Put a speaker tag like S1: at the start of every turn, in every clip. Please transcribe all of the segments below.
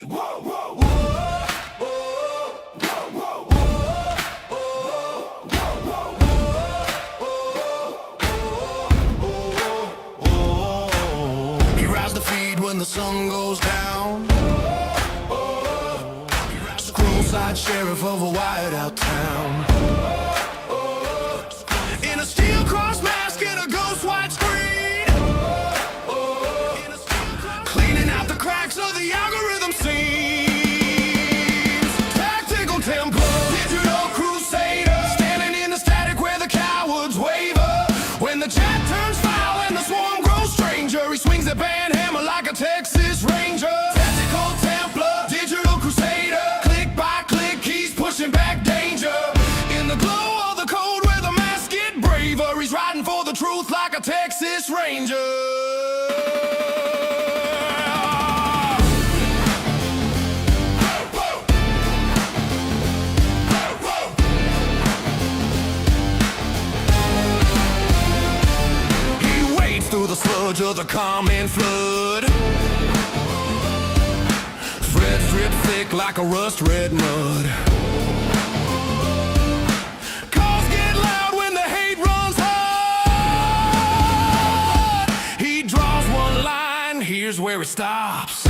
S1: He rides the feed when the sun goes down. Scroll-side sheriff of a white-out town. In a steel cross mask and a ghost white screen, cleaning out the cracks of the algorithm seams. Tactical Templar, digital crusader, standing in the static where the cowards waver. When the chat turns foul and the swarm grows stranger, he swings a band hammer like a Texas Ranger. Tactical Templar, digital crusader, click by click he's pushing back danger. In the glow of the code where the masks get braver, he's riding for the truth like a Texas Ranger. Through the sludge of the common flood, threads drip thick like a rust-red mud. Calls get loud when the hate runs hard. He draws one line, here's where it stops.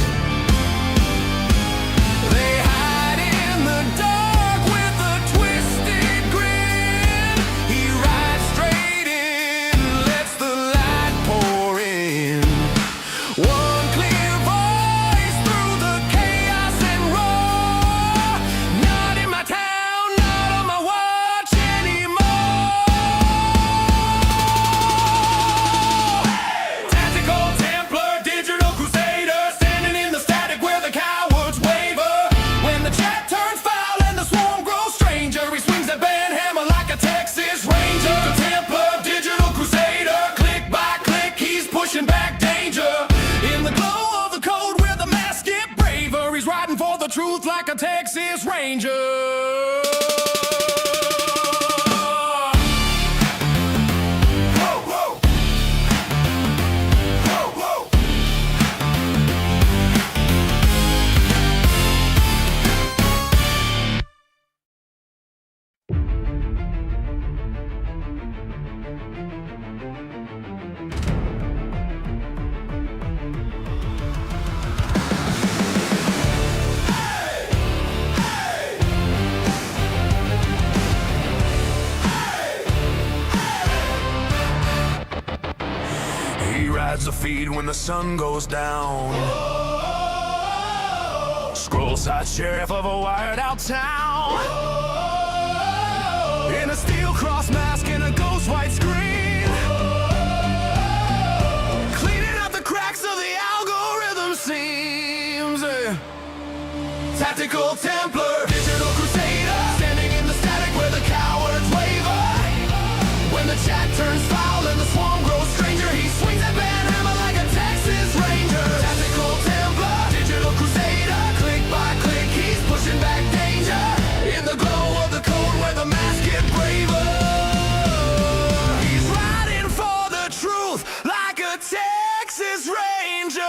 S1: They hide in the dark with a twisted grin. He rides straight in, lets the pour in. One clear voice through the chaos and roar. Not in my town, not on my watch anymore. Tactical Templar, digital crusader, standing in the static where the cowards waver. When the chat turns foul and the swarm grows stranger, he swings a band hammer like a Texas Ranger. Templar, digital crusader, click by click he's pushing back danger. In the glow of the code where the masks get braver, he's riding for the truth like a Texas Ranger. He rides the feed when the sun goes down. Scroll-side sheriff of a wired-out town. In a steel cross mask and a ghost white screen, cleaning up the cracks of the algorithm seams. Tactical Templar, digital crusader, standing in the static where the cowards waver. When the chat turns foul and the swarm grows stranger, he swings that band hammer like a Texas Ranger. Tactical Templar, digital crusader, click by click he's pushing back danger. In the glow of the code where the masks get braver, he's riding for the truth like a Texas Ranger.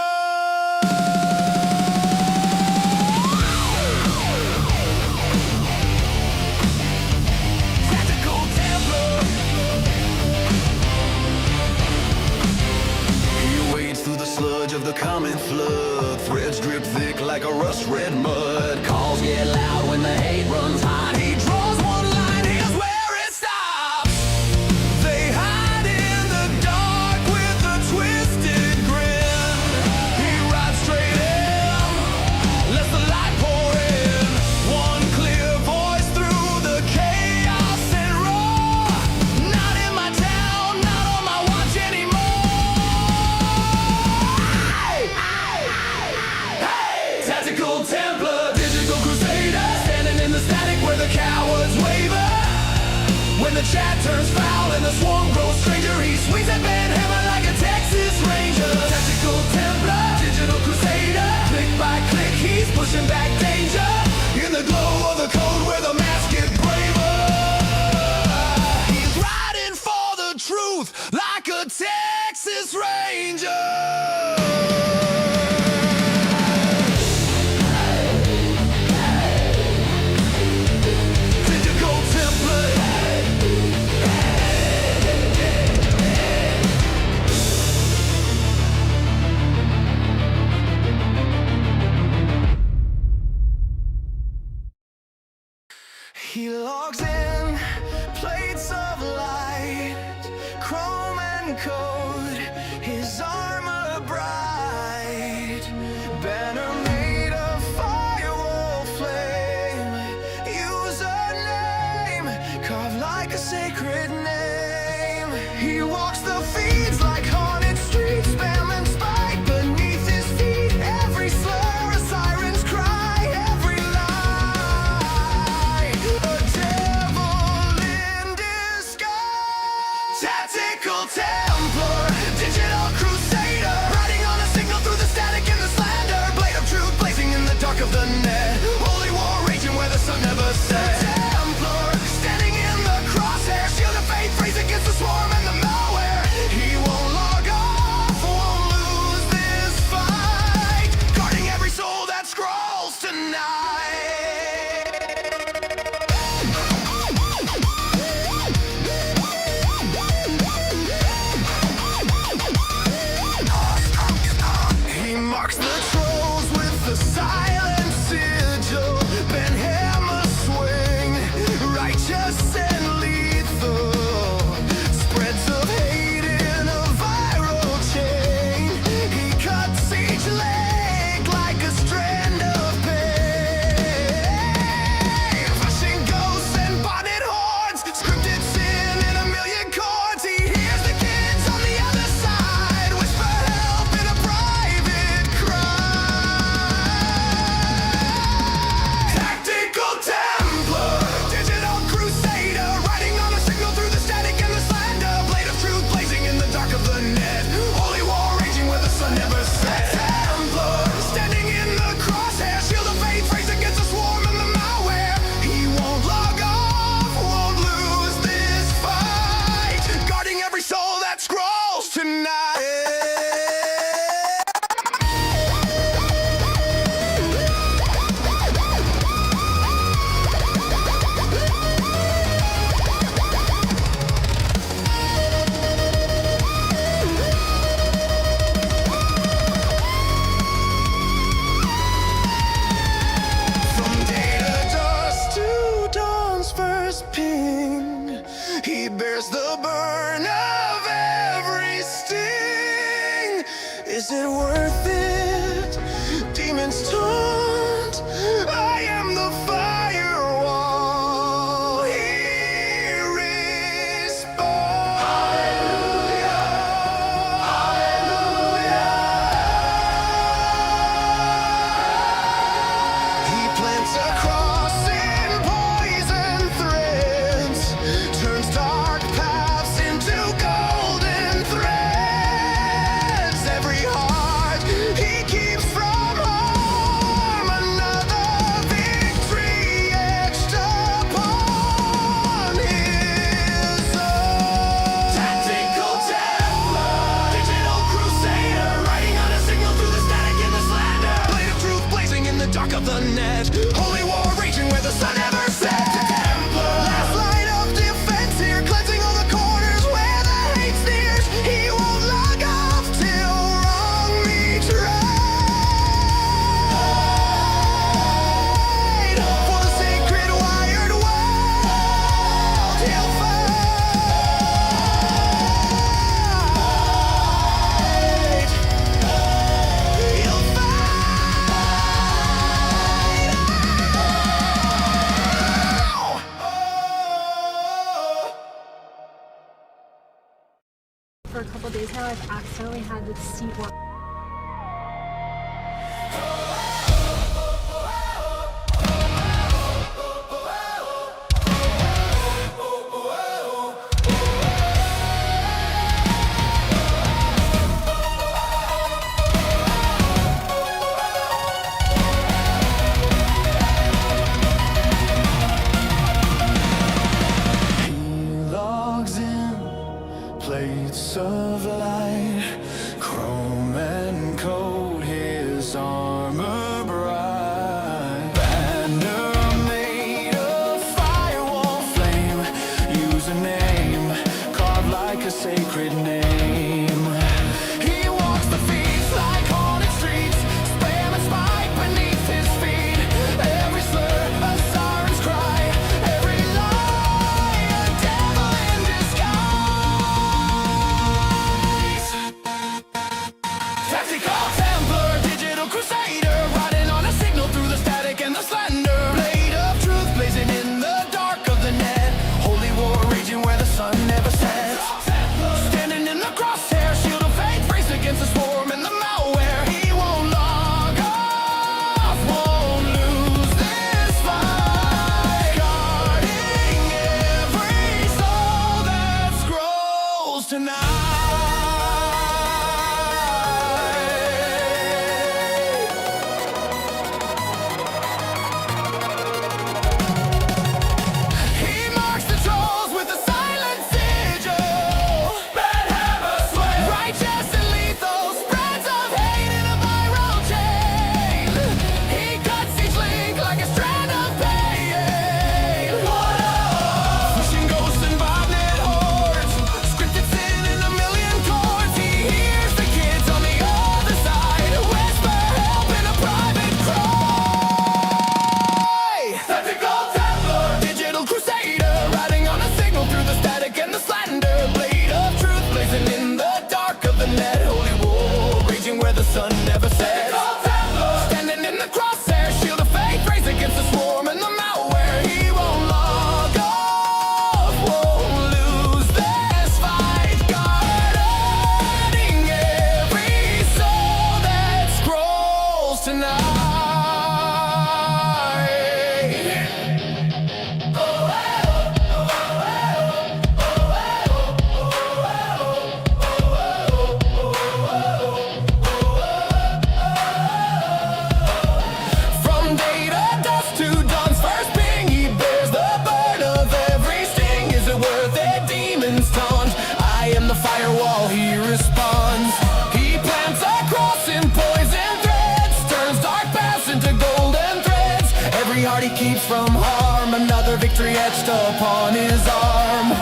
S1: Sludge of the common flood, threads drip thick like a rust-red mud. Calls get loud when the hate runs hot. He draws one line, here's where it stops. They hide in the dark with a twisted grin. He rides straight in, lets the light pour in. One clear voice through the chaos and roar. Not in my town, not on my watch anymore. Tactical Templar, digital crusader, standing in the static where the cowards waver. When the chat turns foul and the swarm grows stranger, he swings that band hammer like a Texas Ranger. Tactical Templar, digital crusader, click by click he's pushing back danger. In the glow of the code where the masks get braver, he's riding for the truth like a Texas Ranger. coat, his armor bright, banner made of firewall flame, use a name carved like a sacred name. He walks the fields like haunted streets, spam and spike beneath his feet. Every slur a siren's cry, every lie a devil in disguise. Tactical Templar, digital crusader, riding on a signal through the static and the slander. Blade of truth blazing in the dark of the net, holy war raging where the sun never sets. Templar, standing in the crosshair, shield of faith raised against the swarm and the malware. He won't log off, won't lose this fight, guarding every soul that scrolls tonight. He marks the trolls with the silent sigil, bent hammer swing, righteous and lethal, spreads of hate in a viral chain. He cuts each leg like a strand of pain, flushing ghosts and bonded hordes, scripted sin in a million chords. He hears the kids on the other side whisper help in a private cry. Tactical Templar, digital crusader, riding on a signal through the static and the slander. Blade of truth blazing in the dark of the net, holy war raging where the sun never sets. Templar, standing in the crosshair, shield of faith raised against the swarm and the malware. He won't log off, won't lose this fight, guarding every soul that scrolls tonight. From day to dusk to dawn's first ping, he bears the burn of every sting. Is it worth it? Demons taunt. I am the firewall. He responds. Hallelujah. He plants a cross in poison threads, turns dark paths into golden threads. Every heart he keeps from harm, another victory etched upon his own. Tactical Templar, digital crusader, riding on a signal through the static and the slander. Blade of truth blazing in the dark of the net, holy war raging where the sun never sets. Templar, last line of defense here, cleansing all the corners where the hate sneers. He won't log off till wrong meets right. For the sacred wired world, he'll fight. He'll
S2: For a couple days now, I've accidentally had the seat warm.
S1: He logs in, plates of light, chrome and coat, his armor bright, banner made of firewall flame, use a name carved like a sacred name. He walks the fields like haunted streets, spam and spike beneath his feet. Every slur a siren's cry, every lie a devil in disguise. sun never sets. Standing in the crosshair, shield of faith, raised against the swarm and the malware. He won't log off, won't lose this fight, guarding every soul that scrolls tonight. From day to dusk to dawn's first ping, he bears the burden of every sting. Is it worth it? Demons taunt. I am the firewall, he responds. He plants a cross in poison threads, turns dark paths into golden threads. Every heart he keeps from harm, another victory etched upon his arm.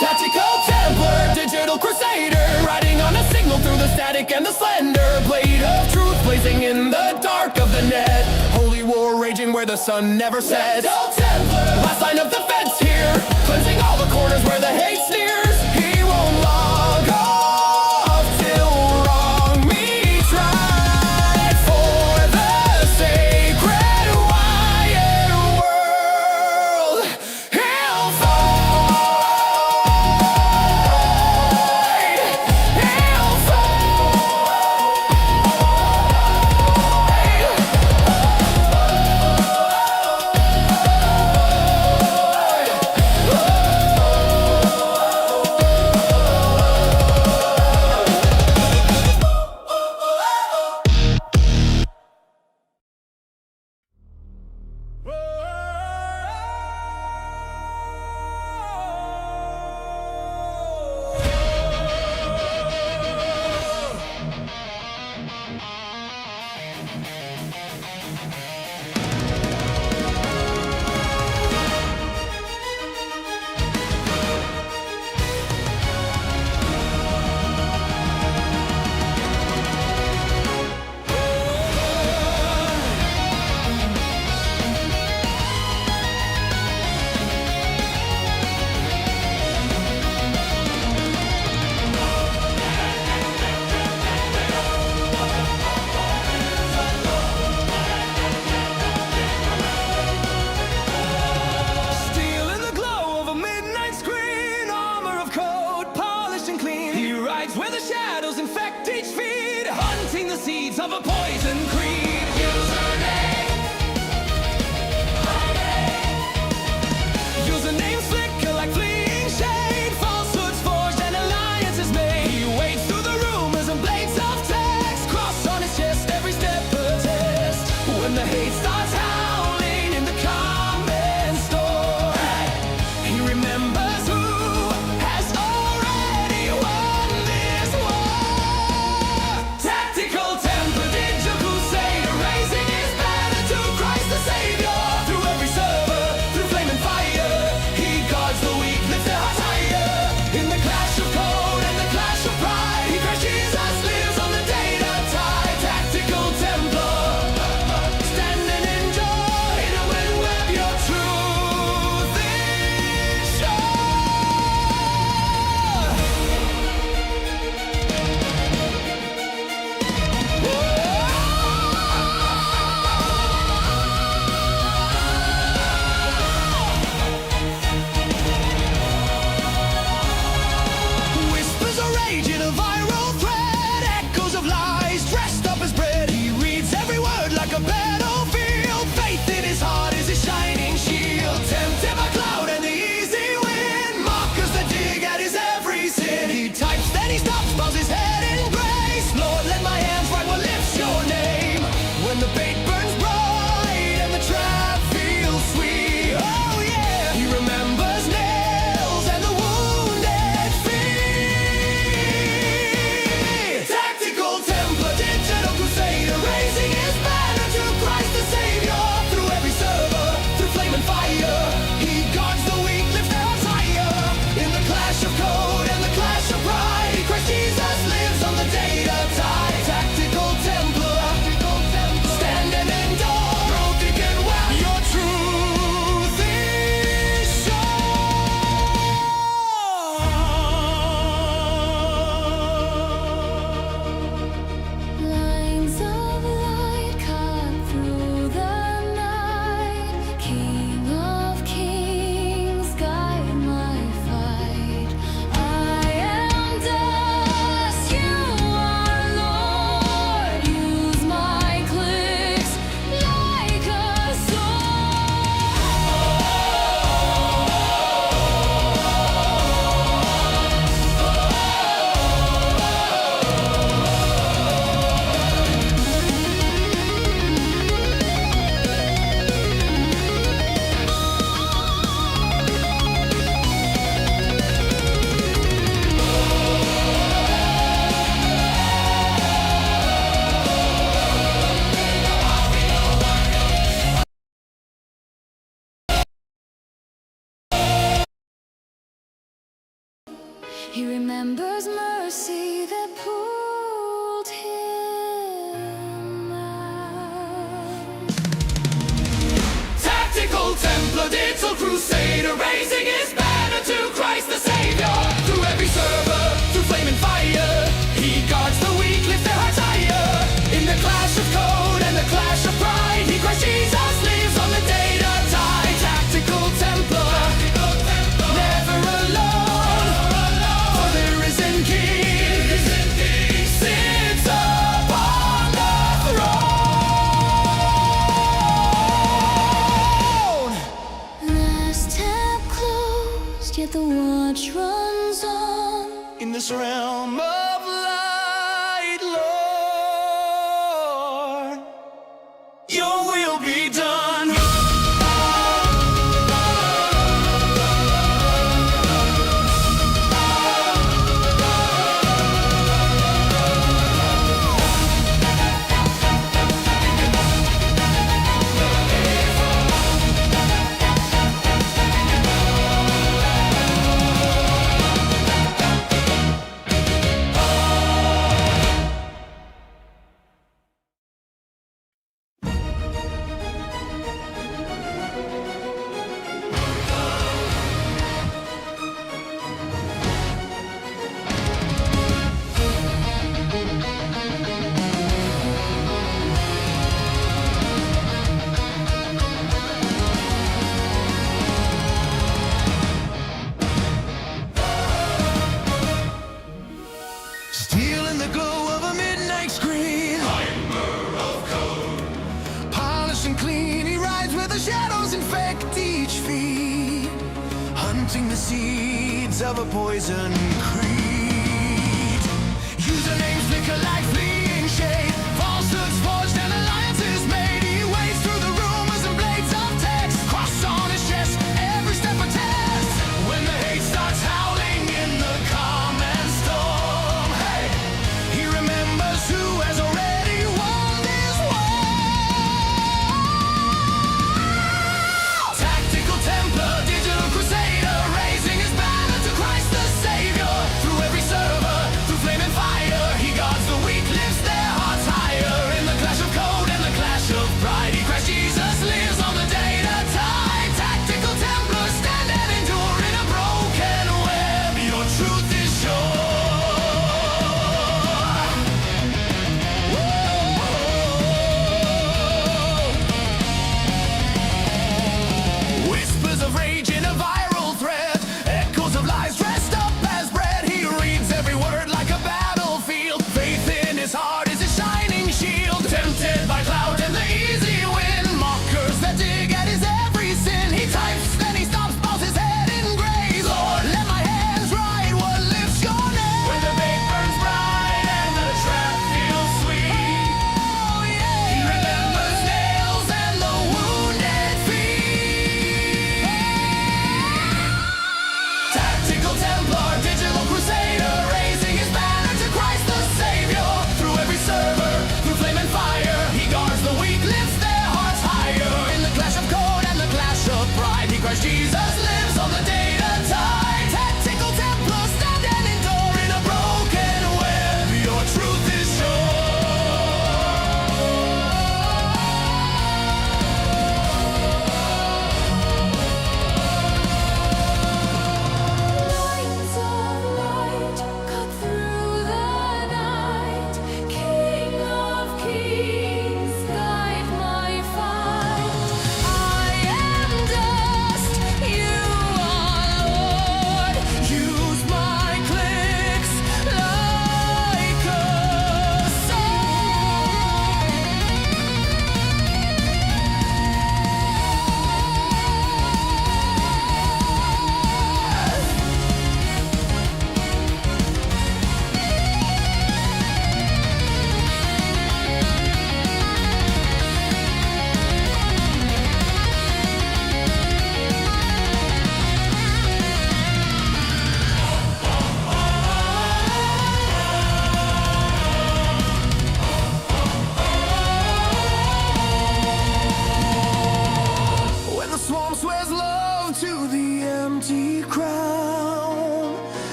S1: Tactical Templar, digital crusader, riding on a signal through the static and the slender blade of truth blazing in the dark of the net. Holy war raging where the sun never sets. Last line of defense here, cleansing all the corners where the hate sneers. He won't log off till wrong meets right. For the sacred wired world, he'll where the shadows infect each feed, hunting the seeds of a poison creed. Usernames flicker like fleeing shade, falsehoods forged and alliances made. He wades through the rumors and blades of text, cross on his chest, every step a test. When the hate starts howling in the comment store, he remembers who has already won this war. Tactical Templar, digital crusader.
S3: He remembers mercy that pulled him out.
S1: Tactical Templar, digital crusader, raising his banner to Christ the Savior. Through every server, through flame and fire, he guards the weak, lifts their hearts higher. In the clash of code and the clash of pride, he Christ Jesus lives on the data tide. Tactical Templar, never alone, for the risen King sits upon the throne.
S3: Last tab closed, yet the watch runs on.
S1: In this realm of light, Lord, your will be done. Still in the glow of a midnight screen, Timer of code, polished and clean, he rides where the shadows infect each feed, hunting the seeds of a poison creed. Usernames flicker like fleeing shade, falsehoods forged and alliances made. He wades through the rumors and blades of text, cross on his chest, every step a test. When the hate starts howling in the calm and storm, hey, he remembers who has already won this war. Tactical Templar, digital crusader, raising his banner to Christ the Savior.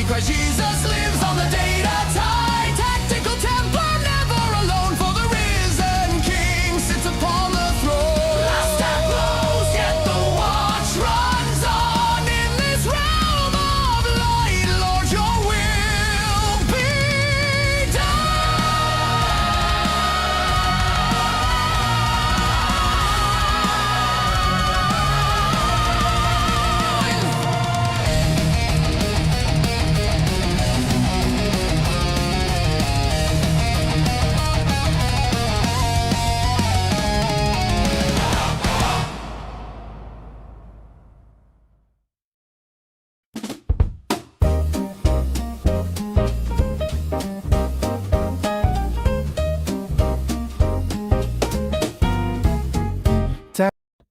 S1: Christ Jesus lives on the data tide. Tactical Templar, never alone, for the risen King sits upon the throne. Last tab closed, yet the watch runs on. In this realm of light, Lord, your will be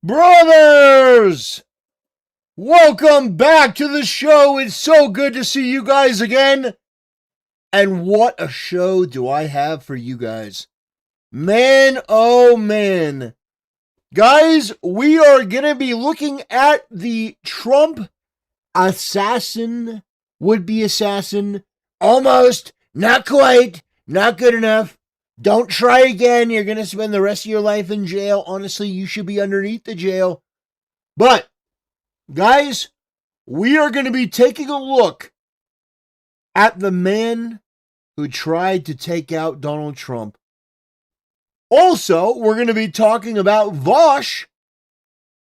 S4: Brothers! Welcome back to the show. It's so good to see you guys again. And what a show do I have for you guys. Man, oh man. Guys, we are going to be looking at the Trump assassin, would-be assassin. Almost, not quite, not good enough. Don't try again. You're going to spend the rest of your life in jail. Honestly, you should be underneath the jail. But, guys, we are going to be taking a look at the man who tried to take out Donald Trump. Also, we're going to be talking about Vaush.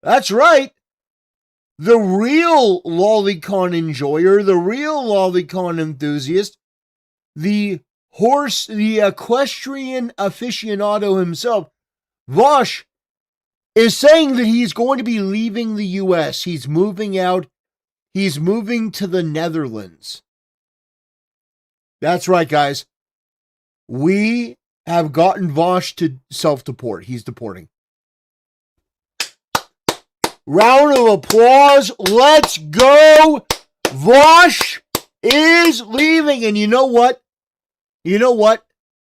S4: That's right. The real lolicon enjoyer, the real lolicon enthusiast, the equestrian aficionado himself, Vaush, is saying that he's going to be leaving the U.S. He's moving out. He's moving to the Netherlands. That's right, guys. We have gotten Vaush to self-deport. He's deporting. Round of applause. Let's go. Vaush is leaving. And you know what? You know what?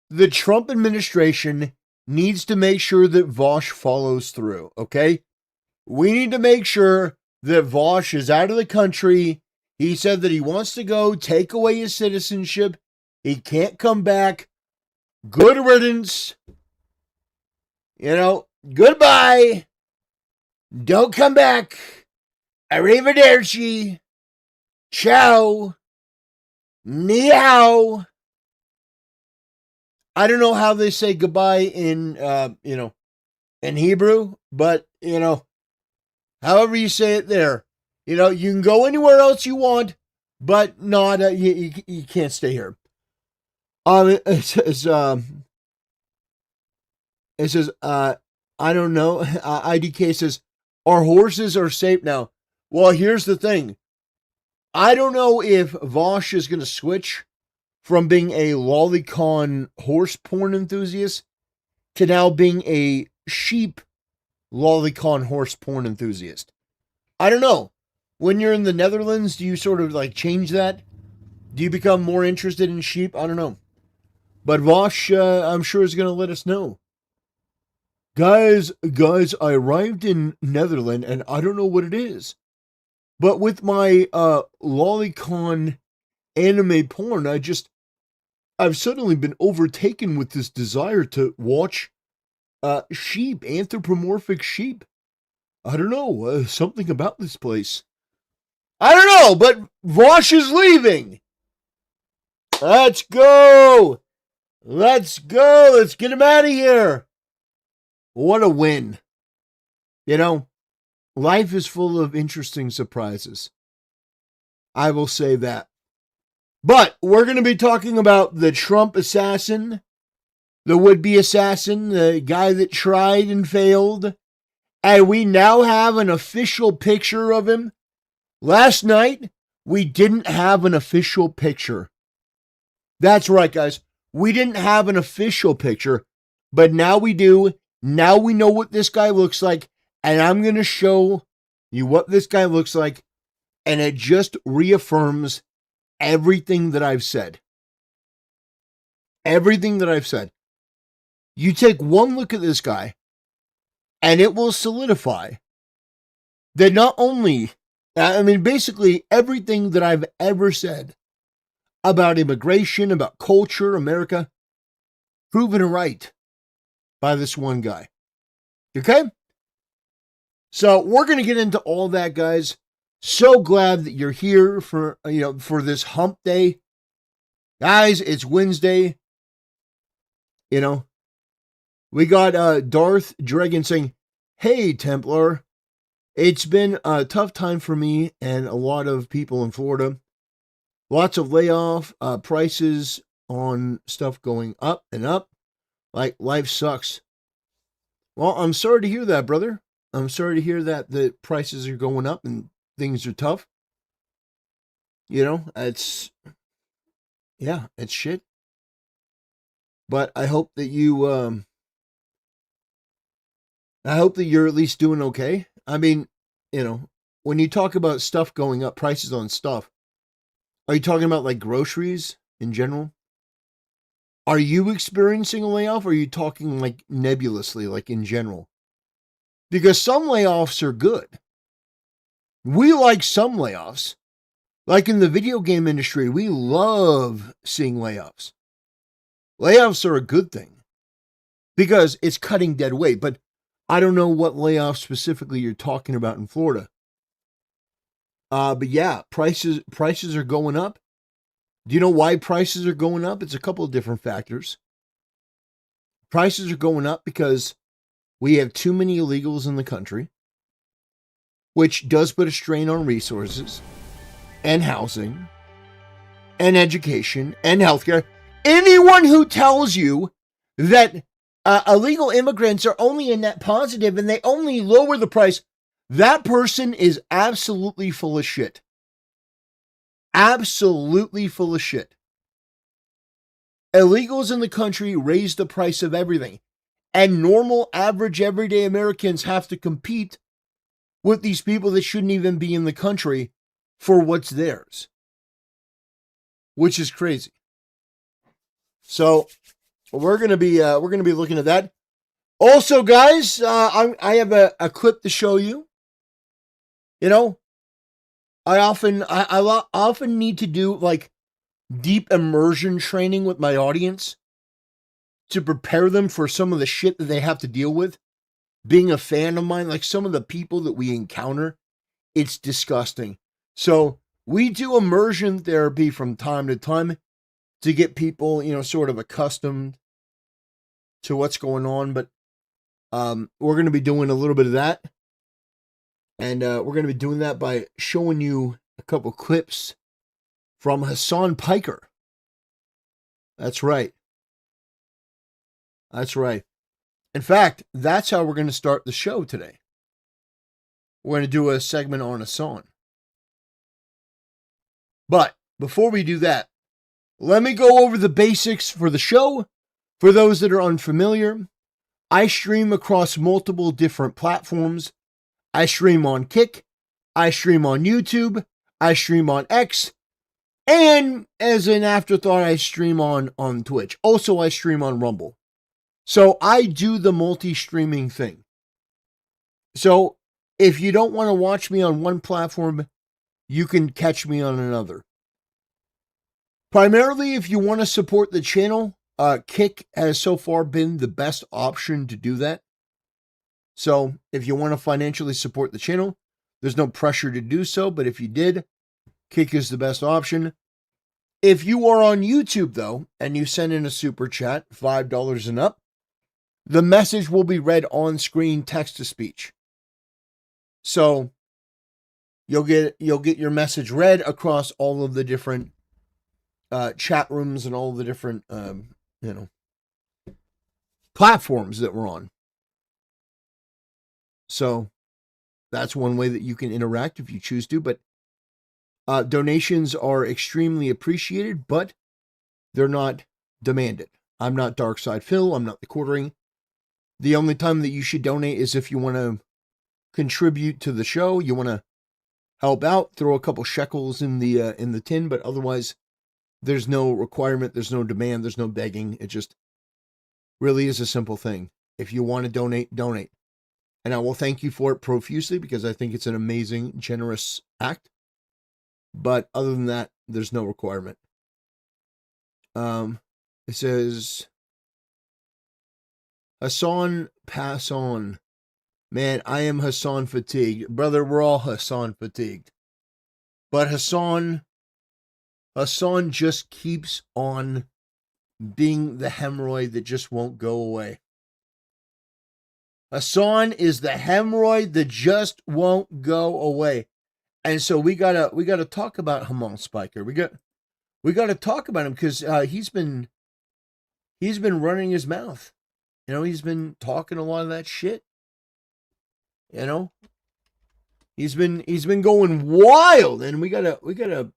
S4: The Trump administration needs to make sure that Vaush follows through, okay? We need to make sure that Vaush is out of the country. He said that he wants to go, take away his citizenship. He can't come back. Good riddance. You know, goodbye. Don't come back. Arrivederci. Ciao. Ni hao. I don't know how they say goodbye in, in Hebrew, but, however you say it there, you can go anywhere else you want, but not, you can't stay here. It says, I don't know, IDK says, our horses are safe now. Well, here's the thing. I don't know if Vaush is going to switch from being a lolicon horse porn enthusiast to now being a sheep lolicon horse porn enthusiast. I don't know. When you're in the Netherlands, do you sort of like change that? Do you become more interested in sheep? I don't know. But Vaush, I'm sure, is going to let us know. Guys, I arrived in Netherlands and I don't know what it is. But with my lolicon anime porn, I've suddenly been overtaken with this desire to watch sheep, anthropomorphic sheep. I don't know, something about this place. I don't know, but Vaush is leaving. Let's go. Let's go. Let's get him out of here. What a win. Life is full of interesting surprises. I will say that. But we're going to be talking about the Trump assassin, the would-be assassin, the guy that tried and failed. And we now have an official picture of him. Last night, we didn't have an official picture. That's right, guys. We didn't have an official picture, but now we do. Now we know what this guy looks like, and I'm going to show you what this guy looks like, and it just reaffirms everything that I've said. Everything that I've said. You take one look at this guy, and it will solidify that not only, basically everything that I've ever said about immigration, about culture, America, proven right by this one guy. Okay? So we're going to get into all that, guys. So glad that you're here for this hump day. Guys, it's Wednesday. We got Darth Dragon saying, "Hey, Templar, it's been a tough time for me and a lot of people in Florida. Lots of layoff, prices on stuff going up and up. Like, life sucks." Well, I'm sorry to hear that, brother. I'm sorry to hear that the prices are going up and things are tough. It's shit. But I hope that you're at least doing okay. I mean, when you talk about stuff going up, prices on stuff, are you talking about like groceries in general? Are you experiencing a layoff, or are you talking like nebulously, like in general? Because some layoffs are good. We like some layoffs. Like in the video game industry, we love seeing layoffs. Layoffs are a good thing because it's cutting dead weight. But I don't know what layoffs specifically you're talking about in Florida. But yeah, prices are going up. Do you know why prices are going up? It's a couple of different factors. Prices are going up because we have too many illegals in the country, which does put a strain on resources and housing and education and healthcare. Anyone who tells you that illegal immigrants are only a net positive and they only lower the price, that person is absolutely full of shit. Absolutely full of shit. Illegals in the country raise the price of everything. And normal, average, everyday Americans have to compete with these people that shouldn't even be in the country for what's theirs. Which is crazy. So we're gonna be looking at that. Also, guys, I have a clip to show you. I often need to do like deep immersion training with my audience to prepare them for some of the shit that they have to deal with. Being a fan of mine, like some of the people that we encounter, it's disgusting. So we do immersion therapy from time to time to get people, sort of accustomed to what's going on. But we're going to be doing a little bit of that. And we're going to be doing that by showing you a couple clips from Hassan Piker. That's right. That's right. In fact, that's how we're going to start the show today. We're going to do a segment on Hassan. But before we do that, let me go over the basics for the show. For those that are unfamiliar, I stream across multiple different platforms. I stream on Kick, I stream on YouTube, I stream on X, and as an afterthought, I stream on Twitch. Also, I stream on Rumble. So I do the multi-streaming thing. So if you don't want to watch me on one platform, you can catch me on another. Primarily, if you want to support the channel, Kick has so far been the best option to do that. So if you want to financially support the channel, there's no pressure to do so. But if you did, Kick is the best option. If you are on YouTube, though, and you send in a super chat, $5 and up, the message will be read on screen, text to speech. So you'll get your message read across all of the different chat rooms and all the different platforms that we're on. So that's one way that you can interact if you choose to. But donations are extremely appreciated, but they're not demanded. I'm not Darkside Phil. I'm not the quartering. The only time that you should donate is if you want to contribute to the show. You want to help out, throw a couple shekels in the tin. But otherwise, there's no requirement. There's no demand. There's no begging. It just really is a simple thing. If you want to donate, donate. And I will thank you for it profusely because I think it's an amazing, generous act. But other than that, there's no requirement. It says, Hassan, pass on. Man, I am Hassan fatigued. Brother, we're all Hassan fatigued. But Hassan just keeps on being the hemorrhoid that just won't go away. Hassan is the hemorrhoid that just won't go away. And so we gotta talk about Hamal Spiker. We gotta talk about him because he's been running his mouth. You know, he's been talking a lot of that shit. You know, he's been going wild, and we gotta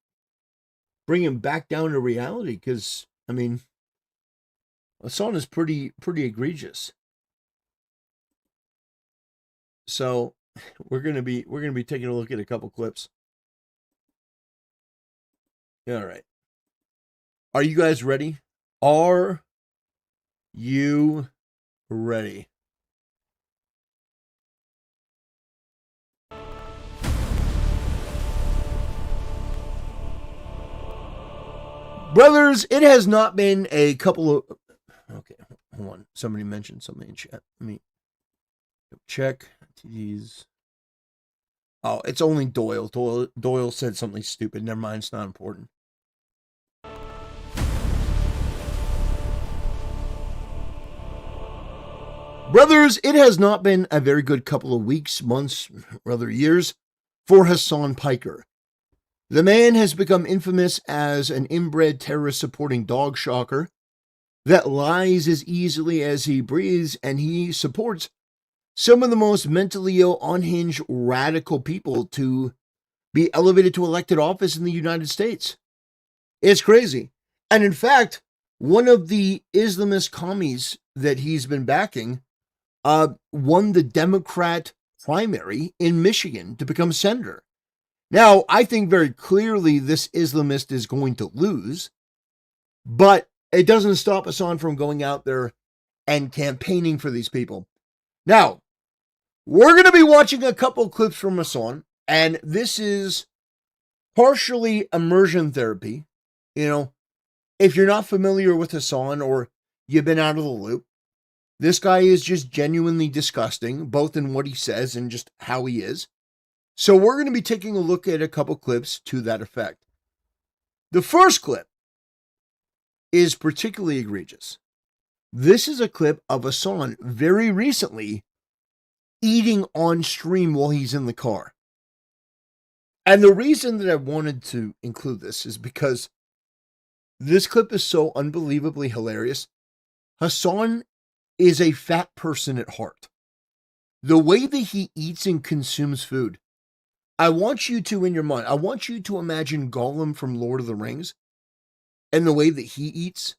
S4: bring him back down to reality because I mean, Hassan is pretty egregious. So we're gonna be taking a look at a couple clips. All right, are you guys ready? Are you ready? Brothers, it has not been a couple of... Okay, hold on. Somebody mentioned something in chat. Let me check. TDs. Oh, it's only Doyle. Doyle said something stupid. Never mind, it's not important. Brothers, it has not been a very good couple of weeks, months, rather years, for Hassan Piker. The man has become infamous as an inbred terrorist-supporting dog shocker that lies as easily as he breathes, and he supports some of the most mentally ill, unhinged, radical people to be elevated to elected office in the United States. It's crazy. And in fact, one of the Islamist commies that he's been backing won the Democrat primary in Michigan to become senator. Now, I think very clearly this Islamist is going to lose, but it doesn't stop Hassan from going out there and campaigning for these people. Now, we're going to be watching a couple clips from Hassan, and this is partially immersion therapy. You know, if you're not familiar with Hassan or you've been out of the loop, this guy is just genuinely disgusting, both in what he says and just how he is. So we're going to be taking a look at a couple clips to that effect. The first clip is particularly egregious. This is a clip of Hassan very recently eating on stream while he's in the car. And the reason that I wanted to include this is because this clip is so unbelievably hilarious. Hassan is a fat person at heart. The way that he eats and consumes food, I want you to, in your mind, I want you to imagine Gollum from Lord of the Rings and the way that he eats,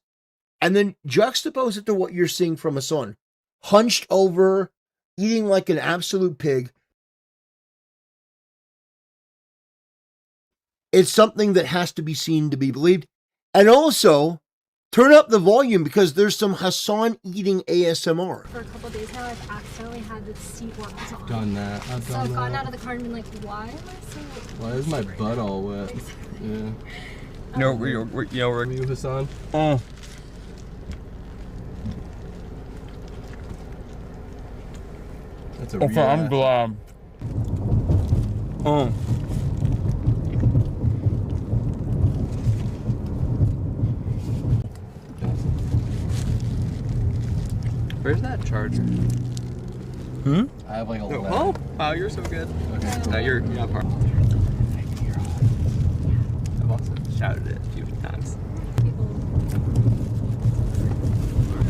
S4: and then juxtapose it to what you're seeing from Hassan. Hunched over, eating like an absolute pig. It's something that has to be seen to be believed. And also, turn up the volume because there's some Hassan eating ASMR.
S2: For a couple of days now, I've accidentally had the seat warmers on.
S5: Done that.
S2: So I've gotten out of the car and been like, why am I so...
S5: Why is my butt all wet?
S2: Exactly.
S5: Yeah.
S6: We're
S5: You, Hassan? That's a
S6: okay,
S5: real
S6: I'm glad.
S5: Where's that charger? I have like a lot.
S6: Oh, wow, you're so good.
S5: Okay, cool.
S6: No, you're not part. I've also shouted it a few times.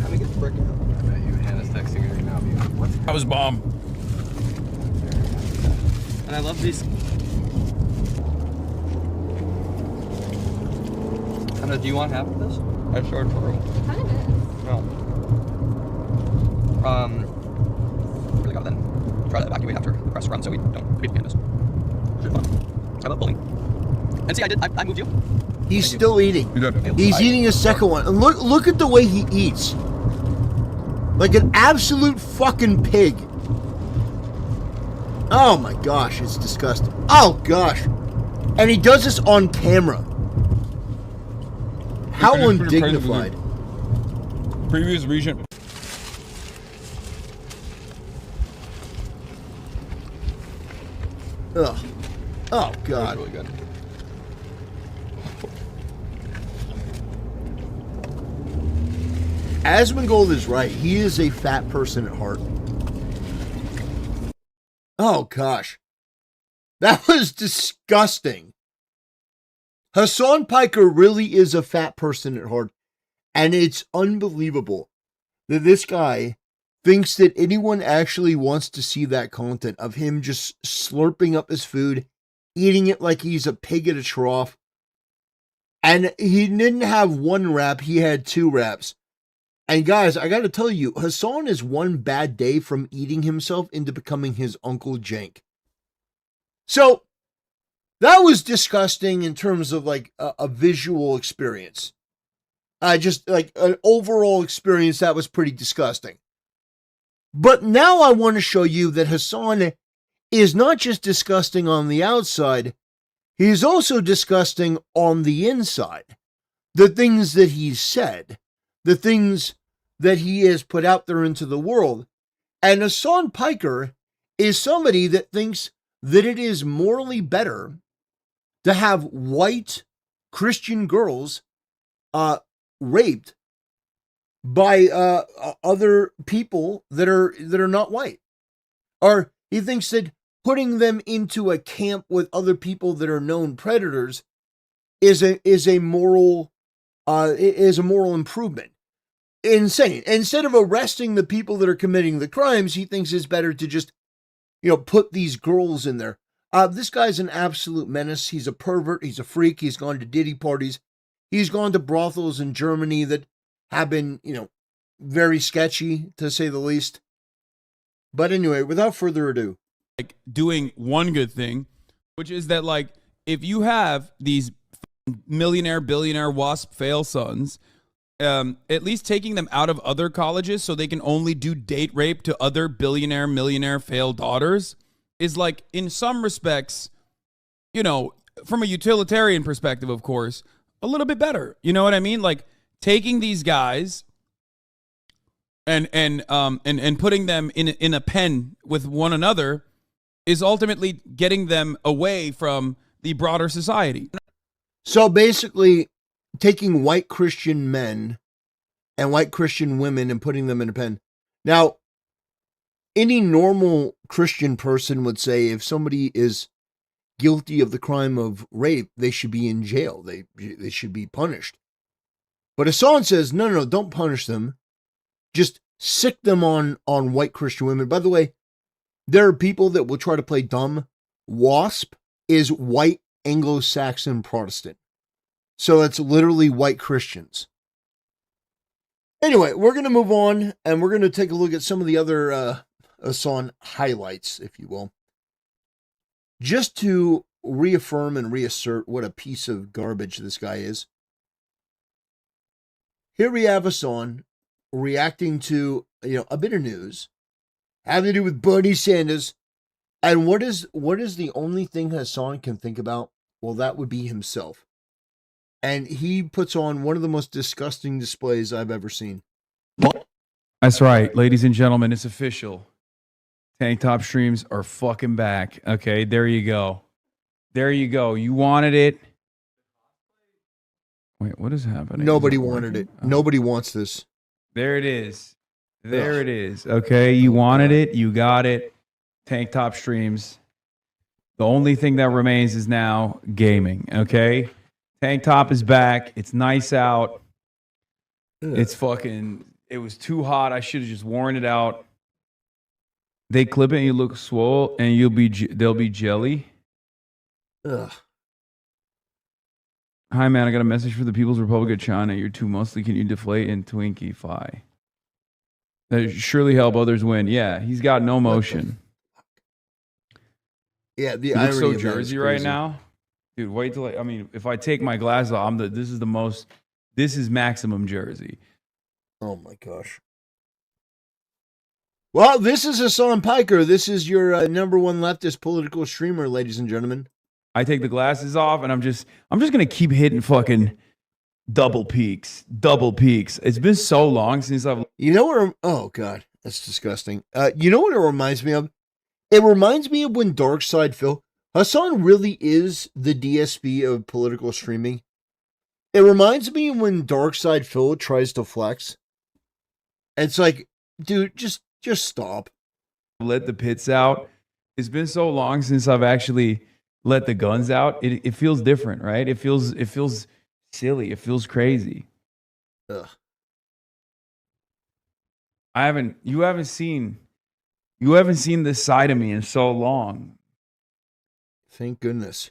S6: How do we get the brick out?
S5: I bet you Hannah's texting right now. Being like, what's
S6: That was bomb. And I love these. Hannah, do you want half of this? I short for room.
S2: Kind of is.
S6: No. Really go then. Try to evacuate after the press run so we don't beat the canvas. Should be fun. I love bullying. And see, I moved you.
S4: He's still eating.
S6: You did.
S4: He's eating a second one. And look at the way he eats. Like an absolute fucking pig. Oh my gosh, it's disgusting. Oh gosh. And he does this on camera. How
S7: I just put a price of the
S4: undignified.
S7: Previous region.
S4: Ugh. Oh,
S6: That was
S4: God.
S6: really good.
S4: Asmongold is right. He is a fat person at heart. Oh, gosh. That was disgusting. Hassan Piker really is a fat person at heart. And it's unbelievable that this guy thinks that anyone actually wants to see that content of him just slurping up his food, eating it like he's a pig at a trough. And he didn't have one wrap, he had 2 wraps. And guys, I got to tell you, Hassan is one bad day from eating himself into becoming his Uncle Jank. So, that was disgusting in terms of like a visual experience. Just like an overall experience that was pretty disgusting. But now I want to show you that Hassan is not just disgusting on the outside, he's also disgusting on the inside. The things that he's said, the things that he has put out there into the world. And Hassan Piker is somebody that thinks that it is morally better to have white Christian girls raped by other people that are not white. Or he thinks that putting them into a camp with other people that are known predators is a moral improvement. Insane. Instead of arresting the people that are committing the crimes, he thinks it's better to just, put these girls in there. This guy's an absolute menace. He's a pervert. He's a freak. He's gone to ditty parties. He's gone to brothels in Germany that have been, very sketchy, to say the least. But anyway, without further ado.
S7: Like doing one good thing, which is that like if you have these millionaire, billionaire, WASP fail sons, at least taking them out of other colleges so they can only do date rape to other billionaire, millionaire failed daughters is like, in some respects, from a utilitarian perspective, of course, a little bit better. You know what I mean? Like taking these guys and putting them in a pen with one another is ultimately getting them away from the broader society.
S4: So basically, taking white Christian men and white Christian women and putting them in a pen. Now, any normal Christian person would say if somebody is guilty of the crime of rape, they should be in jail. They should be punished. But Hassan says, no, don't punish them. Just sick them on white Christian women. By the way, there are people that will try to play dumb. WASP is white Anglo-Saxon Protestant. So that's literally white Christians. Anyway, we're going to move on, and we're going to take a look at some of the other Hassan highlights, if you will. Just to reaffirm and reassert what a piece of garbage this guy is. Here we have Hassan reacting to, a bit of news having to do with Bernie Sanders. And what is the only thing Hassan can think about? Well, that would be himself. And he puts on one of the most disgusting displays I've ever seen.
S7: That's right, ladies and gentlemen, it's official. Tank top streams are fucking back. Okay, there you go. There you go. You wanted it. Wait, what is happening?
S4: Nobody wanted it.
S7: Oh.
S4: Nobody wants this.
S7: There it is. There it is. Okay, you wanted it. You got it. Tank top streams. The only thing that remains is now gaming. Okay, tank top is back. It's nice out. It's fucking. It was too hot. I should have just worn it out. They clip it and you look swole and they'll be jelly.
S4: Ugh.
S7: Hi man, I got a message for the People's Republic of China. You're too mostly. Can you deflate and Twinkie Fi? That surely help others win. Yeah, he's got no motion.
S4: Yeah, the
S7: He
S4: irony
S7: looks so
S4: of that is
S7: Jersey right
S4: crazy.
S7: now. Dude, wait till if I take my glasses off, this is maximum Jersey.
S4: Oh my gosh. Well, this is Hassan Piker. This is your number one leftist political streamer, ladies and gentlemen.
S7: I take the glasses off and I'm just gonna keep hitting fucking Double peaks. Double peaks. It's been so long since I've.
S4: You know what? Oh God, that's disgusting. You know what it reminds me of? It reminds me of when Darkside Phil Hassan really is the DSP of political streaming. It reminds me when Darkside Phil tries to flex. It's like, dude, just stop.
S7: Let the pits out. It's been so long since I've actually let the guns out. It feels different, right? It feels silly. It feels crazy.
S4: Ugh.
S7: You haven't seen this side of me in so long.
S4: Thank goodness.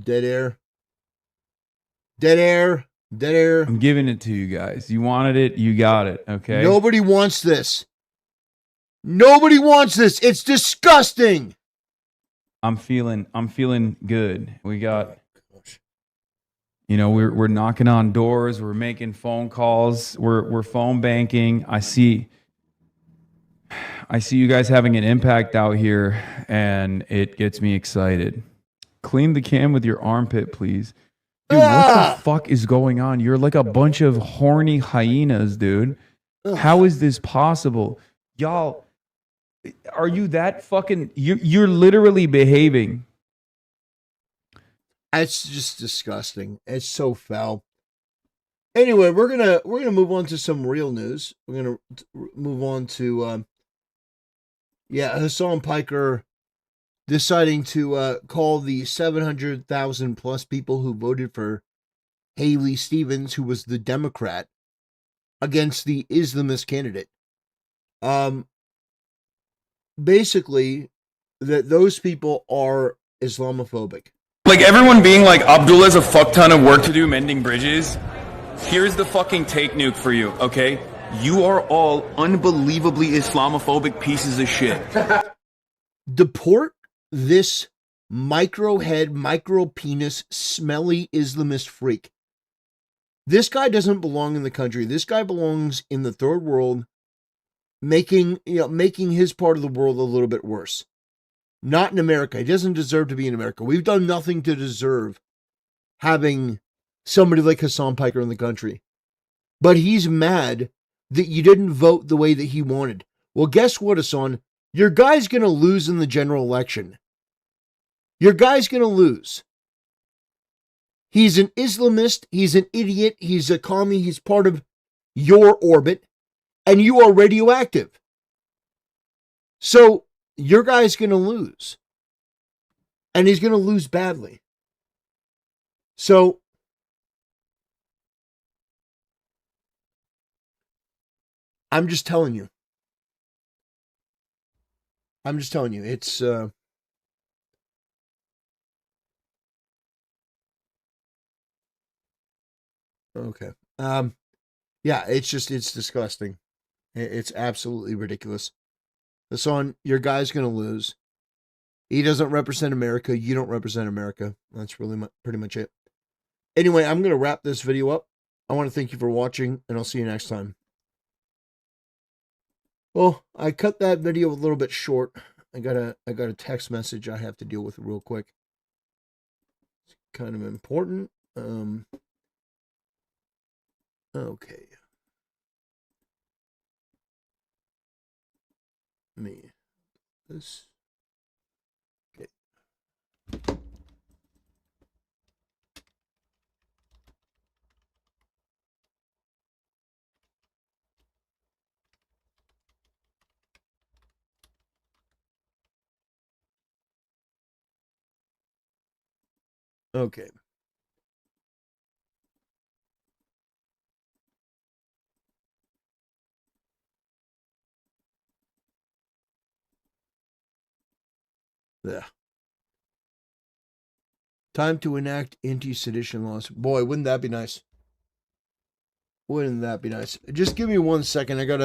S4: Dead air. Dead air. Dead air.
S7: I'm giving it to you guys. You wanted it, you got it, okay?
S4: Nobody wants this. Nobody wants this. It's disgusting.
S7: I'm feeling good. We got, you know, we're knocking on doors, we're making phone calls, we're phone banking. I see you guys having an impact out here, and it gets me excited. Clean the cam with your armpit, please. Dude, what the fuck is going on? You're like a bunch of horny hyenas, dude. How is this possible? Y'all, are you that fucking... You're literally behaving.
S4: It's just disgusting. It's so foul. Anyway, we're gonna move on to some real news. We're gonna move on to Hassan Piker deciding to call the 700,000 plus people who voted for Haley Stevens, who was the Democrat, against the Islamist candidate. Basically, that those people are Islamophobic.
S7: Like everyone being like, Abdullah's a fuck ton of work to do mending bridges. Here's the fucking take nuke for you, okay? You are all unbelievably Islamophobic pieces of shit.
S4: Deport this micro head, micro penis, smelly Islamist freak. This guy doesn't belong in the country. This guy belongs in the third world, making his part of the world a little bit worse. Not in America. He doesn't deserve to be in America. We've done nothing to deserve having somebody like Hassan Piker in the country. But he's mad that you didn't vote the way that he wanted. Well, guess what, Hassan? Your guy's going to lose in the general election. Your guy's going to lose. He's an Islamist. He's an idiot. He's a commie. He's part of your orbit. And you are radioactive. So your guy's going to lose. And he's going to lose badly. So I'm just telling you. It's okay. Yeah, it's disgusting. It's absolutely ridiculous. Hassan, your guy's going to lose. He doesn't represent America. You don't represent America. That's really pretty much it. Anyway, I'm going to wrap this video up. I want to thank you for watching, and I'll see you next time. Well, I cut that video a little bit short. I got a text message I have to deal with real quick. It's kind of important. Okay. This. Okay. Okay. Yeah. Time to enact anti-sedition laws. Boy, wouldn't that be nice? Wouldn't that be nice? Just give me 1 second. I got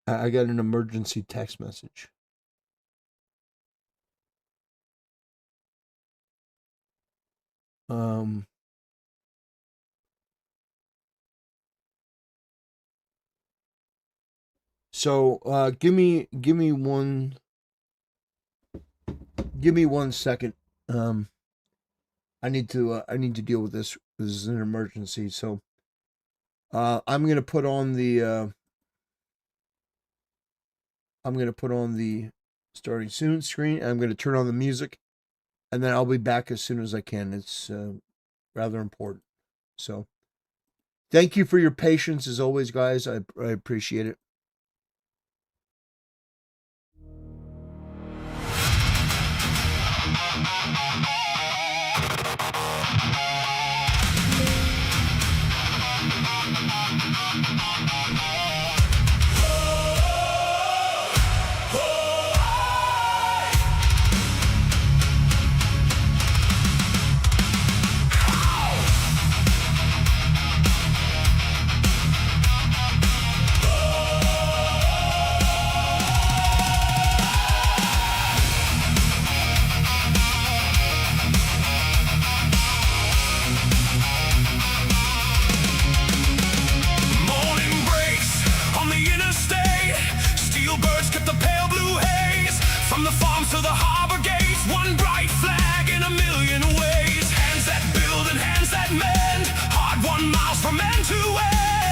S4: an emergency text message. So give me one Give me 1 second. I need to deal with this. This is an emergency. So, I'm gonna put on the starting soon screen. I'm gonna turn on the music, and then I'll be back as soon as I can. It's rather important. So, thank you for your patience as always, guys. I appreciate it.
S1: Morning breaks on the interstate. Steel birds cut the pale blue haze. From the farms to the harbor gates, one bright flag in a million ways. Hands that build and hands that mend. Hard-won miles from end to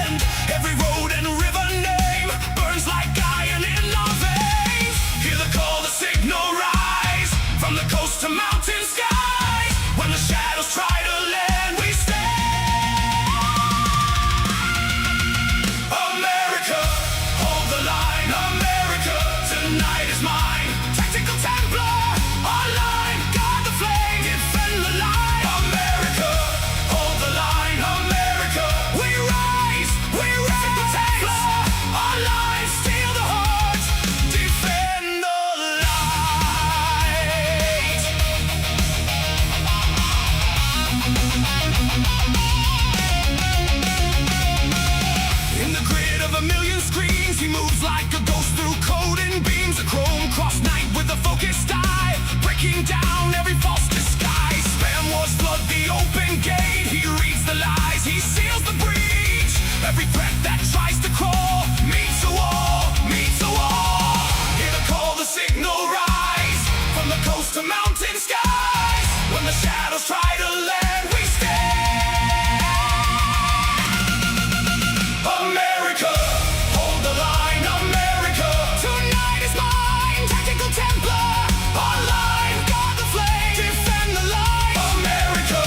S1: end. Every road and river name burns like iron in our veins. Hear the call, the signal rise. From the coast to mountain skies. When the shadows try to land, we stand. America, hold the line. America, tonight is mine. Tactical Templar, online, guard the flame, defend the line. America, hold the line. America, we rise. Tactical Templar, online, steal the heart, defend the light. In the grid of a million screens, he moves like a ghost through code and beams. A chrome cross night with a focused eye, breaking down every false disguise. Spam wars flood the open gate. He reads the lies, he seals the breach. Every threat that tries to crawl meets a wall, meets a wall. Hear the call, the signal rise. From the coast to mountain skies. When the shadows try to land, we stand. America, hold the line. America, tonight is mine. Tactical Templar, online, guard the flame, defend the light. America,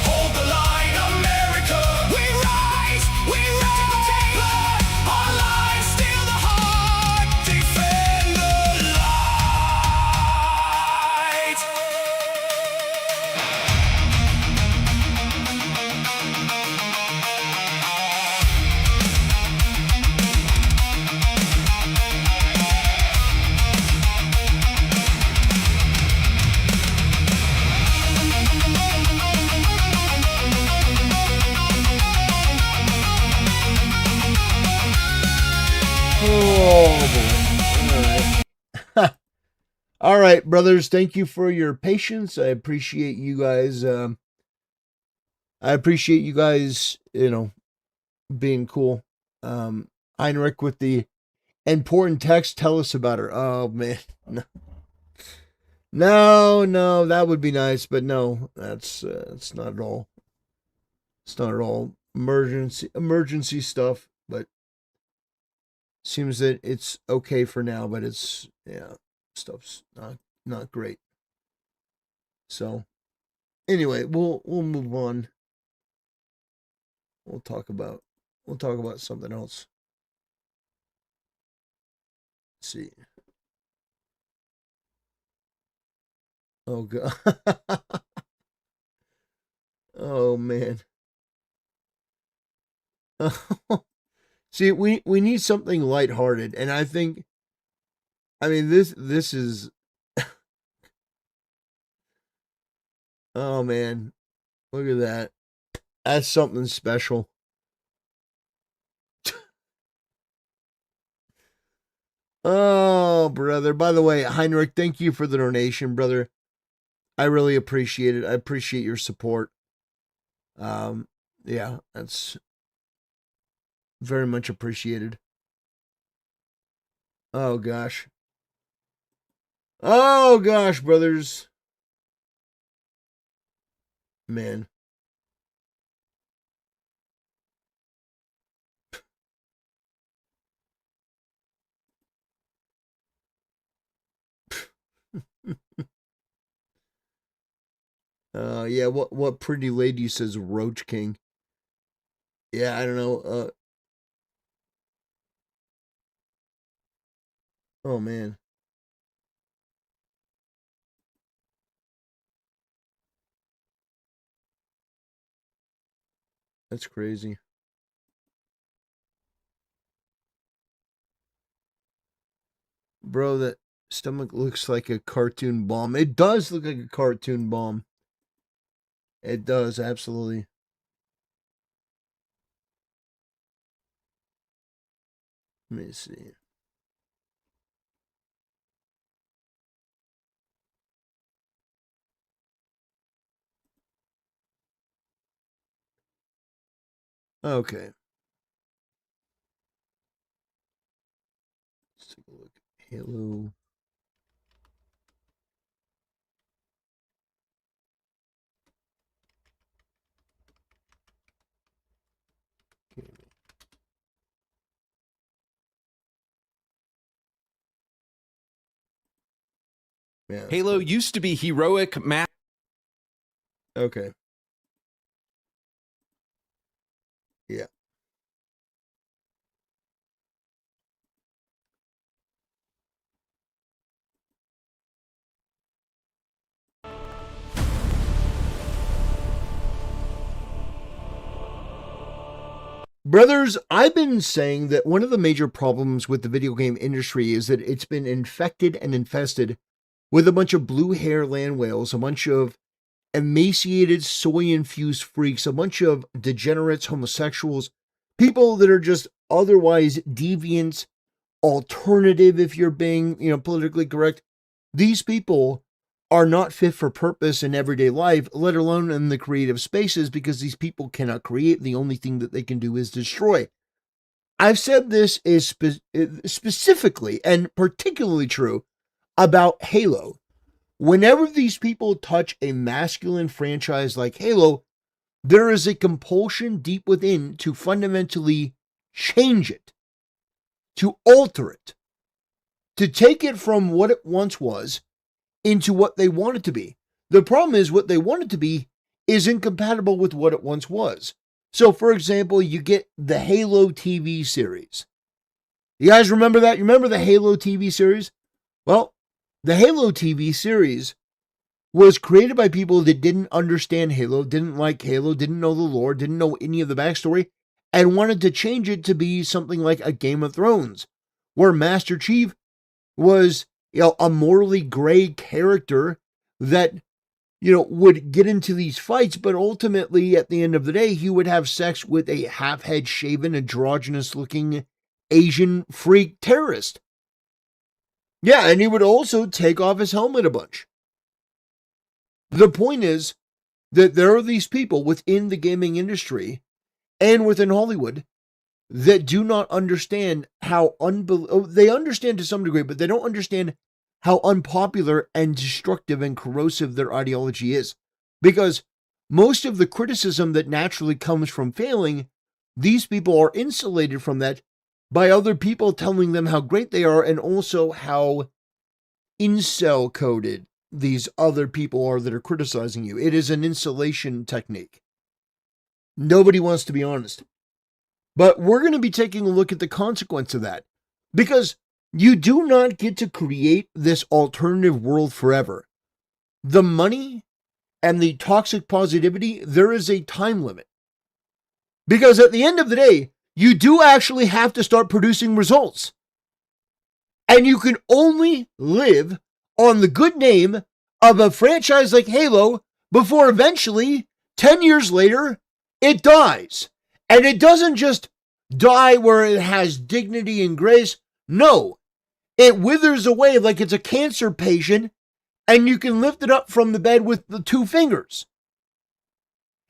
S1: hold the line. America, we rise. Tactical Templar, online, steal the heart, defend the light.
S4: Oh, boy. All right, brothers. Thank you for your patience. I appreciate you guys. Being cool. Heinrich with the important text. Tell us about her. Oh, man. No, that would be nice, but no, that's not at all. It's not at all emergency stuff, but seems that it's okay for now, but it's, yeah, stuff's not great. So anyway, we'll move on. We'll talk about something else. Let's see. Oh god. Oh man. See, we need something lighthearted, and I think, I mean, this is oh man, look at that. That's something special. Oh, brother. By the way, Heinrich, thank you for the donation, brother. I really appreciate it. I appreciate your support. Yeah, that's very much appreciated. Oh gosh. Oh gosh, brothers. Man. Yeah, what pretty lady says Roach King? Yeah, I don't know. Oh man. That's crazy. Bro, that stomach looks like a cartoon bomb. It does look like a cartoon bomb. It does, absolutely. Let me see. Okay. Let's take a look. Halo. Yeah.
S8: Halo used to be heroic math.
S4: Okay. Yeah. Brothers, I've been saying that one of the major problems with the video game industry is that it's been infected and infested with a bunch of blue hair land whales, a bunch of emaciated soy-infused freaks, a bunch of degenerates, homosexuals, people that are just otherwise deviant, alternative, if you're being, politically correct. These people are not fit for purpose in everyday life, let alone in the creative spaces, because these people cannot create. The only thing that they can do is destroy. I've said this is specifically and particularly true about Halo. Whenever these people touch a masculine franchise like Halo, there is a compulsion deep within to fundamentally change it, to alter it, to take it from what it once was into what they want it to be. The problem is what they want it to be is incompatible with what it once was. So, for example, you get the Halo TV series. You guys remember that? You remember the Halo TV series? Well, the Halo TV series was created by people that didn't understand Halo, didn't like Halo, didn't know the lore, didn't know any of the backstory, and wanted to change it to be something like a Game of Thrones, where Master Chief was, a morally gray character that, would get into these fights, but ultimately, at the end of the day, he would have sex with a half-head shaven, androgynous-looking Asian freak terrorist. Yeah, and he would also take off his helmet a bunch. The point is that there are these people within the gaming industry and within Hollywood that do not understand how they understand to some degree, but they don't understand how unpopular and destructive and corrosive their ideology is. Because most of the criticism that naturally comes from failing, these people are insulated from that by other people telling them how great they are, and also how incel coded these other people are that are criticizing you. It is an insulation technique. Nobody wants to be honest. But we're going to be taking a look at the consequence of that, because you do not get to create this alternative world forever. The money and the toxic positivity, there is a time limit. Because at the end of the day, you do actually have to start producing results. And you can only live on the good name of a franchise like Halo before eventually, 10 years later, it dies. And it doesn't just die where it has dignity and grace. No, it withers away like it's a cancer patient, and you can lift it up from the bed with the 2 fingers.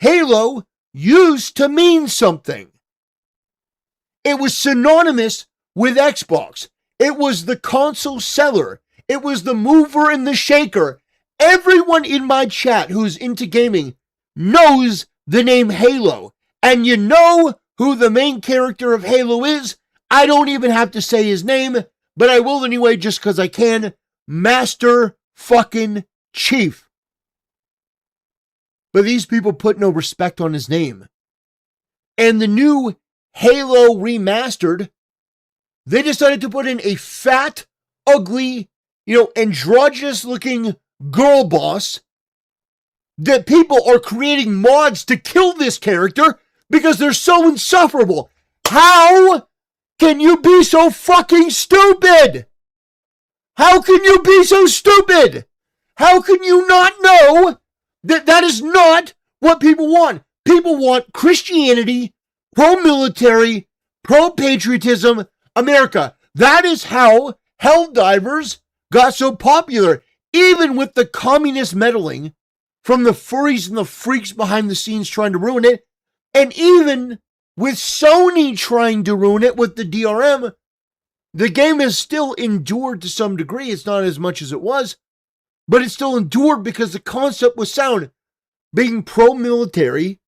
S4: Halo used to mean something. It was synonymous with Xbox. It was the console seller. It was the mover and the shaker. Everyone in my chat who's into gaming knows the name Halo. And you know who the main character of Halo is? I don't even have to say his name, but I will anyway just because I can. Master fucking Chief. But these people put no respect on his name. And the new Halo Remastered, they decided to put in a fat, ugly, androgynous looking girl boss that people are creating mods to kill this character because they're so insufferable. How can you be so fucking stupid? How can you be so stupid? How can you not know that that is not what people want? People want Christianity, pro-military, pro-patriotism, America. That is how Helldivers got so popular, even with the communist meddling from the furries and the freaks behind the scenes trying to ruin it, and even with Sony trying to ruin it with the DRM, the game has still endured to some degree. It's not as much as it was, but it still endured because the concept was sound. Being pro-military,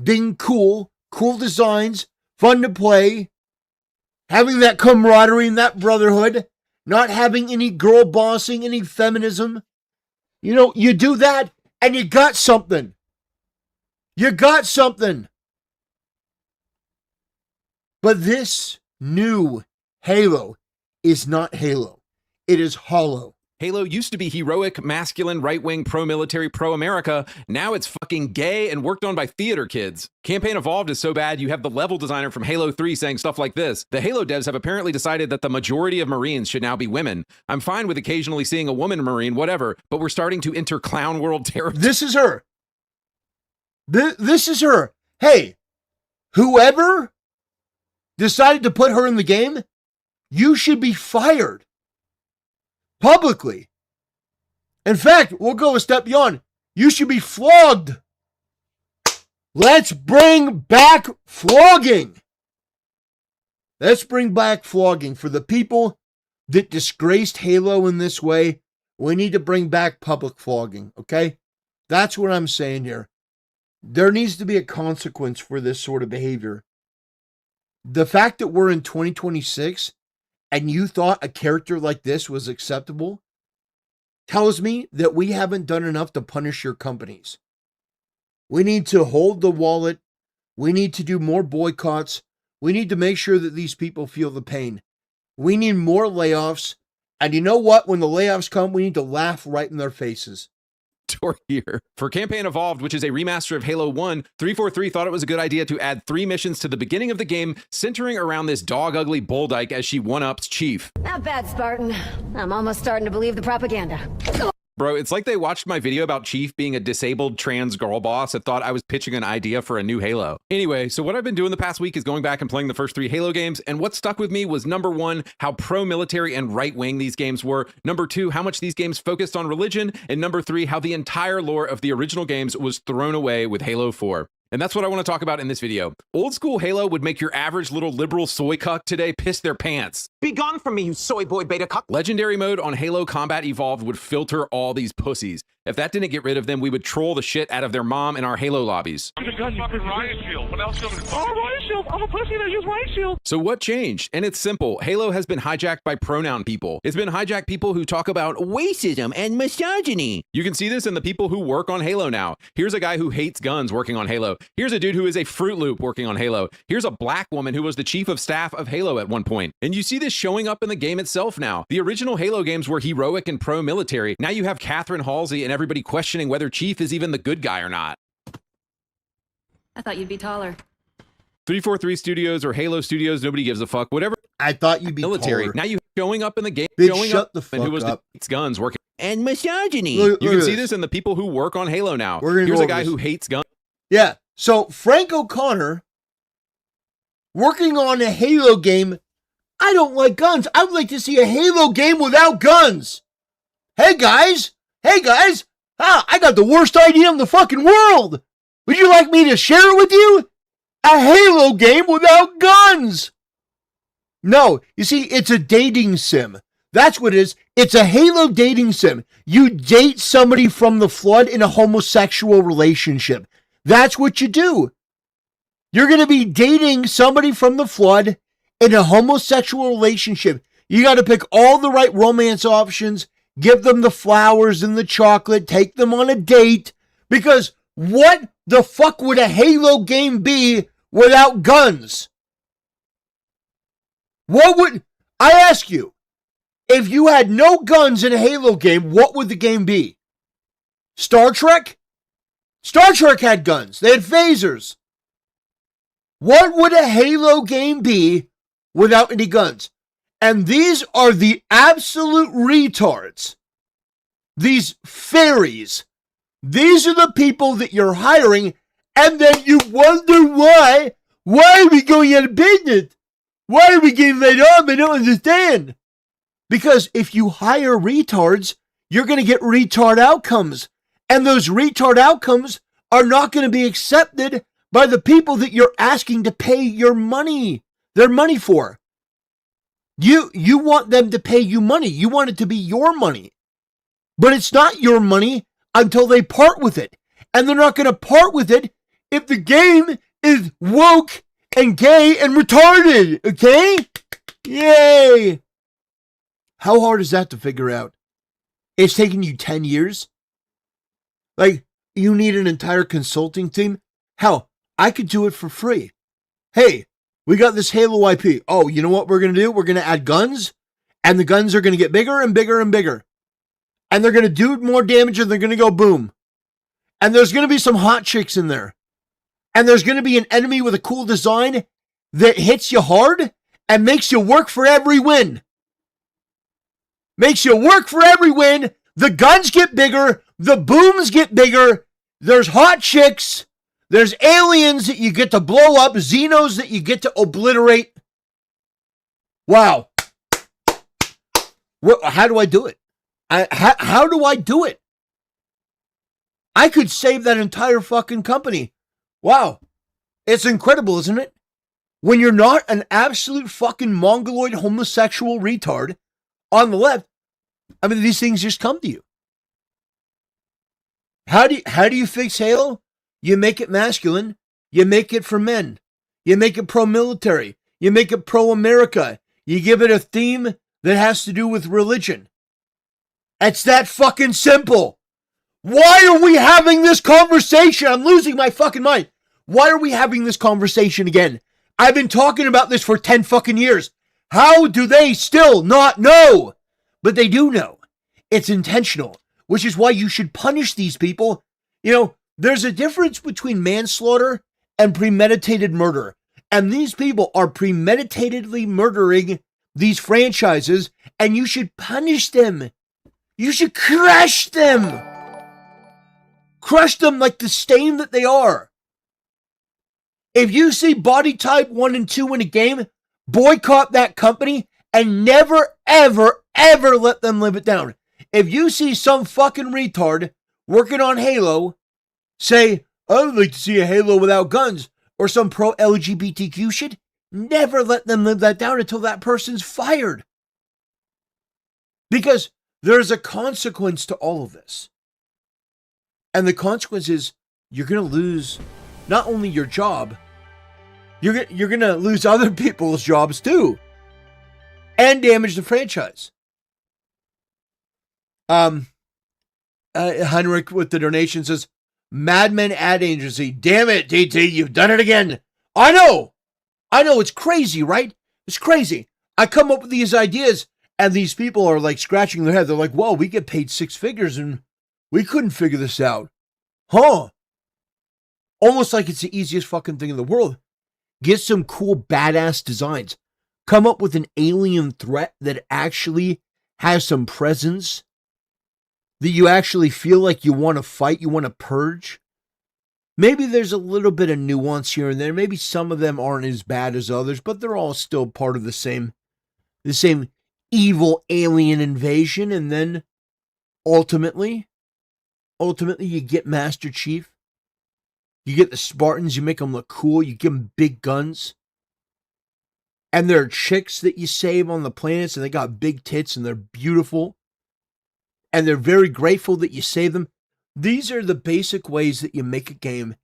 S4: being cool designs, fun to play, having that camaraderie and that brotherhood, not having any girl bossing, any feminism. You do that and you got something. You got something. But this new Halo is not Halo. It is hollow.
S8: Halo used to be heroic, masculine, right-wing, pro-military, pro-America. Now it's fucking gay and worked on by theater kids. Campaign Evolved is so bad, you have the level designer from Halo 3 saying stuff like this. The Halo devs have apparently decided that the majority of Marines should now be women. I'm fine with occasionally seeing a woman Marine, whatever, but we're starting to enter clown world territory.
S4: This is her. This is her. Hey, whoever decided to put her in the game, you should be fired. Publicly. In fact, we'll go a step beyond. You should be flogged. Let's bring back flogging. Let's bring back flogging for the people that disgraced Halo in this way. We need to bring back public flogging, okay? That's what I'm saying here. There needs to be a consequence for this sort of behavior. The fact that we're in 2026 and you thought a character like this was acceptable tells me that we haven't done enough to punish your companies. We need to hold the wallet. We need to do more boycotts. We need to make sure that these people feel the pain. We need more layoffs. And you know what? When the layoffs come, we need to laugh right in their faces.
S8: Here. For Campaign Evolved, which is a remaster of Halo 1, 343 thought it was a good idea to add 3 missions to the beginning of the game, centering around this dog-ugly bull dyke as she one-ups Chief.
S9: Not bad, Spartan. I'm almost starting to believe the propaganda.
S8: Bro, it's like they watched my video about Chief being a disabled trans girl boss and thought I was pitching an idea for a new Halo. Anyway, so what I've been doing the past week is going back and playing the first 3 Halo games, and what stuck with me was number 1, how pro-military and right-wing these games were, number 2, how much these games focused on religion, and number 3, how the entire lore of the original games was thrown away with Halo 4. And that's what I want to talk about in this video. Old school Halo would make your average little liberal soy cuck today piss their pants.
S10: Be gone from me, you soy boy beta cuck.
S8: Legendary mode on Halo Combat Evolved would filter all these pussies. If that didn't get rid of them, we would troll the shit out of their mom in our Halo lobbies.
S11: Use a gun, you fucking riot shield. What else? Oh, riot shield. I'm a pussy that use riot shield.
S8: So what changed? And it's simple. Halo has been hijacked by pronoun people. It's been hijacked people who talk about racism and misogyny. You can see this in the people who work on Halo now. Here's a guy who hates guns working on Halo. Here's a dude who is a Fruit Loop working on Halo. Here's a black woman who was the chief of staff of Halo at one point. And you see this showing up in the game itself now. The original Halo games were heroic and pro-military. Now you have Catherine Halsey and everybody questioning whether Chief is even the good guy or not.
S9: I thought you'd be taller.
S8: 343 Studios or Halo Studios, nobody gives a fuck. Whatever.
S4: I thought you'd be
S8: military.
S4: taller.
S8: Now you showing up in the game,
S4: Bitch,
S8: showing
S4: shut
S8: up
S4: the fuck
S8: and who was
S4: up.
S8: the guns working and misogyny.
S4: Look
S8: you can
S4: at
S8: see
S4: this.
S8: this in the people who work on Halo now.
S4: We're gonna
S8: Here's
S4: go
S8: a guy
S4: over this.
S8: who hates guns.
S4: Yeah. So Frank O'Connor working on a Halo game. I don't like guns. I would like to see a Halo game without guns. Hey guys. I got the worst idea in the fucking world. Would you like me to share it with you? A Halo game without guns. No, you see, it's a dating sim. That's what it is. It's a Halo dating sim. You date somebody from the flood in a homosexual relationship. That's what you do. You're going to be dating somebody from the flood in a homosexual relationship. You got to pick all the right romance options, give them the flowers and the chocolate, take them on a date, because what the fuck would a Halo game be without guns? What would, I ask you, if you had no guns in a Halo game, what would the game be? Star Trek? Star Trek had guns. They had phasers. What would a Halo game be without any guns? And these are the absolute retards. These fairies. These are the people that you're hiring, and then you wonder why. Why are we going out of business? Why are we getting laid off? I don't understand. Because if you hire retards, you're going to get retard outcomes. And those retard outcomes are not going to be accepted by the people that you're asking to pay your money, their money for. You want them to pay you money. You want it to be your money. But it's not your money until they part with it. And they're not going to part with it if the game is woke and gay and retarded. Okay? Yay! How hard is that to figure out? It's taking you 10 years? Like, you need an entire consulting team? Hell, I could do it for free. Hey, we got this Halo IP. Oh, you know what we're going to do? We're going to add guns, and the guns are going to get bigger and bigger and bigger. And they're going to do more damage, and they're going to go boom. And there's going to be some hot chicks in there. And there's going to be an enemy with a cool design that hits you hard and makes you work for every win. Makes you work for every win. The guns get bigger. The booms get bigger. There's hot chicks. There's aliens that you get to blow up. Xenos that you get to obliterate. Wow. How do I do it? How do I do it? I could save that entire fucking company. Wow. It's incredible, isn't it? When you're not an absolute fucking mongoloid homosexual retard on the left, I mean, these things just come to you. How do you fix Halo? You make it masculine. You make it for men. You make it pro-military. You make it pro-America. You give it a theme that has to do with religion. It's that fucking simple. Why are we having this conversation? I'm losing my fucking mind. Why are we having this conversation again? I've been talking about this for 10 fucking years. How do they still not know? But they do know. It's intentional, which is why you should punish these people. You know, there's a difference between manslaughter and premeditated murder. And these people are premeditatedly murdering these franchises, and you should punish them. You should crush them. Crush them like the stain that they are. If you see body type 1 and 2 in a game, boycott that company and never, ever, ever let them live it down. If you see some fucking retard working on Halo say, I would like to see a Halo without guns, or some pro-LGBTQ shit, never let them live that down until that person's fired. Because there's a consequence to all of this. And the consequence is you're going to lose not only your job, you're going to lose other people's jobs too. And damage the franchise. Heinrich with the donation says, Madmen ad agency. Damn it, DT, you've done it again. I know, it's crazy, right? It's crazy. I come up with these ideas, and these people are like scratching their head. They're like, whoa, we get paid 6 figures, and we couldn't figure this out. Huh? Almost like it's the easiest fucking thing in the world. Get some cool, badass designs. Come up with an alien threat that actually has some presence, that you actually feel like you want to fight, you want to purge. Maybe there's a little bit of nuance here and there. Maybe some of them aren't as bad as others, but they're all still part of the same evil alien invasion. And then ultimately you get Master Chief. You get the Spartans, you make them look cool, you give them big guns. And there are chicks that you save on the planets, and they got big tits, and they're beautiful. And they're very grateful that you save them. These are the basic ways that you make a game,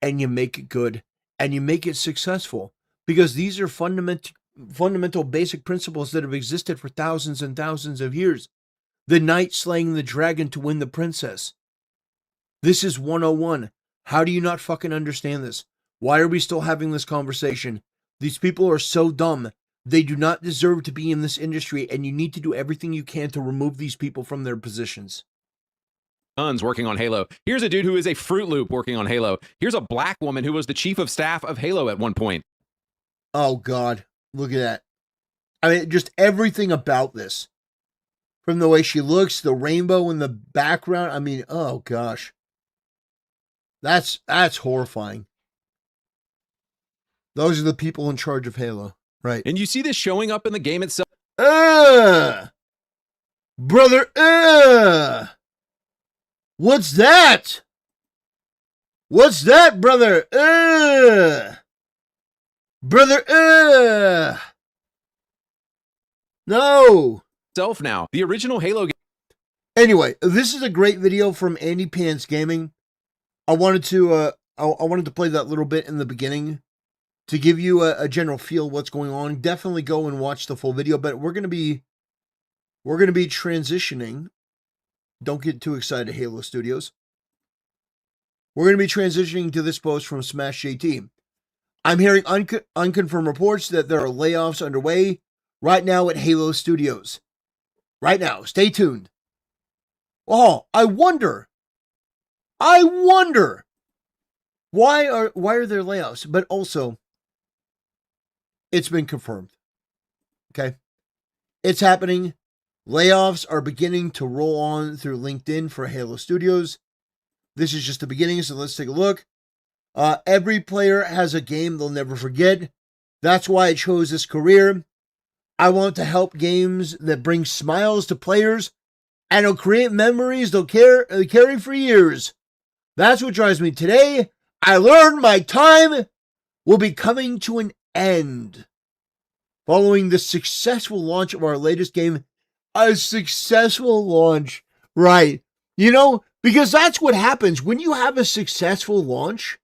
S4: and you make it good, and you make it successful. Because these are fundamental basic principles that have existed for thousands and thousands of years. The knight slaying the dragon to win the princess. This is 101. How do you not fucking understand this? Why are we still having this conversation? These people are so dumb. They do not deserve to be in this industry, and you need to do everything you can to remove these people from their positions.
S8: Tons working on Halo. Here's a dude who is a Fruit Loop working on Halo. Here's a black woman who was the chief of staff of Halo at one point.
S4: Oh, God. Look at that. I mean, just everything about this. From the way she looks, the rainbow in the background. I mean, oh, gosh. That's horrifying. Those are the people in charge of Halo. Right.
S8: And you see this showing up in the game itself.
S4: Brother, what's that? What's that, brother? Brother, no.
S8: Self now. The original Halo game.
S4: Anyway, this is a great video from Andy Pants Gaming. I wanted to play that little bit in the beginning to give you a general feel of what's going on. Definitely go and watch the full video, but we're going to be transitioning. Don't get too excited, Halo Studios. We're going to be transitioning to this post from Smash JT. I'm hearing unconfirmed reports that there are layoffs underway right now at Halo Studios. Right now, stay tuned. Oh, I wonder why are there layoffs? But also, it's been confirmed. Okay. It's happening. Layoffs are beginning to roll on through LinkedIn for Halo Studios. This is just the beginning, so let's take a look. Every player has a game they'll never forget. That's why I chose this career. I want to help games that bring smiles to players and will create memories they'll carry for years. That's what drives me. Today, I learned my time will be coming to an end. Following the successful launch of our latest game, a successful launch, right? You know, because that's what happens when you have a successful launch.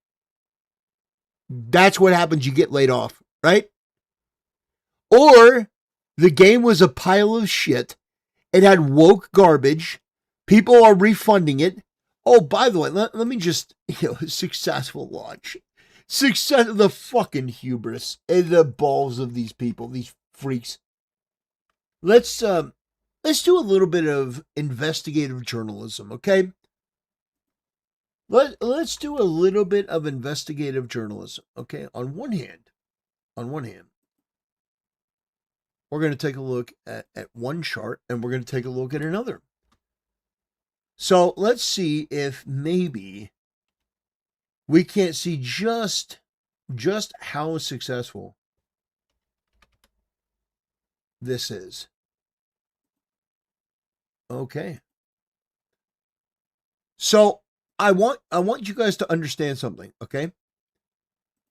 S4: That's what happens. You get laid off, right? Or the game was a pile of shit. It had woke garbage. People are refunding it. Oh, by the way, let me just, successful launch. Success, the fucking hubris and the balls of these people, these freaks. Let's do a little bit of investigative journalism, okay? Let's do a little bit of investigative journalism, okay? On one hand, we're going to take a look at one chart, and we're going to take a look at another. So let's see if maybe we can't see just how successful this is. Okay. So I want you guys to understand something, okay?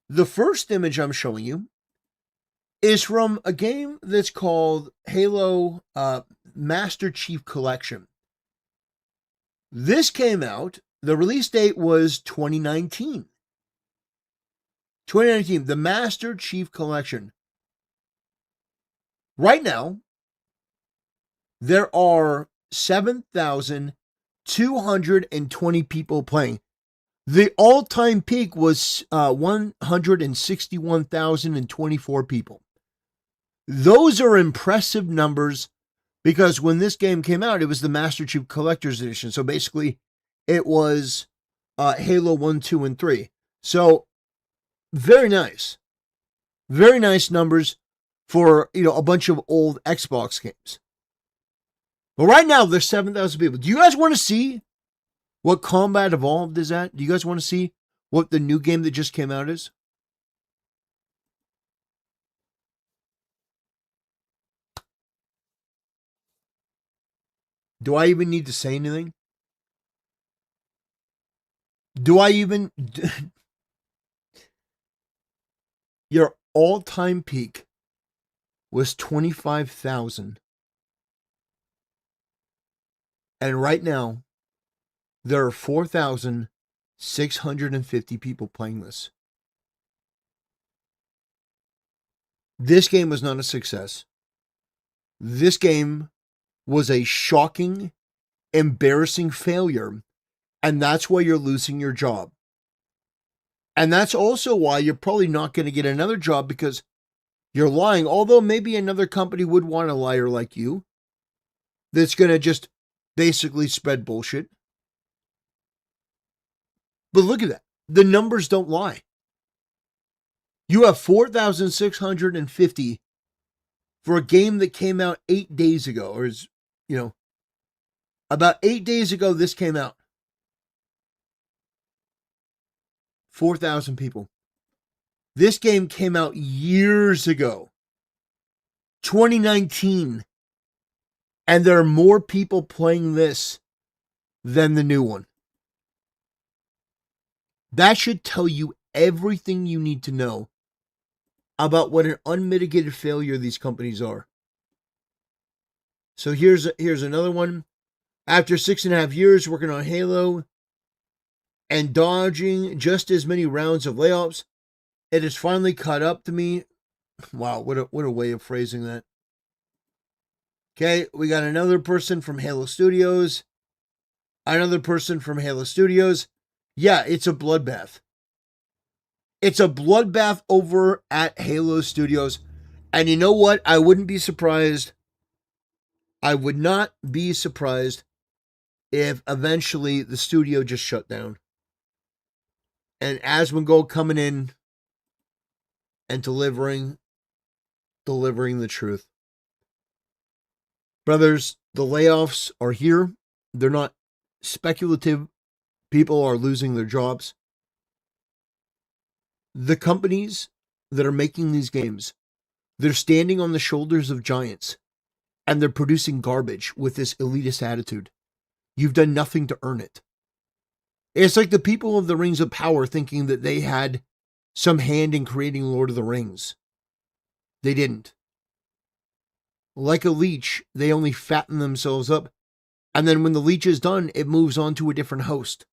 S4: The first image I'm showing you is from a game that's called Halo Master Chief Collection. This came out, the release date was 2019. 2019, the Master Chief Collection. Right now, there are 7,220 people playing. The all-time peak was 161,024 people. Those are impressive numbers because when this game came out, it was the Master Chief Collector's Edition. So basically, it was Halo 1, 2, and 3. So, very nice. Very nice numbers for, a bunch of old Xbox games. But right now, there's 7,000 people. Do you guys want to see what Combat Evolved is at? Do you guys want to see what the new game that just came out is? Do I even need to say anything? Do I even... Your all-time peak was 25,000. And right now, there are 4,650 people playing this. This game was not a success. This game was a shocking, embarrassing failure. And that's why you're losing your job. And that's also why you're probably not going to get another job, because you're lying. Although maybe another company would want a liar like you that's going to just basically spread bullshit. But look at that. The numbers don't lie. You have 4,650 for a game that came out 8 days ago, or is, about 8 days ago this came out. 4,000 people. This game came out years ago, 2019, and there are more people playing this than the new one. That should tell you everything you need to know about what an unmitigated failure these companies are. So here's another one. After 6.5 years working on Halo and dodging just as many rounds of layoffs, it has finally caught up to me. Wow, what a way of phrasing that. Okay, we got another person from Halo Studios. Another person from Halo Studios. Yeah, it's a bloodbath. It's a bloodbath over at Halo Studios. And you know what? I wouldn't be surprised. I would not be surprised if eventually the studio just shut down. And Asmongold coming in and delivering the truth. Brothers, the layoffs are here. They're not speculative. People are losing their jobs. The companies that are making these games, they're standing on the shoulders of giants, and they're producing garbage with this elitist attitude. You've done nothing to earn it. It's like the people of the Rings of Power thinking that they had some hand in creating Lord of the Rings. They didn't. Like a leech, they only fatten themselves up, and then when the leech is done, it moves on to a different host.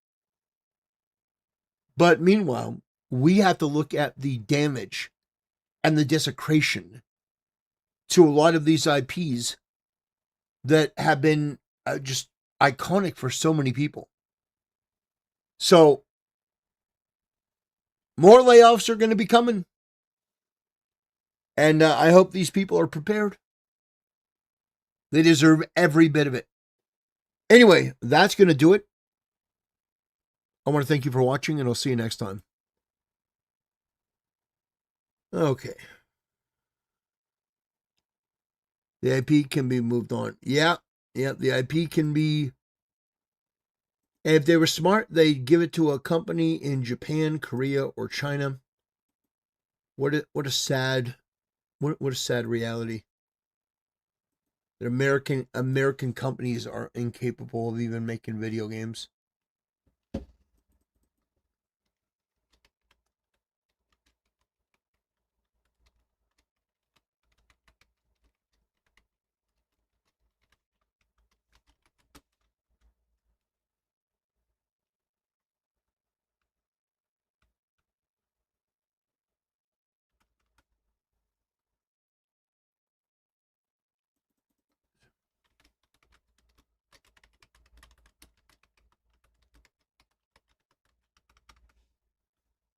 S4: But meanwhile, we have to look at the damage and the desecration to a lot of these IPs that have been just iconic for so many people. So, more layoffs are going to be coming. And I hope these people are prepared. They deserve every bit of it. Anyway, that's going to do it. I want to thank you for watching, and I'll see you next time. Okay. The IP can be moved on. Yeah, the IP can be... If they were smart, they'd give it to a company in Japan, Korea, or China. What a sad reality. That American companies are incapable of even making video games.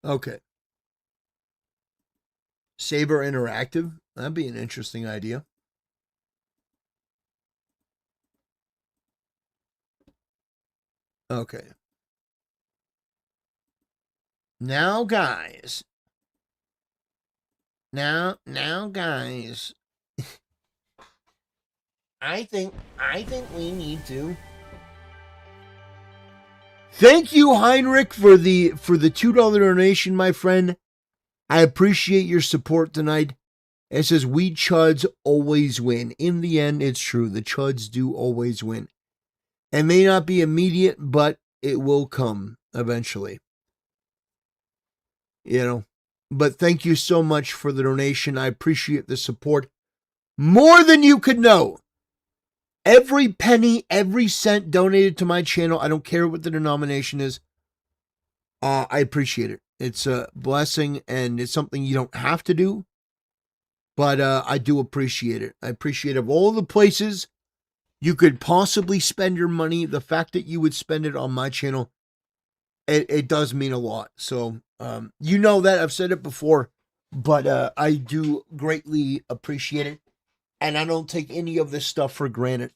S4: Okay. Saber Interactive. That'd be an interesting idea. Okay. Now, guys. Now, guys. I think we need to. Thank you, Heinrich, for the $2 donation, my friend. I appreciate your support tonight. It says, we Chuds always win. In the end, it's true. The Chuds do always win. It may not be immediate, but it will come eventually. But thank you so much for the donation. I appreciate the support. More than you could know. Every penny, every cent donated to my channel, I don't care what the denomination is, I appreciate it. It's a blessing, and it's something you don't have to do, but I do appreciate it. I appreciate of all the places you could possibly spend your money, the fact that you would spend it on my channel, it does mean a lot. So, you know that, I've said it before, but I do greatly appreciate it. And I don't take any of this stuff for granted.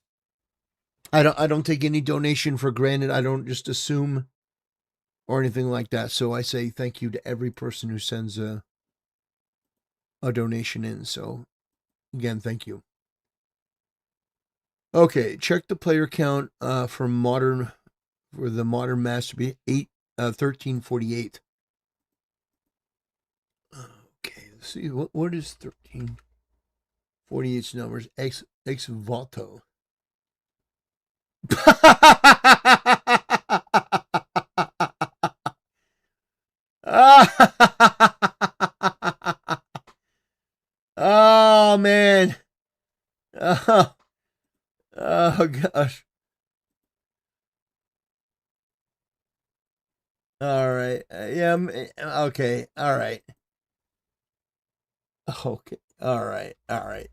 S4: I don't take any donation for granted. I don't just assume or anything like that. So I say thank you to every person who sends a donation in. So again, thank you. Okay, check the player count for the modern masterpiece 1348. Okay, let's see what is 1348's numbers. Ex voto. Oh man. Oh gosh. All right. Yeah. Okay. All right. Okay. All right. All right.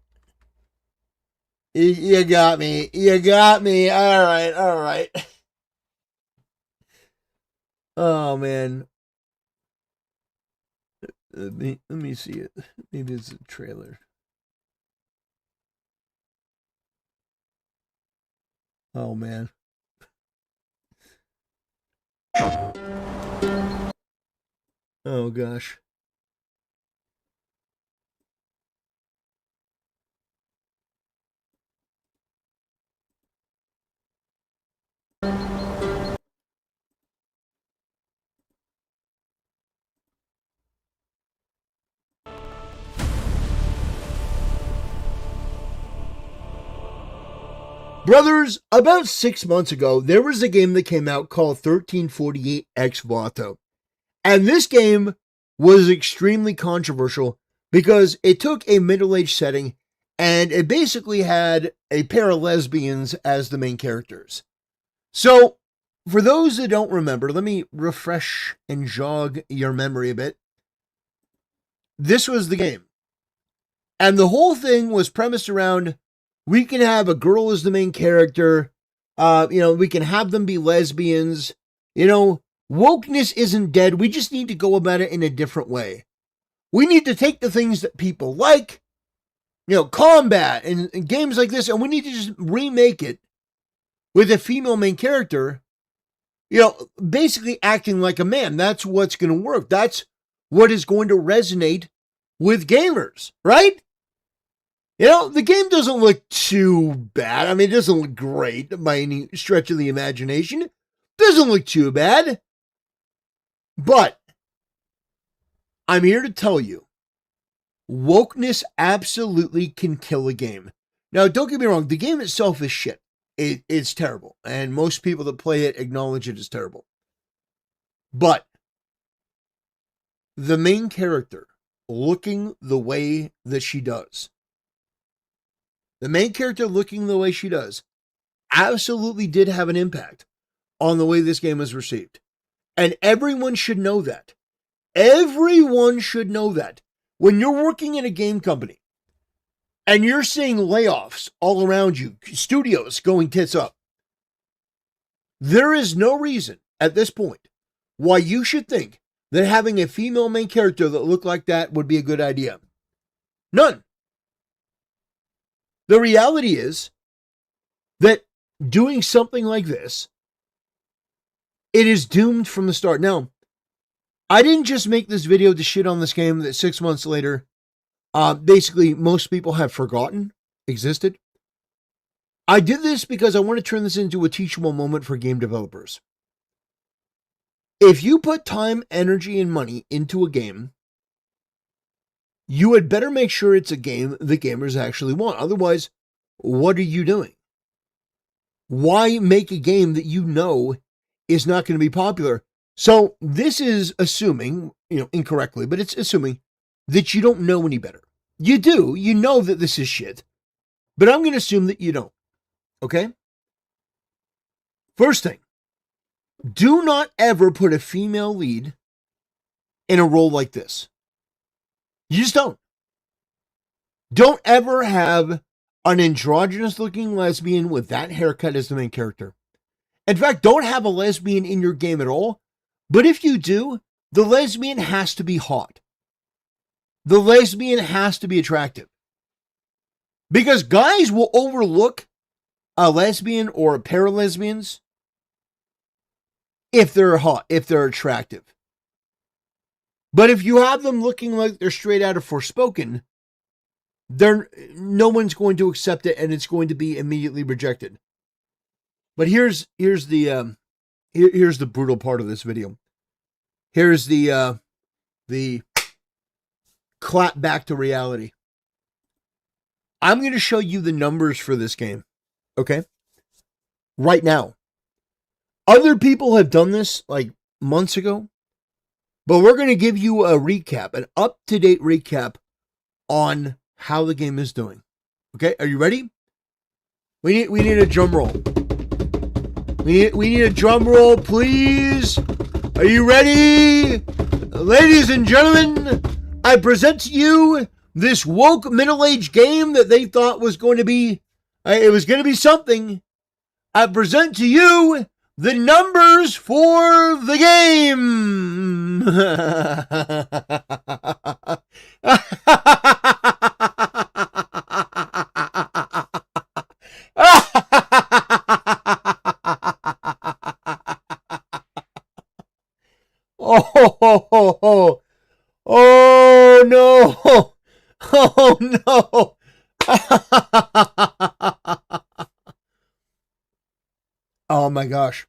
S4: You got me. You got me. All right. All right. Oh man. Let me see it. Maybe it's a trailer. Oh man. Oh gosh. Brothers, about 6 months ago, there was a game that came out called 1348 Ex Voto. And this game was extremely controversial because it took a middle-aged setting and it basically had a pair of lesbians as the main characters. So, for those that don't remember, let me refresh and jog your memory a bit. This was the game. And the whole thing was premised around, we can have a girl as the main character, we can have them be lesbians, wokeness isn't dead, we just need to go about it in a different way. We need to take the things that people like, combat and games like this, and we need to just remake it with a female main character, basically acting like a man. That's what's going to work. That's what is going to resonate with gamers, right? The game doesn't look too bad. I mean, it doesn't look great by any stretch of the imagination. It doesn't look too bad. But I'm here to tell you, wokeness absolutely can kill a game. Now, don't get me wrong. The game itself is shit. It's terrible. And most people that play it acknowledge it is terrible. But the main character looking the way that she does, absolutely did have an impact on the way this game was received. And everyone should know that. Everyone should know that. When you're working in a game company and you're seeing layoffs all around you, studios going tits up, there is no reason at this point why you should think that having a female main character that looked like that would be a good idea. None. The reality is that doing something like this, it is doomed from the start. Now, I didn't just make this video to shit on this game that 6 months later, basically most people have forgotten existed. I did this because I want to turn this into a teachable moment for game developers. If you put time, energy, and money into a game, you had better make sure it's a game the gamers actually want. Otherwise, what are you doing? Why make a game that you know is not going to be popular? So this is assuming, incorrectly, but it's assuming that you don't know any better. You do. You know that this is shit. but I'm going to assume that you don't. Okay? First thing, do not ever put a female lead in a role like this. You just don't. Don't ever have an androgynous looking lesbian with that haircut as the main character. In fact, don't have a lesbian in your game at all. But if you do, the lesbian has to be hot. The lesbian has to be attractive. Because guys will overlook a lesbian or a pair of lesbians if they're hot, if they're attractive. But if you have them looking like they're straight out of Forspoken, no one's going to accept it, and it's going to be immediately rejected. But here's the brutal part of this video. Here's the clap back to reality. I'm going to show you the numbers for this game. Okay? Right now. Other people have done this like months ago, but we're going to give you a recap, an up-to-date recap on how the game is doing. Okay? Are you ready? We need a drum roll. We need a drum roll, please. Are you ready? Ladies and gentlemen, I present to you this woke middle-aged game that they thought was going to be, it was going to be something. I present to you the numbers for the game. Oh no. Oh no. Oh my gosh.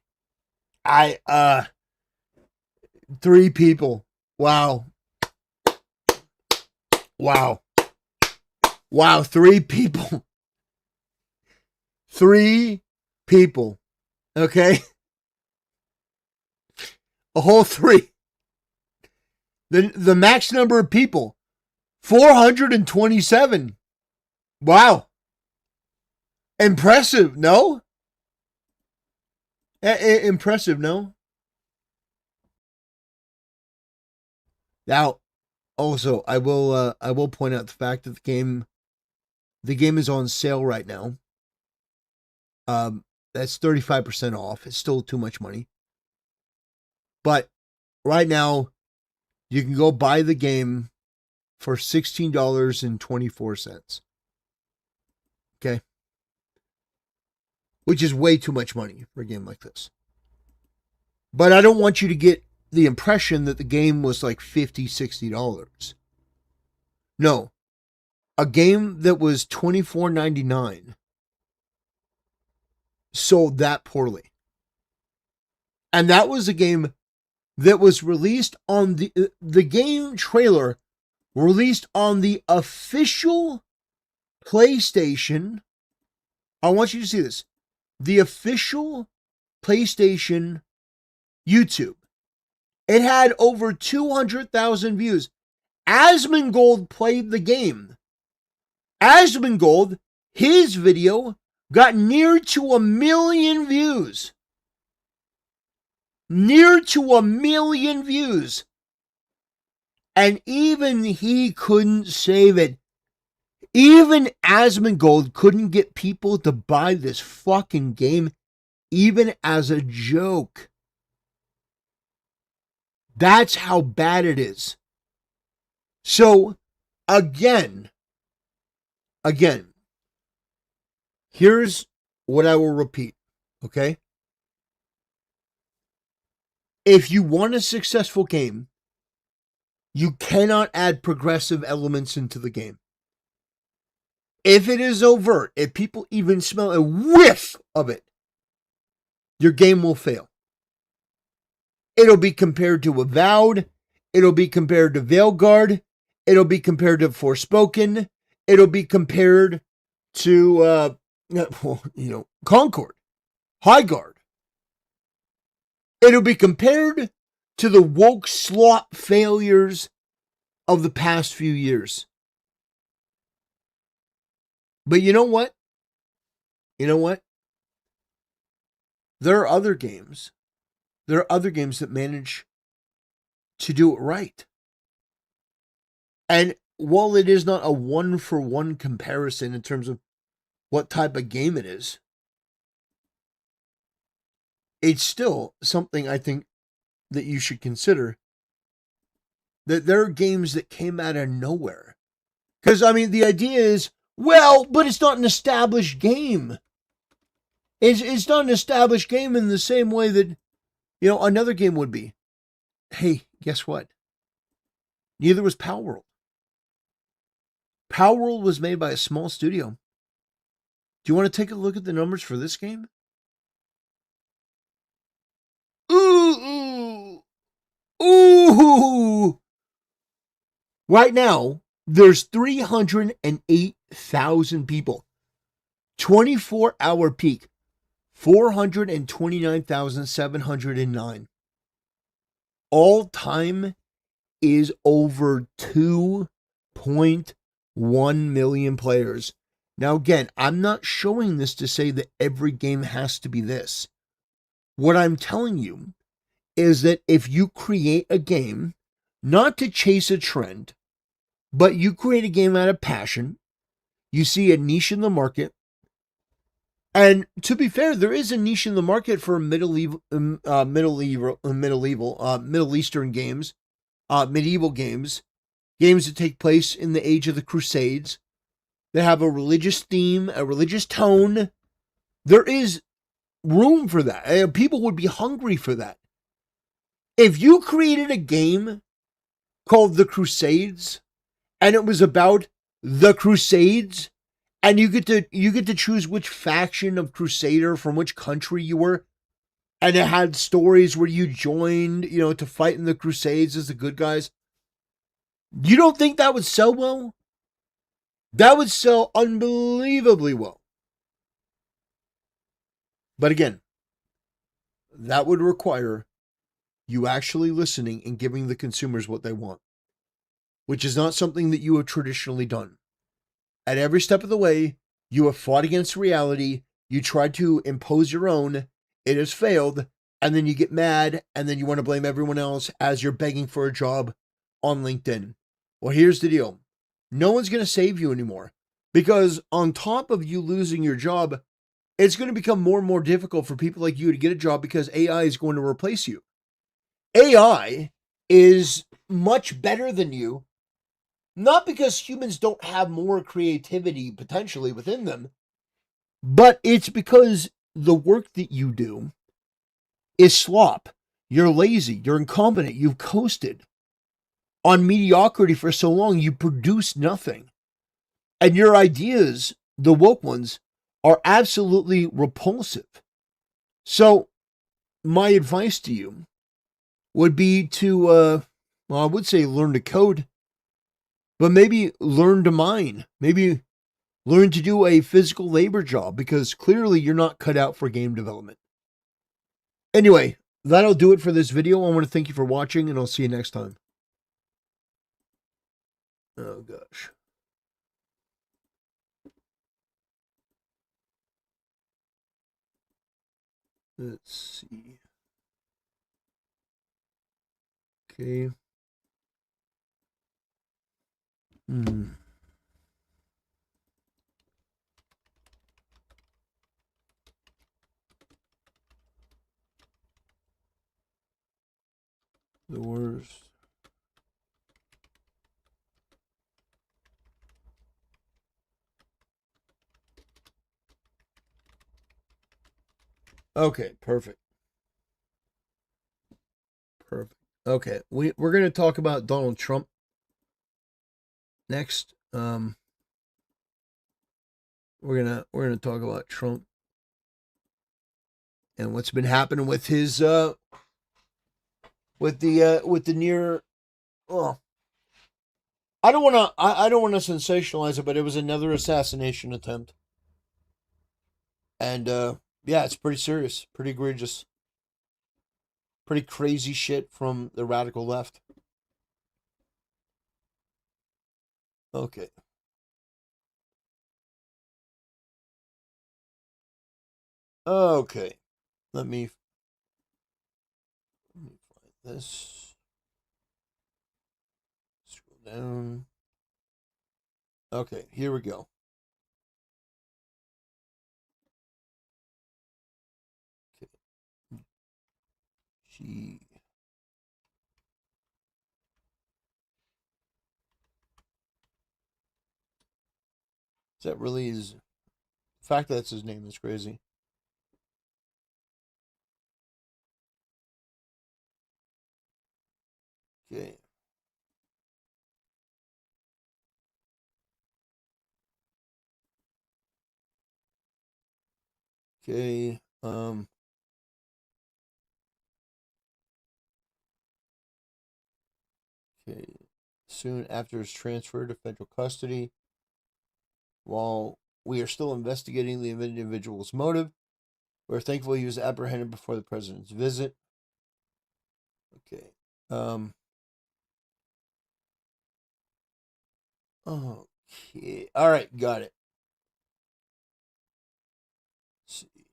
S4: 3 people. Wow. Wow. Wow, 3 people. 3 people. Okay? A whole 3. The max number of people, 427. Wow. Impressive, no? Impressive, no? Now, also, I will point out the fact that the game is on sale right now. That's 35% off. It's still too much money. But right now, you can go buy the game for $16.24. Okay? Which is way too much money for a game like this. But I don't want you to get the impression that the game was like $50, $60. No. A game that was $24.99 sold that poorly. And that was a game that was released on the game trailer released on the official PlayStation. I want you to see this. The official PlayStation YouTube. It had over 200,000 views. Asmongold played the game. Asmongold, his video got near to 1 million views. Near to 1 million views. And even he couldn't save it. Even Asmongold couldn't get people to buy this fucking game, even as a joke. That's how bad it is. So, again, here's what I will repeat, okay? If you want a successful game, you cannot add progressive elements into the game. If it is overt, if people even smell a whiff of it, your game will fail. It'll be compared to Avowed. It'll be compared to Veilguard. It'll be compared to Forspoken. It'll be compared to, Concord, Highguard. It'll be compared to the woke slop failures of the past few years. But you know what? You know what? There are other games. There are other games that manage to do it right. And while it is not a one-for-one comparison in terms of what type of game it is, it's still something I think that you should consider. That there are games that came out of nowhere. Because, I mean, the idea is, well, but it's not an established game. It's not an established game in the same way that, another game would be. Hey, guess what? Neither was Power World. Power World was made by a small studio. Do you want to take a look at the numbers for this game? Ooh! Right now, there's 308,000 people. 24-hour peak, 429,709. All time is over 2.1 million players. Now, again, I'm not showing this to say that every game has to be this. What I'm telling you is that if you create a game, not to chase a trend, but you create a game out of passion, you see a niche in the market, and to be fair, there is a niche in the market for Middle Eastern games, medieval games, games that take place in the age of the Crusades, that have a religious theme, a religious tone. There is room for that. People would be hungry for that. If you created a game called The Crusades, and it was about the Crusades, and you get to choose which faction of Crusader from which country you were, and it had stories where you joined, to fight in the Crusades as the good guys. You don't think that would sell well? That would sell unbelievably well. But again, that would require you actually listening and giving the consumers what they want, which is not something that you have traditionally done. At every step of the way, you have fought against reality, you tried to impose your own, it has failed, and then you get mad, and then you want to blame everyone else as you're begging for a job on LinkedIn. Well, here's the deal. No one's going to save you anymore, because on top of you losing your job, it's going to become more and more difficult for people like you to get a job because AI is going to replace you. AI is much better than you, not because humans don't have more creativity potentially within them, but it's because the work that you do is slop. You're lazy. You're incompetent. You've coasted on mediocrity for so long. You produce nothing. And your ideas, the woke ones, are absolutely repulsive. So my advice to you would be to, I would say learn to code, but maybe learn to mine. Maybe learn to do a physical labor job, because clearly you're not cut out for game development. Anyway, that'll do it for this video. I want to thank you for watching, and I'll see you next time. Oh, gosh. Let's see. Okay. The worst. Okay, perfect. Perfect. Okay, we're going to talk about Donald Trump next. We're gonna talk about Trump and what's been happening with his with the near. Well, I don't want to sensationalize it, but it was another assassination attempt, and yeah, it's pretty serious, pretty egregious, pretty crazy shit from the radical left. Okay. Okay. Let me find this. Scroll down. Okay, here we go. Okay. That really is. The fact that that's his name is crazy. Okay. Okay. Okay. Soon after his transfer to federal custody, while we are still investigating the individual's motive, we're thankful he was apprehended before the president's visit. Okay. Okay. All right. Got it. Let's see.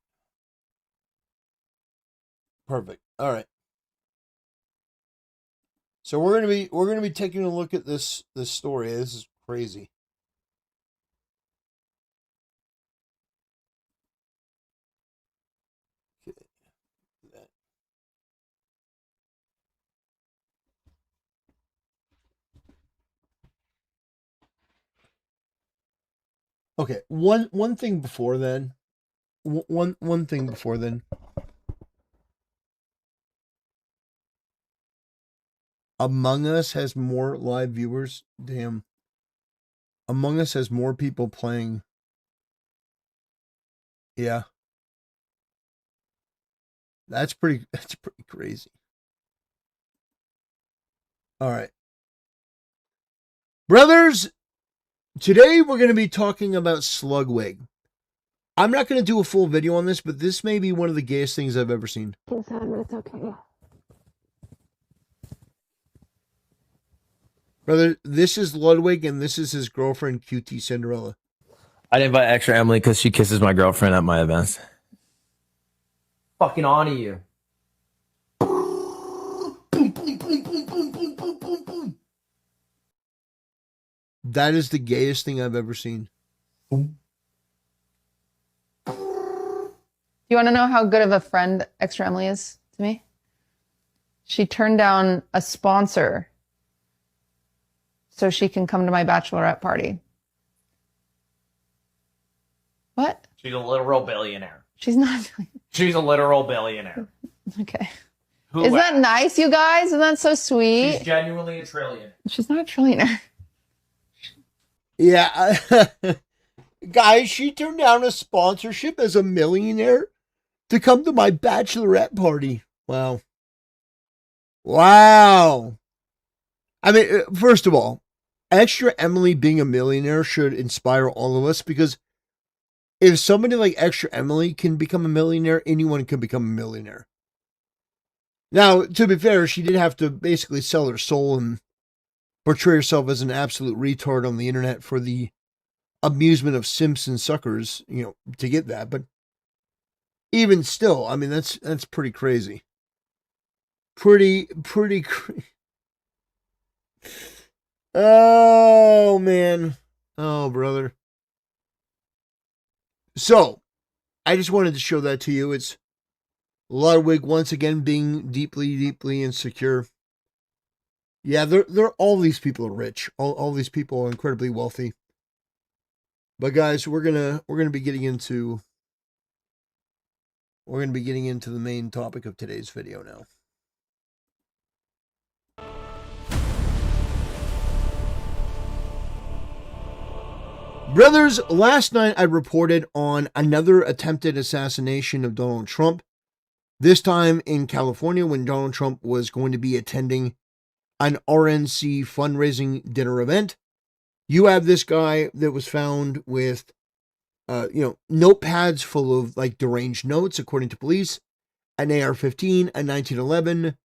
S4: Perfect. All right. So we're gonna be taking a look at this story. This is crazy. Okay. Okay. One thing before then. One thing before then. Among Us has more live viewers. Damn. Among Us has more people playing. Yeah. That's pretty crazy. All right. Brothers, today we're going to be talking about Slugwig. I'm not going to do a full video on this, but this may be one of the gayest things I've ever seen.
S2: It's okay.
S4: Brother, this is Ludwig, and this is his girlfriend, QT Cinderella.
S12: I'd invite extra Emily because she kisses my girlfriend at my events. Fucking on to you.
S4: That is the gayest thing I've ever seen.
S13: Do you want to know how good of a friend Extra Emily is to me? She turned down a sponsor so she can come to my bachelorette party. What?
S12: She's a literal billionaire.
S13: She's not.
S12: She's a literal billionaire.
S13: Okay. Is that nice, you guys? Isn't that so sweet?
S12: She's genuinely a trillionaire.
S13: She's not a trillionaire.
S4: Yeah. Guys, she turned down a sponsorship as a millionaire to come to my bachelorette party. Wow. Wow. I mean, first of all, Extra Emily being a millionaire should inspire all of us, because if somebody like Extra Emily can become a millionaire, anyone can become a millionaire. Now, to be fair, she did have to basically sell her soul and portray herself as an absolute retard on the internet for the amusement of simps and suckers, you know, to get that. But even still, I mean, that's pretty crazy. Pretty crazy. Oh, man. Oh, brother. So, I just wanted to show that to you. It's Ludwig once again being deeply, deeply insecure. Yeah, they're all these people are rich. All these people are incredibly wealthy. But guys, we're gonna be getting into the main topic of today's video now. Brothers, last night I reported on another attempted assassination of Donald Trump. This time in California, when Donald Trump was going to be attending an RNC fundraising dinner event. You have this guy that was found with, notepads full of like deranged notes, according to police, an AR-15, a 1911.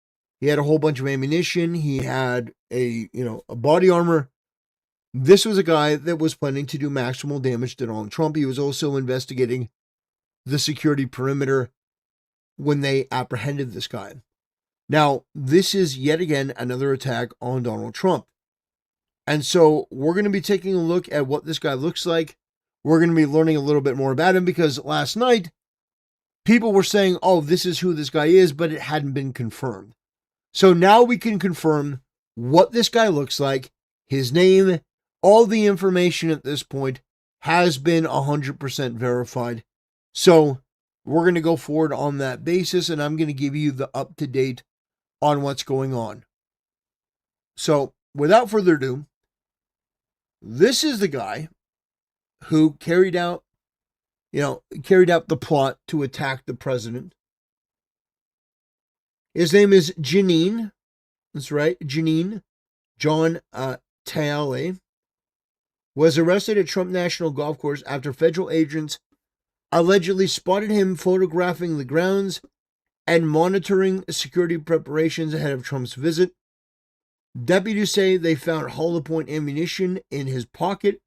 S4: He had a whole bunch of ammunition. He had a body armor. This was a guy that was planning to do maximal damage to Donald Trump. He was also investigating the security perimeter when they apprehended this guy. Now, this is yet again another attack on Donald Trump. And so we're going to be taking a look at what this guy looks like. We're going to be learning a little bit more about him because last night, people were saying, oh, this is who this guy is, but it hadn't been confirmed. So now we can confirm what this guy looks like, his name, all the information at this point has been 100% verified. So we're going to go forward on that basis, and I'm going to give you the up-to-date on what's going on. So without further ado, this is the guy who carried out the plot to attack the president. His name is Janine. That's right, Janine. John Taale was arrested at Trump National Golf Course after federal agents allegedly spotted him photographing the grounds and monitoring security preparations ahead of Trump's visit. Deputies say they found hollow point ammunition in his pocket,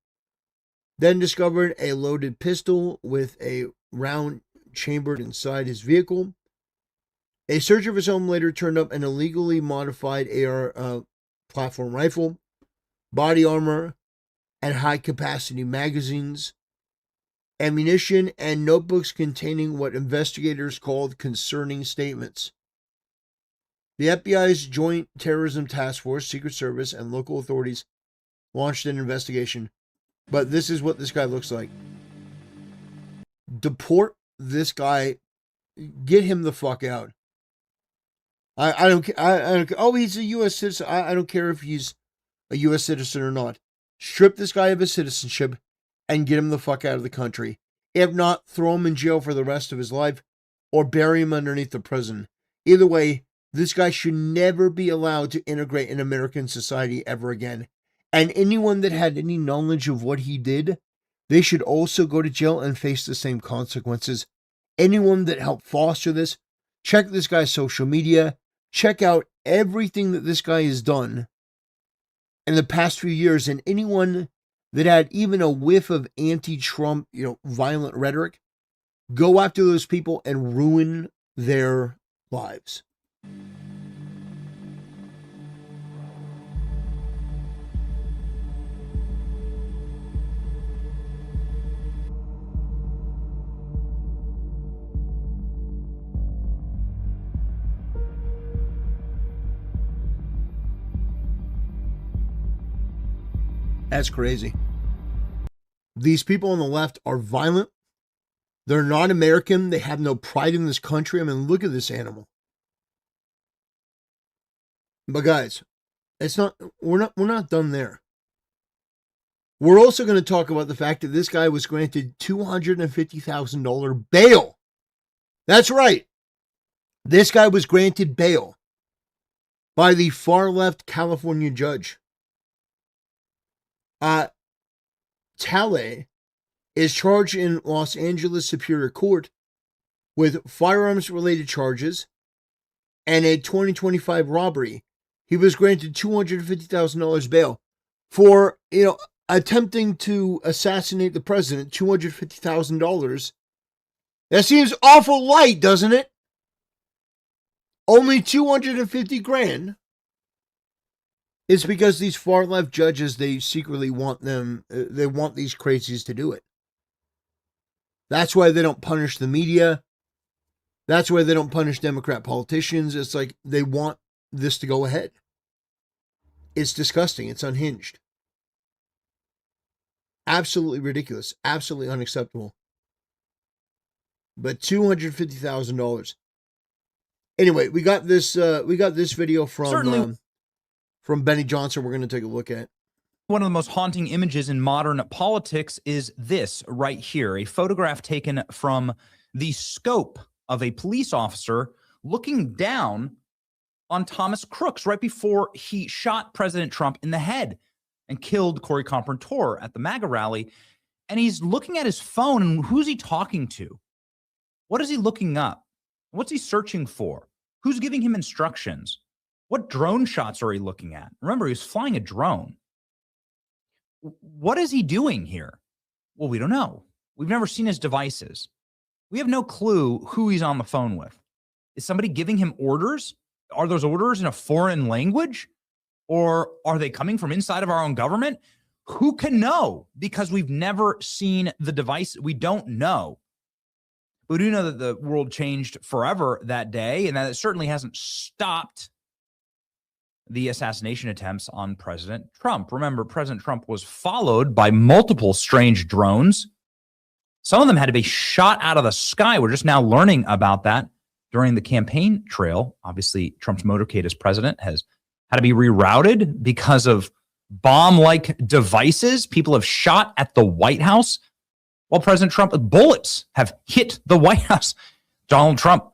S4: then discovered a loaded pistol with a round chambered inside his vehicle. A search of his home later turned up an illegally modified AR platform rifle, body armor, and high-capacity magazines, ammunition, and notebooks containing what investigators called concerning statements. The FBI's Joint Terrorism Task Force, Secret Service, and local authorities launched an investigation. But this is what this guy looks like. Deport this guy. Get him the fuck out. I don't care. Oh, he's a U.S. citizen. I don't care if he's a U.S. citizen or not. Strip this guy of his citizenship and get him the fuck out of the country. If not, throw him in jail for the rest of his life or bury him underneath the prison. Either way, this guy should never be allowed to integrate in American society ever again. And anyone that had any knowledge of what he did, they should also go to jail and face the same consequences. Anyone that helped foster this, check this guy's social media, check out everything that this guy has done in the past few years, and anyone that had even a whiff of anti-Trump, violent rhetoric, go after those people and ruin their lives. That's crazy. These people on the left are violent. They're not American. They have no pride in this country. I mean, look at this animal. But guys, we're not done there. We're also going to talk about the fact that this guy was granted $250,000 bail. That's right. This guy was granted bail by the far left California judge. Taale is charged in Los Angeles Superior Court with firearms-related charges and a 2025 robbery. He was granted $250,000 bail for, attempting to assassinate the president. $250,000. That seems awful light, doesn't it? Only $250,000. It's because these far left judges, they secretly want they want these crazies to do it. That's why they don't punish the media. That's why they don't punish Democrat politicians. It's like they want this to go ahead. It's disgusting. It's unhinged. Absolutely ridiculous. Absolutely unacceptable. But $250,000. Anyway, we got this video from Benny Johnson we're going to take a look at.
S14: One of the most haunting images in modern politics is this right here, a photograph taken from the scope of a police officer looking down on Thomas Crooks right before he shot President Trump in the head and killed Corey Compertor at the MAGA rally. And he's looking at his phone, and who's he talking to? What is he looking up? What's he searching for? Who's giving him instructions? What drone shots are he looking at? Remember, he was flying a drone. What is he doing here? Well, we don't know. We've never seen his devices. We have no clue who he's on the phone with. Is somebody giving him orders? Are those orders in a foreign language? Or are they coming from inside of our own government? Who can know? Because we've never seen the device. We don't know. We do know that the world changed forever that day, and that it certainly hasn't stopped the assassination attempts on President Trump. Remember, President Trump was followed by multiple strange drones. Some of them had to be shot out of the sky. We're just now learning about that during the campaign trail. Obviously, Trump's motorcade as president has had to be rerouted because of bomb-like devices people have shot at the White House while President Trump, bullets have hit the White House. Donald Trump,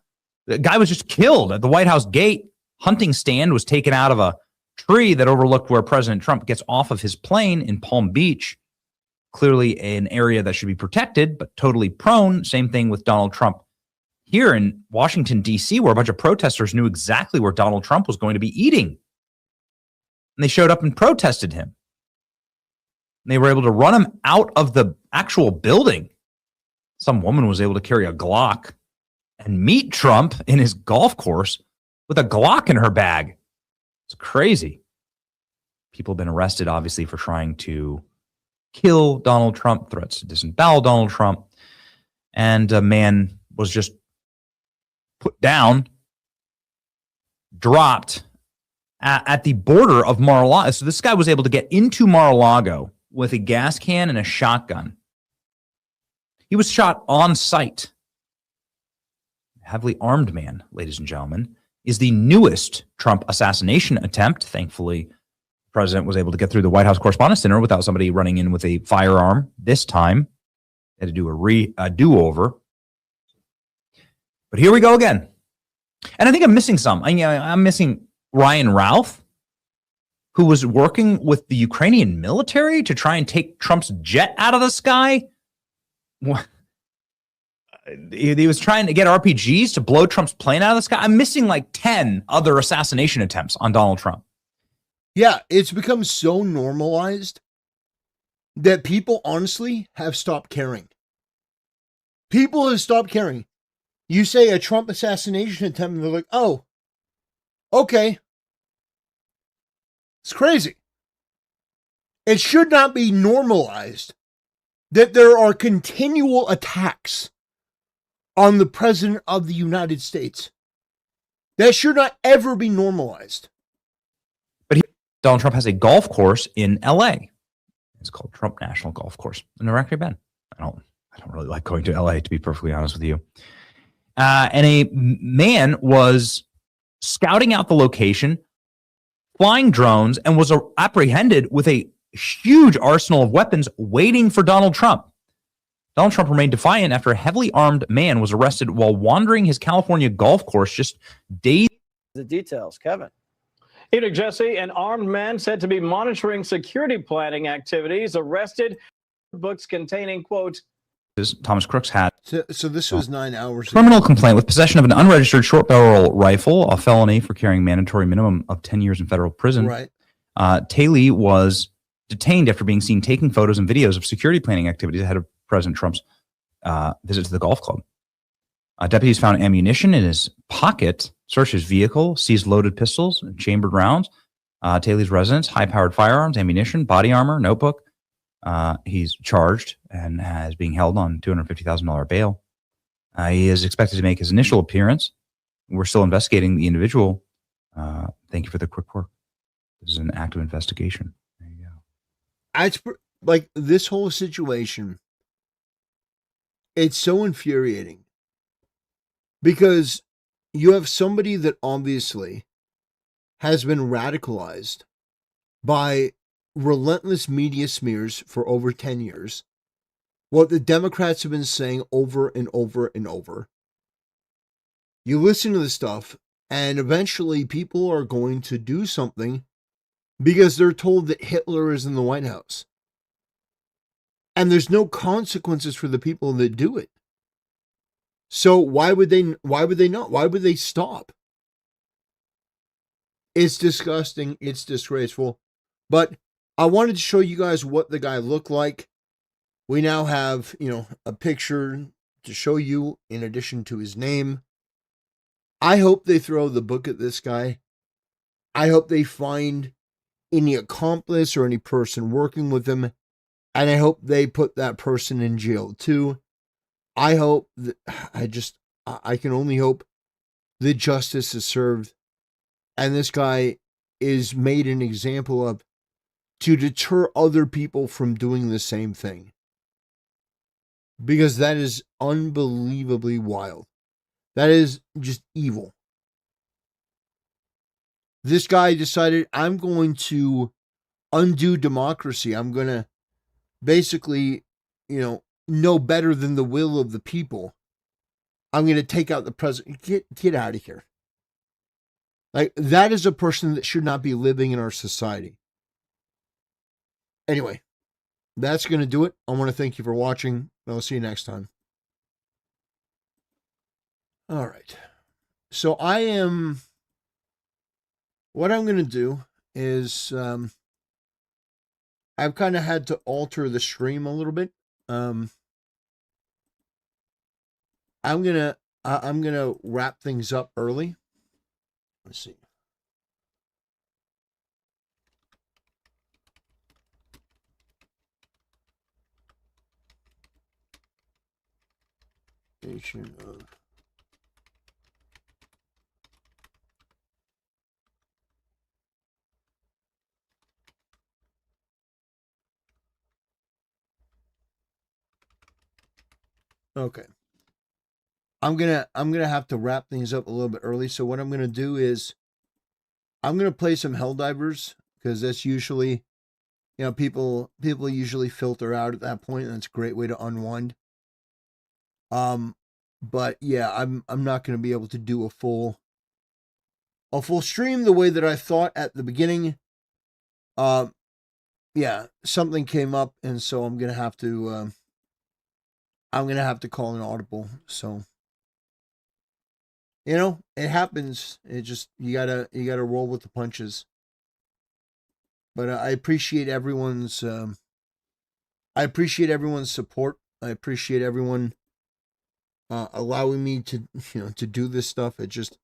S14: the guy was just killed at the White House gate. Hunting stand was taken out of a tree that overlooked where President Trump gets off of his plane in Palm Beach. Clearly an area that should be protected, but totally prone. Same thing with Donald Trump here in Washington, D.C., where a bunch of protesters knew exactly where Donald Trump was going to be eating. And they showed up and protested him. And they were able to run him out of the actual building. Some woman was able to carry a Glock and meet Trump in his golf course with a Glock in her bag. It's crazy. People have been arrested, obviously, for trying to kill Donald Trump, threats to disembowel Donald Trump. And a man was just put down, dropped at the border of Mar-a-Lago. So this guy was able to get into Mar-a-Lago with a gas can and a shotgun. He was shot on sight. A heavily armed man, ladies and gentlemen, is the newest Trump assassination attempt. Thankfully, the president was able to get through the White House Correspondents' Dinner without somebody running in with a firearm. This time, they had to do a do-over. But here we go again. And I think I'm missing some. I'm missing Ryan Ralph, who was working with the Ukrainian military to try and take Trump's jet out of the sky. He was trying to get RPGs to blow Trump's plane out of the sky. I'm missing like 10 other assassination attempts on Donald Trump.
S4: Yeah, it's become so normalized that people honestly have stopped caring. People have stopped caring. You say a Trump assassination attempt, and they're like, oh, okay. It's crazy. It should not be normalized that there are continual attacks on the President of the United States. That should not ever be normalized.
S14: But Donald Trump has a golf course in L.A. It's called Trump National Golf Course. I've never actually been. I don't really like going to L.A., to be perfectly honest with you. And a man was scouting out the location, flying drones, and was apprehended with a huge arsenal of weapons waiting for Donald Trump. Donald Trump remained defiant after a heavily armed man was arrested while wandering his California golf course just days.
S15: The details, Kevin. Here, Jesse, an armed man said to be monitoring security planning activities, arrested. Books containing, quote,
S14: Thomas Crooks had.
S4: So this was 9 hours
S14: Criminal complaint with possession of an unregistered short barrel rifle, a felony for carrying mandatory minimum of 10 years in federal prison.
S4: Right.
S14: Taylor was detained after being seen taking photos and videos of security planning activities ahead of President Trump's visit to the golf club. Deputies found ammunition in his pocket, searched his vehicle, seized loaded pistols and chambered rounds. Taylor's residence, high-powered firearms, ammunition, body armor, notebook. He's charged and is being held on $250,000 bail. He is expected to make his initial appearance. We're still investigating the individual. Thank you for the quick work. This is an active investigation. There you go.
S4: It's like this whole situation. It's so infuriating because you have somebody that obviously has been radicalized by relentless media smears for over 10 years. What the Democrats have been saying over and over and over. You listen to this stuff, and eventually people are going to do something because they're told that Hitler is in the White House. And there's no consequences for the people that do it. So why would they not? Why would they stop? It's disgusting. It's disgraceful. But I wanted to show you guys what the guy looked like. We now have, a picture to show you, in addition to his name. I hope they throw the book at this guy. I hope they find any accomplice or any person working with him, and I hope they put that person in jail too. I hope that, I can only hope that justice is served and this guy is made an example of to deter other people from doing the same thing. Because that is unbelievably wild. That is just evil. This guy decided, I'm going to undo democracy. I'm going to basically, know better than the will of the people. I'm going to take out the president. Get out of here. Like, that is a person that should not be living in our society. Anyway, that's going to do it. I want to thank you for watching. I'll see you next time. All right. So what I'm going to do is, I've kind of had to alter the stream a little bit. I'm going to wrap things up early. Let's see. Okay. I'm gonna have to wrap things up a little bit early. So what I'm gonna do is I'm gonna play some Helldivers, because that's usually, people usually filter out at that point, and it's a great way to unwind. But yeah, I'm not gonna be able to do a full stream the way that I thought at the beginning. Yeah, something came up, and so I'm gonna have to call an audible. So, it happens. It just, you gotta roll with the punches. But I appreciate everyone's support. I appreciate everyone allowing me to do this stuff. It's just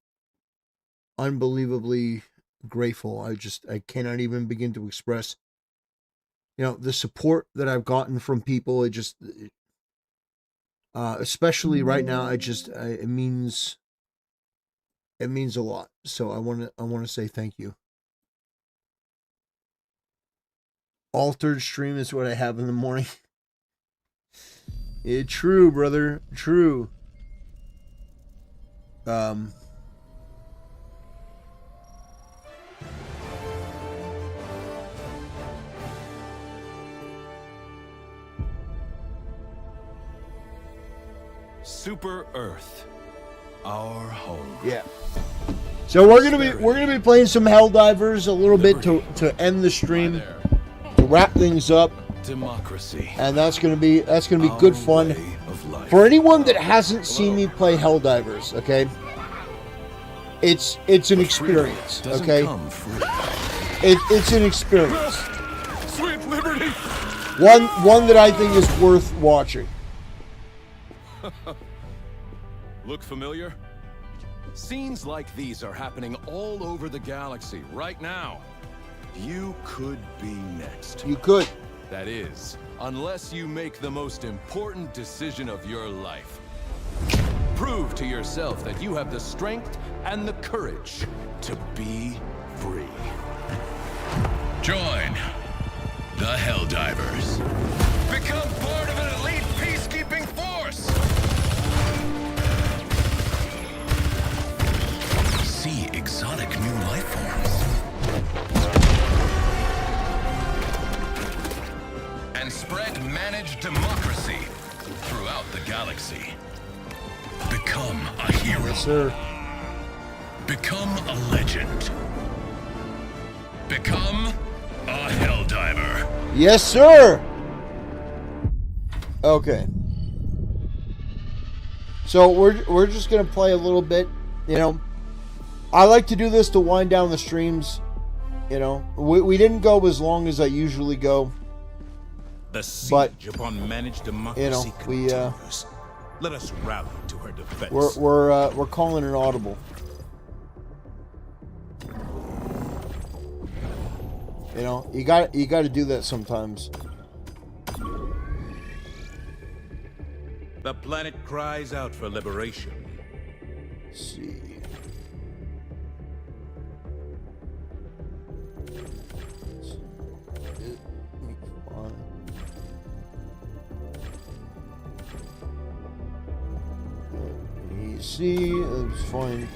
S4: unbelievably grateful. I cannot even begin to express, the support that I've gotten from people. It just, especially right now, it means a lot. So I want to say thank you. Altered stream is what I have in the morning. True, brother. True.
S1: Super Earth, our home.
S4: Yeah. So we're gonna be playing some Helldivers a little bit to end the stream, to wrap things up.
S1: Democracy.
S4: And that's gonna be good fun for anyone that hasn't seen me play Helldivers. Okay. It's an experience. Okay. It's an experience.
S1: Sweet liberty.
S4: One that I think is worth watching.
S1: Look familiar? Scenes like these are happening all over the galaxy right now. You could be next.
S4: You could.
S1: That is, unless you make the most important decision of your life. Prove to yourself that you have the strength and the courage to be free. Join the Helldivers. Become part of an elite peacekeeping force. See exotic new life forms. And spread managed democracy throughout the galaxy. Become a hero.
S4: Yes, sir.
S1: Become a legend. Become a Helldiver.
S4: Yes, sir. Okay. So we're just gonna play a little bit. I like to do this to wind down the streams. We didn't go as long as I usually go.
S1: The siege upon managed democracy continues.
S16: Let us rally to her defense.
S4: We're calling an audible. You know, you got to do that sometimes.
S16: The planet cries out for liberation.
S4: Let's see. See, it's fine.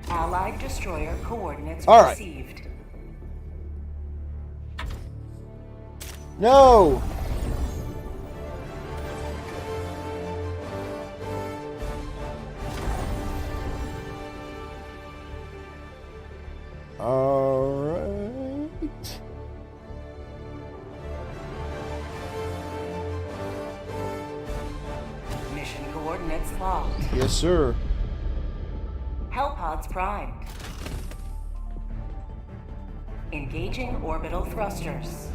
S17: Allied destroyer coordinates
S4: All right.
S17: received.
S4: No. All right.
S17: Mission coordinates locked.
S4: Yes, sir.
S17: Hellpods primed. Engaging orbital thrusters.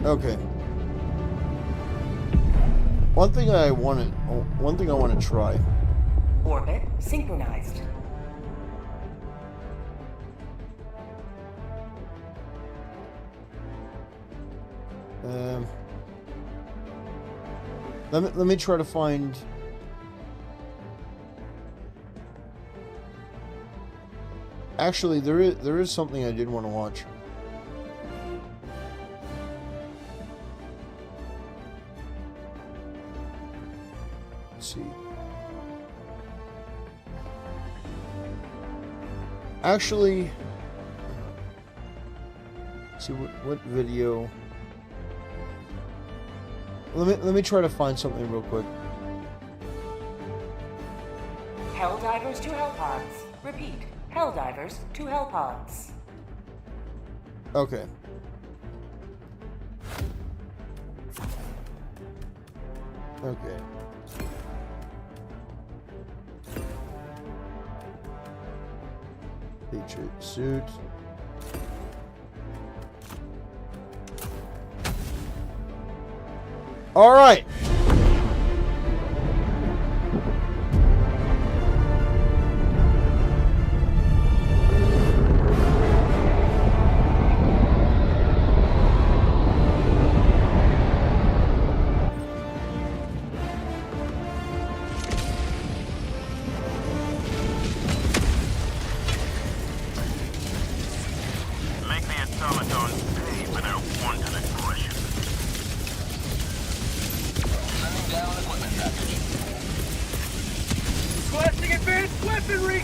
S4: Okay. One thing I want to try.
S17: Orbit synchronized.
S4: Let me try to find. Actually, there is something I did want to watch. Let's see. Actually, let's see what video. Let me try to find something real quick.
S17: Helldivers to Hellpods. Repeat. Helldivers to Hellpods.
S4: Okay. Okay. Patriot suit. All right.
S11: Make the automatons pay for their wanton aggression. Sending down equipment package.
S1: Requesting advanced weaponry!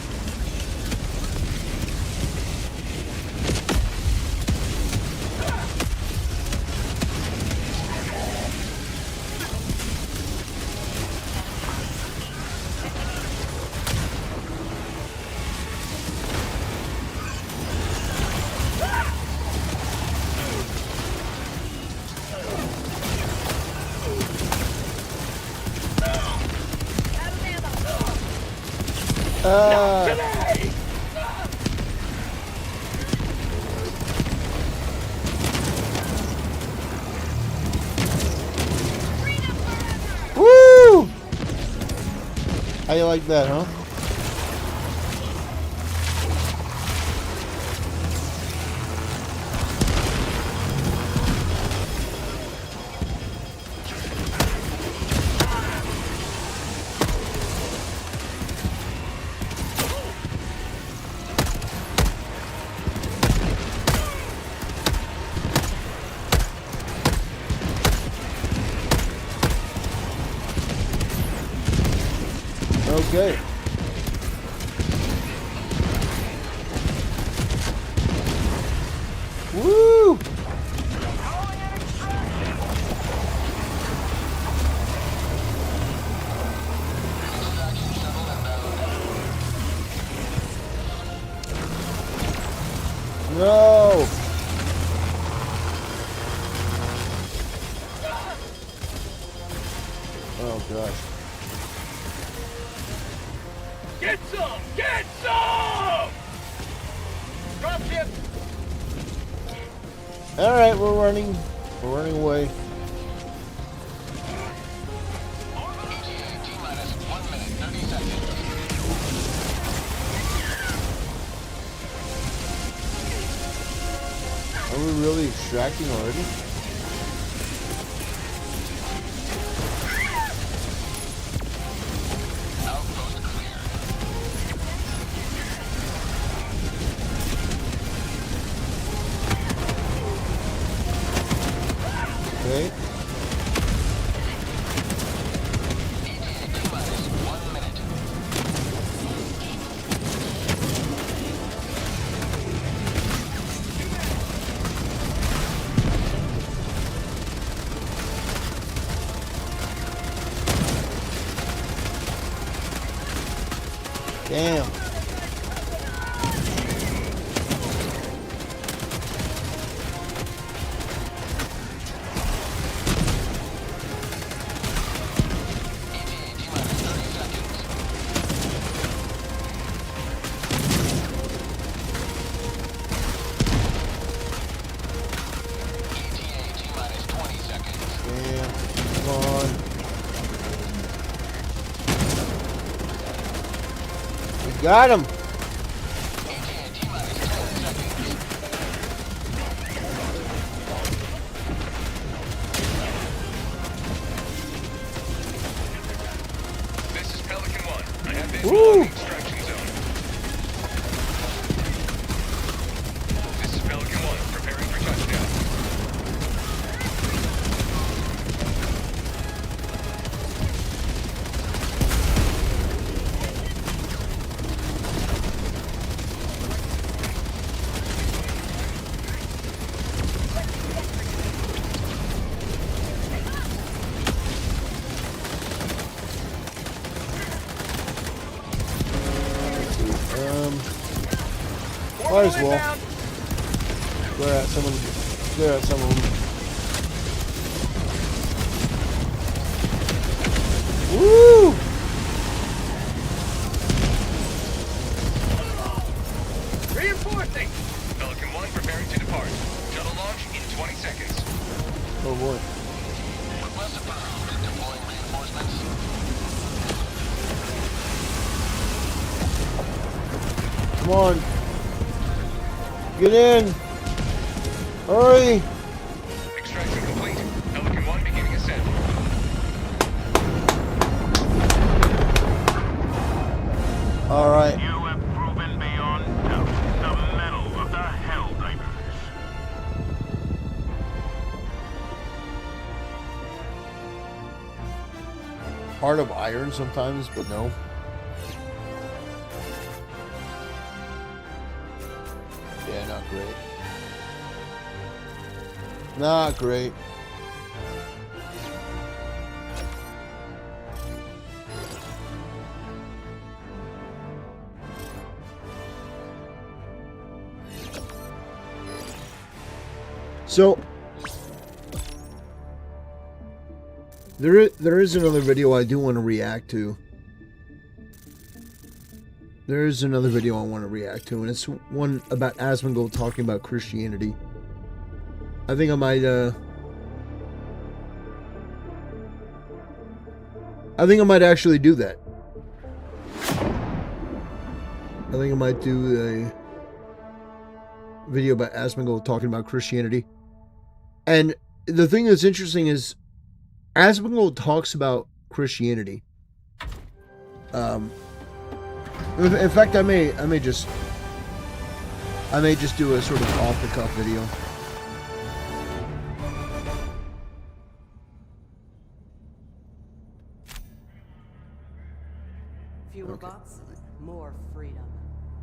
S4: Woo! How you like that, huh? Okay. Woo! No! Oh gosh.
S1: Get some! Get some! Dropship!
S4: All right, we're running away. Are we really extracting already? Okay. Damn. Damn. Come on. We got him.
S11: This is Pelican 1. I have visual
S4: Woo!
S11: on the extraction zone. This is Pelican 1. Preparing for touchdown.
S4: Might as well. Clear out some of them. Clear out some of them. Woo!
S11: Reinforcing! Pelican 1 preparing to depart. Shuttle launch in 20 seconds.
S4: Oh boy.
S11: Request approved. Deploying reinforcements.
S4: Come on. Get in. Hurry.
S11: Extraction complete. Pelican 1 beginning ascent.
S4: All right.
S11: You have proven beyond doubt the mettle of the Helldivers.
S4: Heart of iron sometimes, but no. Yeah, not great. Not great. So there is another video I do want to react to. There is another video I want to react to, and it's one about Asmongold talking about Christianity. I think I might actually do that. I think I might do a video about Asmongold talking about Christianity. And the thing that's interesting is Asmongold talks about Christianity. In fact, I may just do a sort of off the cuff video.
S17: Fewer bots, more freedom.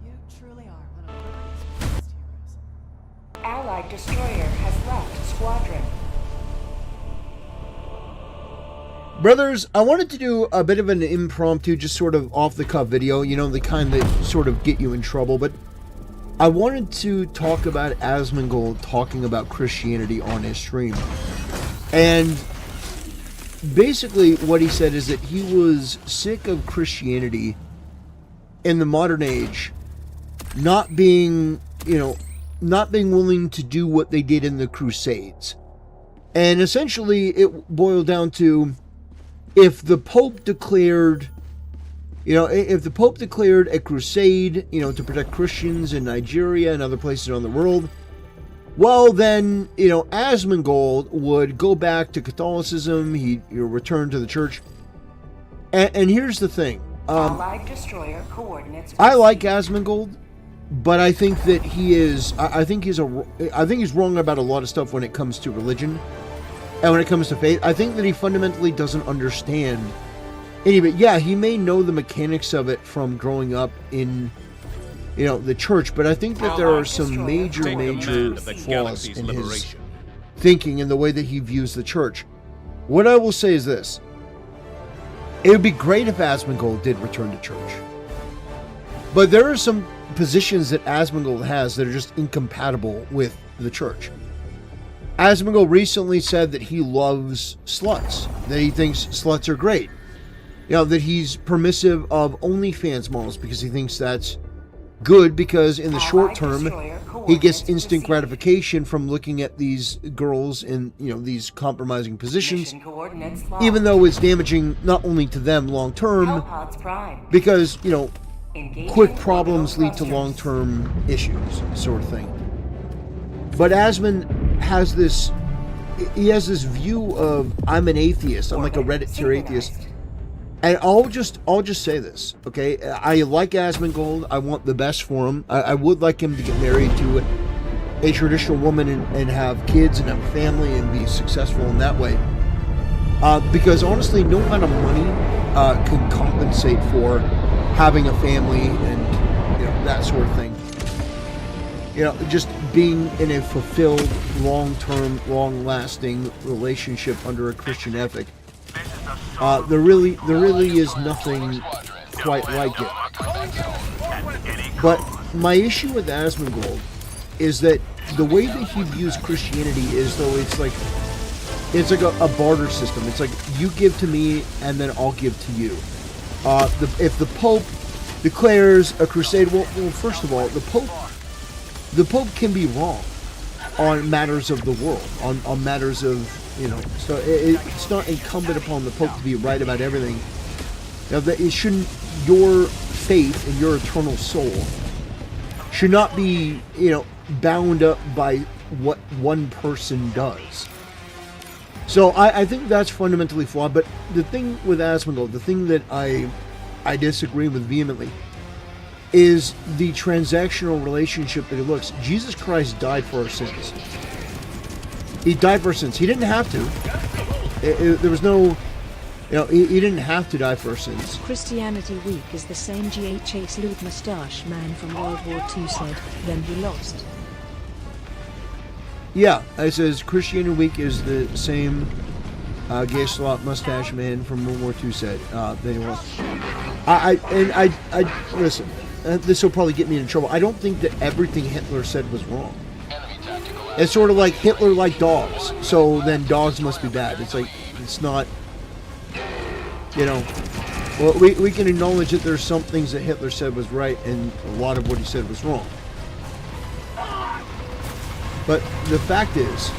S17: You truly are one of the greatest heroes. Allied destroyer has left squadron.
S4: Brothers, I wanted to do a bit of an impromptu, just sort of off-the-cuff video, you know, the kind that sort of get you in trouble, but I wanted to talk about Asmongold talking about Christianity on his stream. And basically what he said is that he was sick of Christianity in the modern age not being, you know, not being willing to do what they did in the Crusades. And essentially it boiled down to, if the Pope declared, you know, if the Pope declared a crusade, you know, to protect Christians in Nigeria and other places around the world, well, then, Asmongold would go back to Catholicism. He'd return to the church. And here's the thing.
S17: Allied destroyer coordinates.
S4: I like Asmongold, but I think that he is. I think he's wrong about a lot of stuff when it comes to religion and when it comes to faith. I think that he fundamentally doesn't understand any of it. Yeah, he may know the mechanics of it from growing up in, the church, but I think that there are some major flaws in his thinking and the way that he views the church. What I will say is this. It would be great if Asmongold did return to church. But there are some positions that Asmongold has that are just incompatible with the church. Asmongold recently said that he loves sluts, that he thinks sluts are great. That he's permissive of OnlyFans models because he thinks that's good, because in the short term, he gets instant gratification from looking at these girls in, these compromising positions, even though it's damaging not only to them long term, because, quick problems lead to long-term issues, sort of thing. But Asmon has this view of, I'm an atheist, I'm like a Reddit tier atheist. And I'll just say this, okay? I like Asmongold. I want the best for him. I would like him to get married to a traditional woman and have kids and have a family and be successful in that way. Because honestly, no amount of money can compensate for having a family and that sort of thing. Just being in a fulfilled, long-term, long-lasting relationship under a Christian ethic. There really is nothing quite like it. But my issue with Asmongold is that the way that he views Christianity is though it's like a barter system. It's like you give to me and then I'll give to you. If the Pope declares a crusade, well, first of all, the Pope can be wrong on matters of the world, on matters of, so it's not incumbent upon the Pope to be right about everything. That it shouldn't, your faith and your eternal soul should not be, bound up by what one person does. So I think that's fundamentally flawed. But the thing with Asmongold, the thing that I disagree with vehemently, is the transactional relationship that he looks. Jesus Christ died for our sins. He died for our sins. He didn't have to. There was no, he didn't have to die for our sins.
S18: Christianity Week is the same GHA salute mustache man from World War II said, then he lost.
S4: Yeah, it says Christianity Week is the same gay slot mustache man from World War II said, then he lost. I listen, this will probably get me in trouble. I don't think that everything Hitler said was wrong. It's sort of like Hitler liked dogs, so then dogs must be bad. It's like, it's not, well, we can acknowledge that there's some things that Hitler said was right and a lot of what he said was wrong. But the fact is,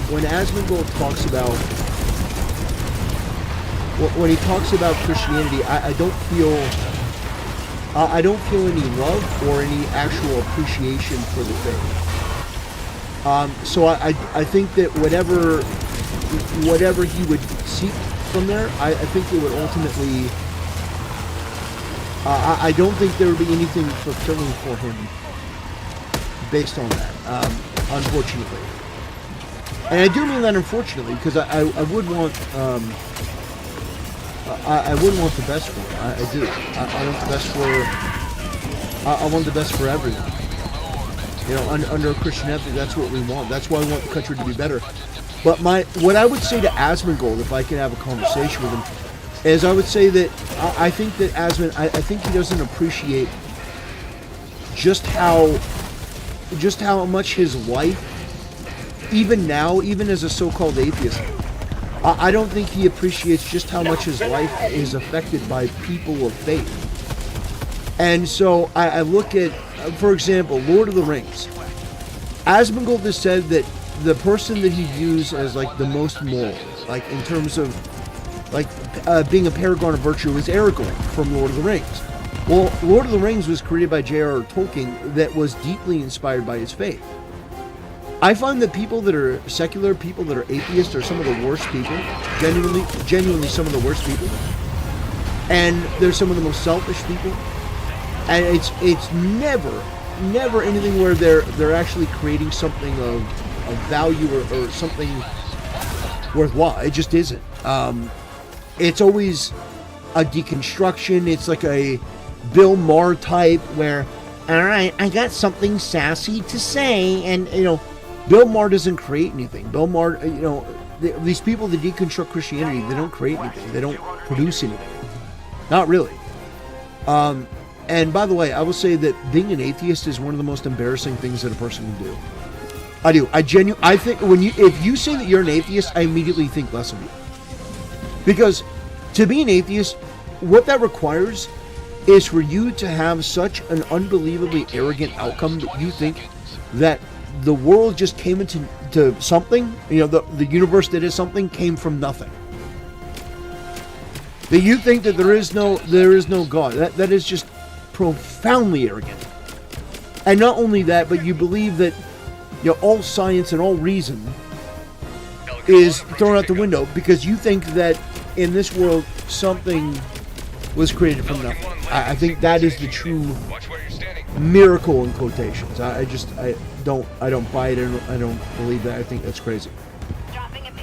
S4: when Asmongold talks about, when he talks about Christianity, I don't feel any love or any actual appreciation for the faith. So I think that whatever he would seek from there, I think it would ultimately, I don't think there would be anything fulfilling for him based on that, unfortunately. And I do mean that unfortunately, because I would want, I would want the best for him. I do. I want the best for, I want the best for everyone. Under a Christian ethic, that's what we want. That's why we want the country to be better. But what I would say to Asmongold, if I could have a conversation with him, is I would say that I think that I think he doesn't appreciate just how much his life, even now, even as a so-called atheist, I don't think he appreciates just how much his life is affected by people of faith. And so I look at, for example, Lord of the Rings. Asmongold has said that the person that he views as like the most moral, like in terms of like being a paragon of virtue, is Aragorn from Lord of the Rings. Well, Lord of the Rings was created by J.R.R. Tolkien that was deeply inspired by his faith. I find that people that are secular, people that are atheists, are some of the worst people. Genuinely some of the worst people. And they're some of the most selfish people. And it's never anything where they're actually creating something of value or something worthwhile. It just isn't. It's always a deconstruction. It's like a Bill Maher type where, all right, I got something sassy to say, and Bill Maher doesn't create anything. Bill Maher, these people that deconstruct Christianity, they don't create anything. They don't produce anything. Not really. And by the way, I will say that being an atheist is one of the most embarrassing things that a person can do. I do. I think if you say that you're an atheist, I immediately think less of you. Because to be an atheist, what that requires is for you to have such an unbelievably arrogant outcome that you think that the world just came into something, the universe that is something came from nothing. That you think that there is no God. That is just profoundly arrogant. And not only that, but you believe that all science and all reason is thrown out the window because you think that in this world something was created from nothing. I think that is the true miracle in quotations. I don't buy it. I don't believe that. I think that's crazy.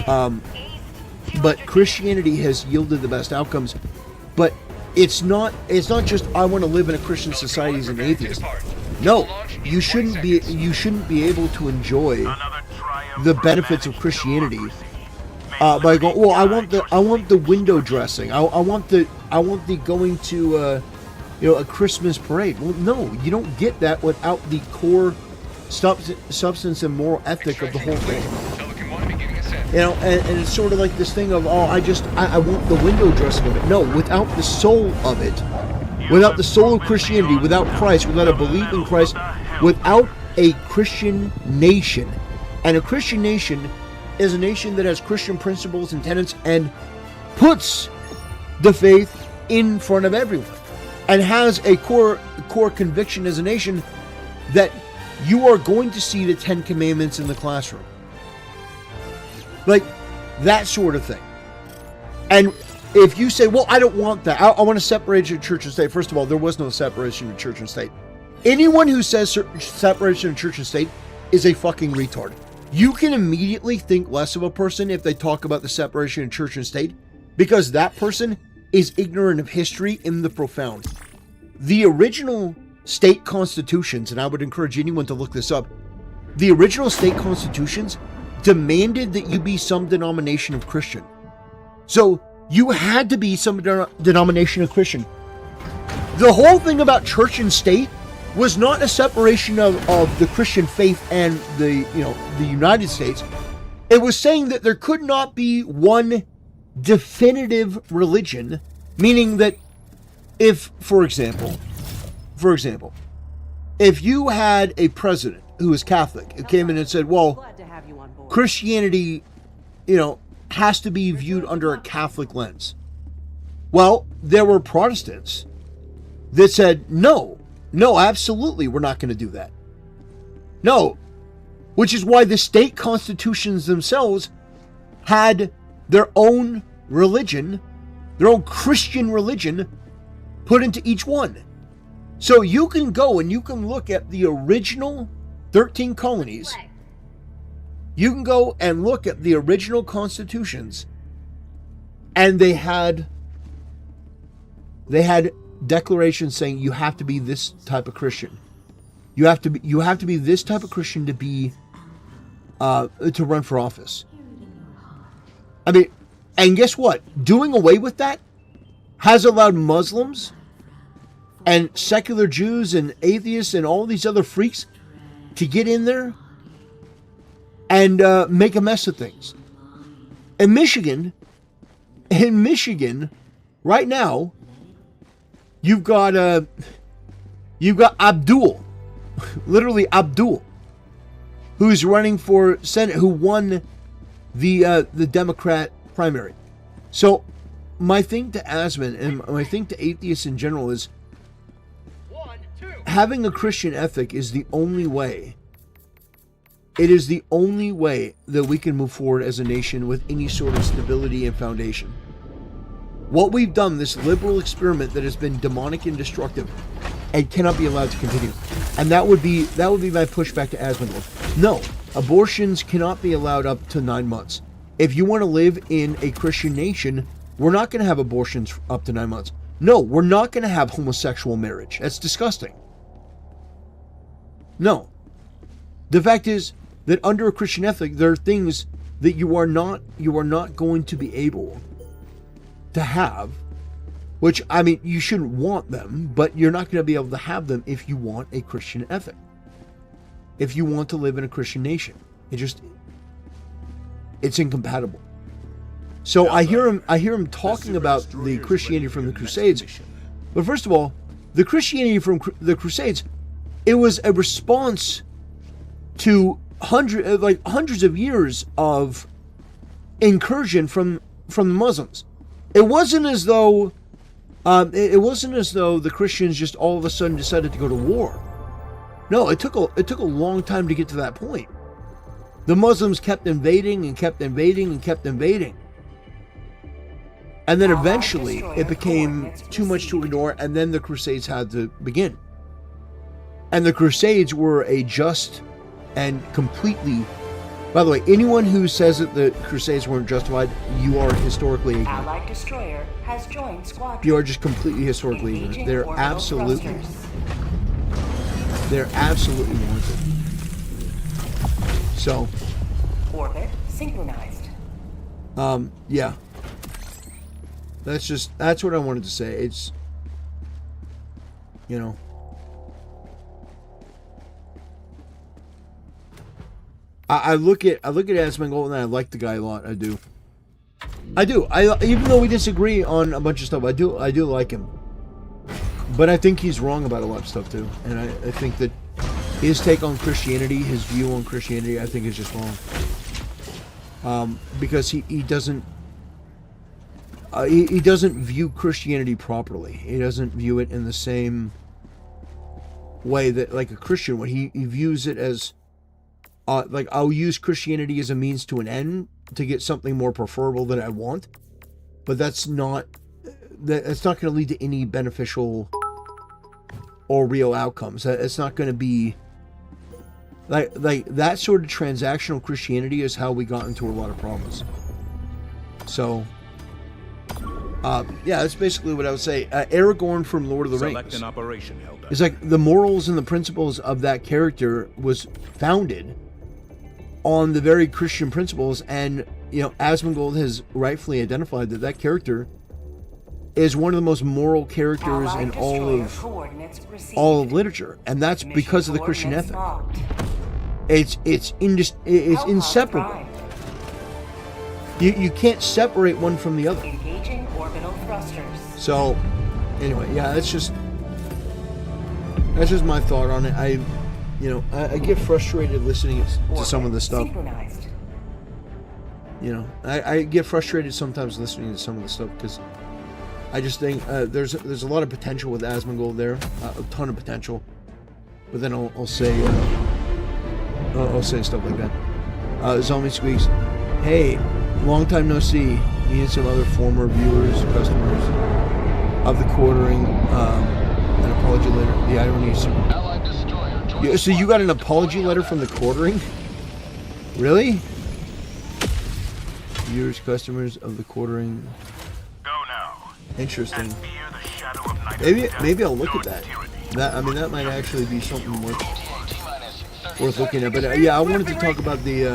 S4: But Christianity has yielded the best outcomes. But it's not just I want to live in a Christian society as an atheist. No, you shouldn't be able to enjoy the benefits of Christianity by going, well, I want the window dressing. I want the going to a Christmas parade. Well, no, you don't get that without the core substance and moral ethic of the whole thing. And it's sort of like this thing of, I want the window dressing of it. No, without the soul of it, without the soul of Christianity, without Christ, without a belief in Christ, without a Christian nation. And a Christian nation is a nation that has Christian principles and tenets and puts the faith in front of everyone and has a core conviction as a nation that you are going to see the 10 Commandments in the classroom. Like that sort of thing. And if you say, well, I don't want that. I want to separate your church and state. First of all, there was no separation of church and state. Anyone who says separation of church and state is a fucking retard. You can immediately think less of a person if they talk about the separation of church and state because that person is ignorant of history in the profound. The original state constitutions, and I would encourage anyone to look this up, the original state constitutions demanded that you be some denomination of Christian. So you had to be some denomination of Christian. The whole thing about church and state was not a separation of the Christian faith and the United States. It was saying that there could not be one definitive religion, meaning that if, for example, if you had a president who was Catholic who came in and said, well, Christianity, has to be viewed under a Catholic lens. Well, there were Protestants that said, no, absolutely, we're not going to do that. No, which is why the state constitutions themselves had their own religion, their own Christian religion put into each one. So you can go and you can look at the original 13 colonies. You can go and look at the original constitutions, and they had declarations saying you have to be this type of Christian. You have to be this type of Christian to be to run for office. I mean, and guess what? Doing away with that has allowed Muslims and secular Jews and atheists and all these other freaks to get in there and make a mess of things. In Michigan, right now, you've got Abdul, literally Abdul, who's running for Senate, who won the Democrat primary. So my thing to Asman and my thing to atheists in general is, having a Christian ethic is the only way. It is the only way that we can move forward as a nation with any sort of stability and foundation. What we've done, this liberal experiment that has been demonic and destructive, and cannot be allowed to continue. And that would be my pushback to Asmongold. No, abortions cannot be allowed up to 9 months. If you want to live in a Christian nation, we're not going to have abortions up to 9 months. No, we're not going to have homosexual marriage. That's disgusting. No. The fact is that under a Christian ethic, there are things that you are not going to be able to have, which, I mean, you shouldn't want them, but you're not going to be able to have them if you want a Christian ethic. If you want to live in a Christian nation. It's incompatible. So I hear him talking about the Christianity from the Crusades. But first of all, the Christianity from the Crusades, it was a response to hundreds of years of incursion from the Muslims. It wasn't as though the Christians just all of a sudden decided to go to war. No, it took a long time to get to that point. The Muslims kept invading and kept invading and kept invading. And then eventually it became too much to ignore, and then the Crusades had to begin. And the Crusades were a just and completely... By the way, anyone who says that the Crusades weren't justified, you are historically ignorant.
S17: Allied destroyer has joined squadron.
S4: You are just completely historically ignorant. They're absolutely warranted. So...
S17: Orbit synchronized.
S4: Yeah. That's what I wanted to say. It's, you know, I look at Asmongold and I like the guy a lot. I do. Even though we disagree on a bunch of stuff, I do like him. But I think he's wrong about a lot of stuff too. And I think that his take on Christianity, his view on Christianity, I think is just wrong. Because he doesn't view Christianity properly. He doesn't view it in the same way that like a Christian would. He views it as like, I'll use Christianity as a means to an end to get something more preferable that I want, but that's not going to lead to any beneficial or real outcomes. It's not going to be like that sort of transactional Christianity is how we got into a lot of problems. So yeah, that's basically what I would say. Aragorn from Lord of the Rings.
S16: An operation held up.
S4: It's like the morals and the principles of that character was founded on the very Christian principles, and you know, Asmongold has rightfully identified that character is one of the most moral characters in all of literature, and that's because of the Christian ethic. It's inseparable. You can't separate one from the other.
S17: Engaging orbital thrusters.
S4: So, anyway, yeah, that's just my thought on it. I get frustrated listening to some of this stuff. You know, I get frustrated sometimes listening to some of the stuff because I just think there's a lot of potential with Asmongold there, a ton of potential. But then I'll say stuff like that. Zombie Squeaks, hey, long time no see. Me and some other former viewers, customers of the quartering, an apology letter. The irony is. Yeah, so you got an apology letter from the quartering? Really? Viewers, customers of the quartering.
S11: Go now.
S4: Interesting. Maybe I'll look at that. That might actually be something worth looking at. But yeah, I wanted to talk about the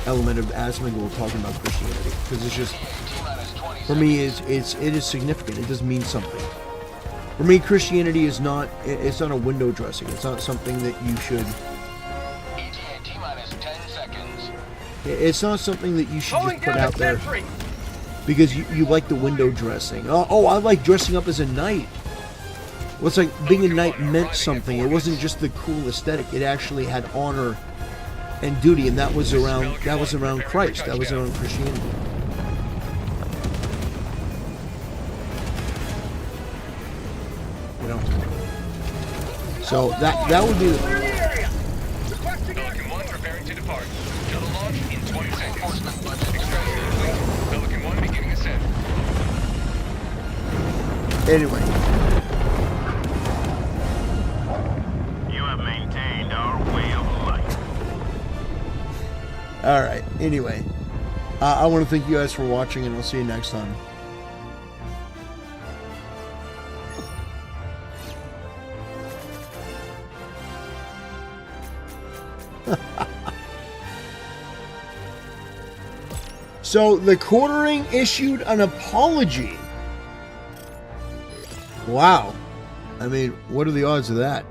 S4: element of Asmongold talking about Christianity, because it's just, for me, it is significant. It does mean something. For me, Christianity is not a window dressing. It's not something that you should. It's not something that you should just put out there because you like the window dressing. Oh, I like dressing up as a knight. Well, it's like being a knight meant something. It wasn't just the cool aesthetic. It actually had honor and duty, and that was around Christ. That was around Christianity. So that would be.
S11: Pelican 1 preparing to depart. Shuttle launch in 20 seconds. Extraction complete. Pelican 1 beginning ascent.
S4: Anyway.
S11: You have maintained our way of life.
S4: All right. Anyway, I want to thank you guys for watching, and I'll see you next time. So the quartering issued an apology. Wow. I mean, what are the odds of that?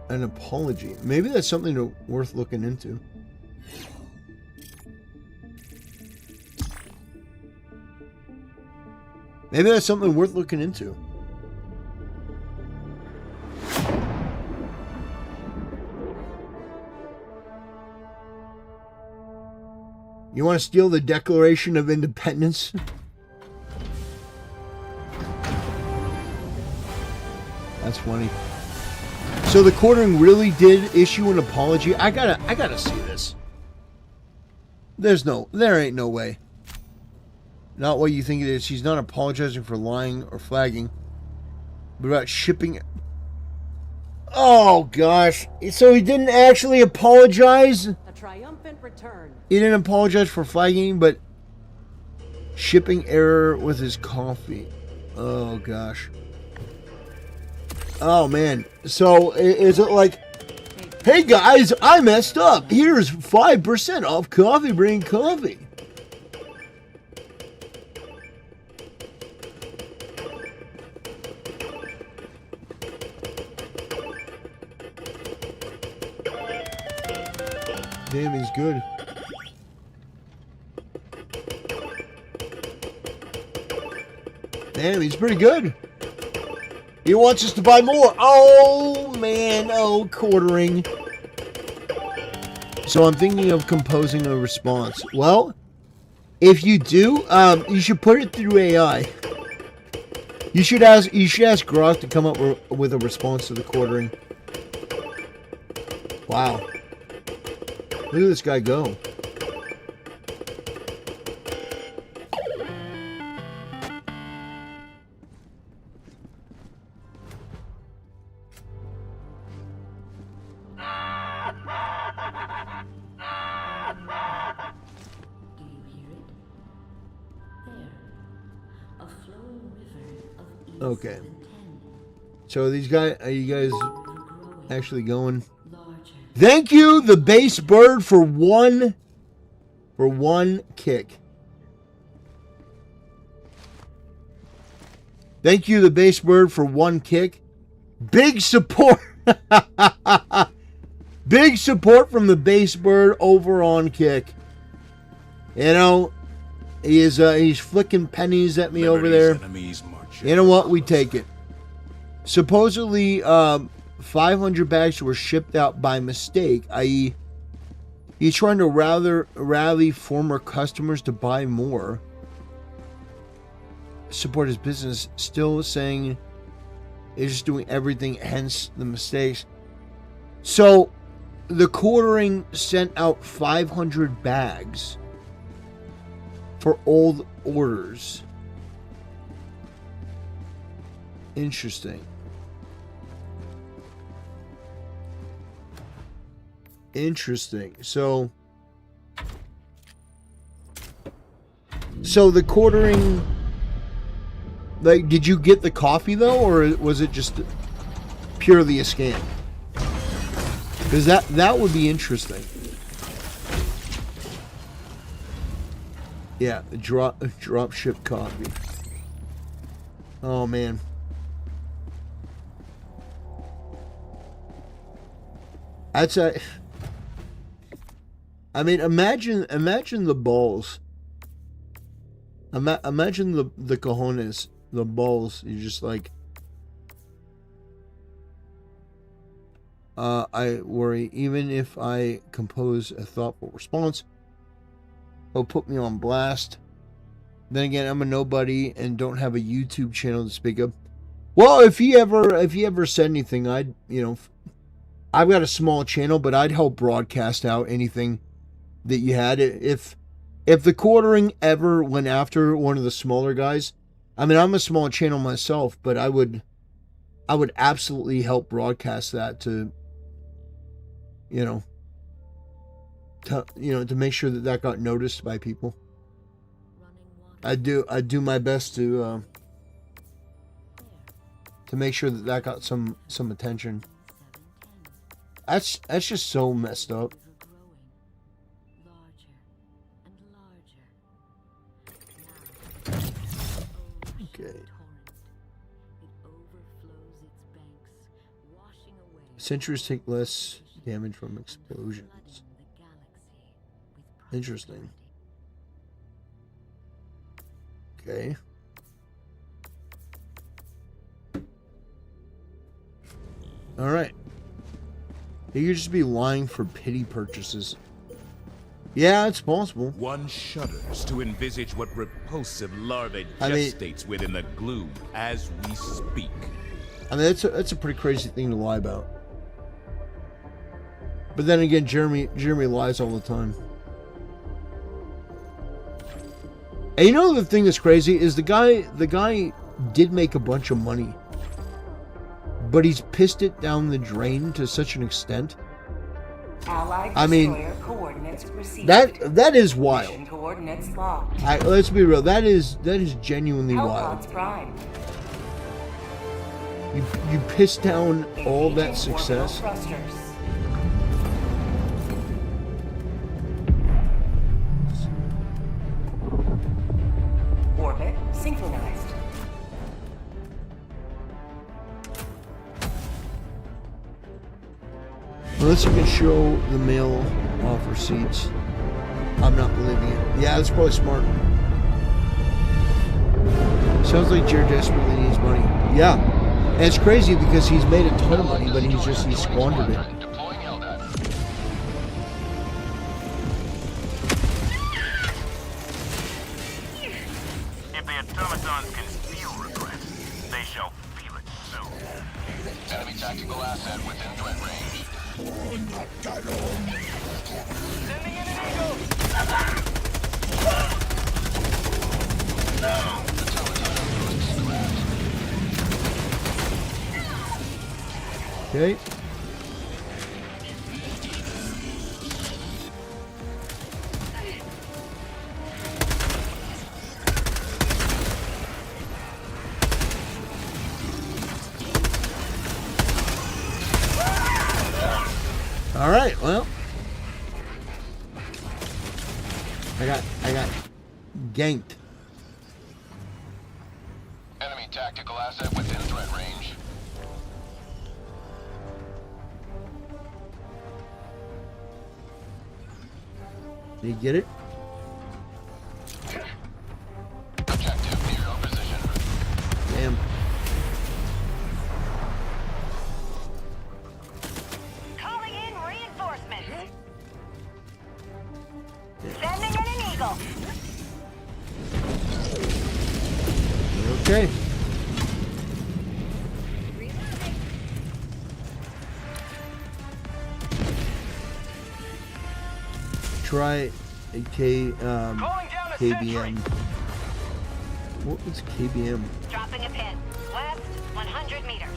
S4: An apology. Maybe that's something worth looking into. Maybe that's something worth looking into. You want to steal the Declaration of Independence? That's funny. So the quartering really did issue an apology. I gotta see this. There ain't no way. Not what you think it is. He's not apologizing for lying or flagging, but about shipping. Oh gosh! So he didn't actually apologize.
S17: A triumphant return.
S4: He didn't apologize for flagging, but shipping error with his coffee. Oh gosh. Oh man. So is it like, hey guys, I messed up. Here's 5% off Coffee Brain coffee. Damn, he's good. Damn, he's pretty good. He wants us to buy more. Oh, man. Oh, quartering. So I'm thinking of composing a response. Well, if you do, you should put it through AI. You should ask Grok to come up with a response to the quartering. Wow. Look at this guy go. Okay. So these guys, are you guys actually going? Thank you, the base bird, for one kick. Thank you, the base bird, for one kick. Big support. Big support from the base bird over on kick. You know, he's flicking pennies at me over there. You know what? We take it. Supposedly, 500 bags were shipped out by mistake, i.e., he's trying to rally former customers to buy more. Support his business, still saying he's just doing everything, hence the mistakes. So, the quartering sent out 500 bags for old orders. Interesting. Interesting. So the quartering, like, did you get the coffee though, or was it just purely a scam? Because that would be interesting. Yeah, drop ship coffee. Oh man. That's a. I mean, imagine the balls. Imagine the cojones, the balls. You're just like, I worry. Even if I compose a thoughtful response, He'll put me on blast. Then again, I'm a nobody and don't have a YouTube channel to speak of. Well, if he ever said anything, I've got a small channel, but I'd help broadcast out anything that you had. If the quartering ever went after one of the smaller guys, I mean, I'm a small channel myself, but I would absolutely help broadcast that to make sure that got noticed by people. I do my best to make sure that got some attention. That's just so messed up. Okay. Sentries take less damage from explosions. Interesting. Okay. All right. You could just be lying for pity purchases. Yeah, it's possible.
S16: One shudders to envisage what repulsive larvae gestates within the gloom as we speak.
S4: I mean, that's a pretty crazy thing to lie about. But then again, Jeremy lies all the time. And you know the thing that's crazy is the guy did make a bunch of money, but he's pissed it down the drain to such an extent. I mean, that is wild. Let's be real. That is genuinely wild. You piss down all that success.
S17: Orbit synchronized.
S4: Unless you can show the mail off receipts. I'm not believing it. Yeah, that's probably smart. Sounds like Jared desperately needs money. Yeah. And it's crazy because he's made a ton of money, but he squandered it.
S11: If the automatons can feel regret, they shall feel it soon. Enemy tactical asset within threat range. Sending in an eagle! No!
S4: Okay. All right, well, I got ganked.
S11: Enemy tactical asset within threat range.
S4: Did you get it?
S11: Objective near your position.
S4: Damn.
S9: Calling in reinforcements. Sending in an eagle.
S4: Okay. Try a KBM. What was KBM?
S9: Dropping a pin. West, 100 meters.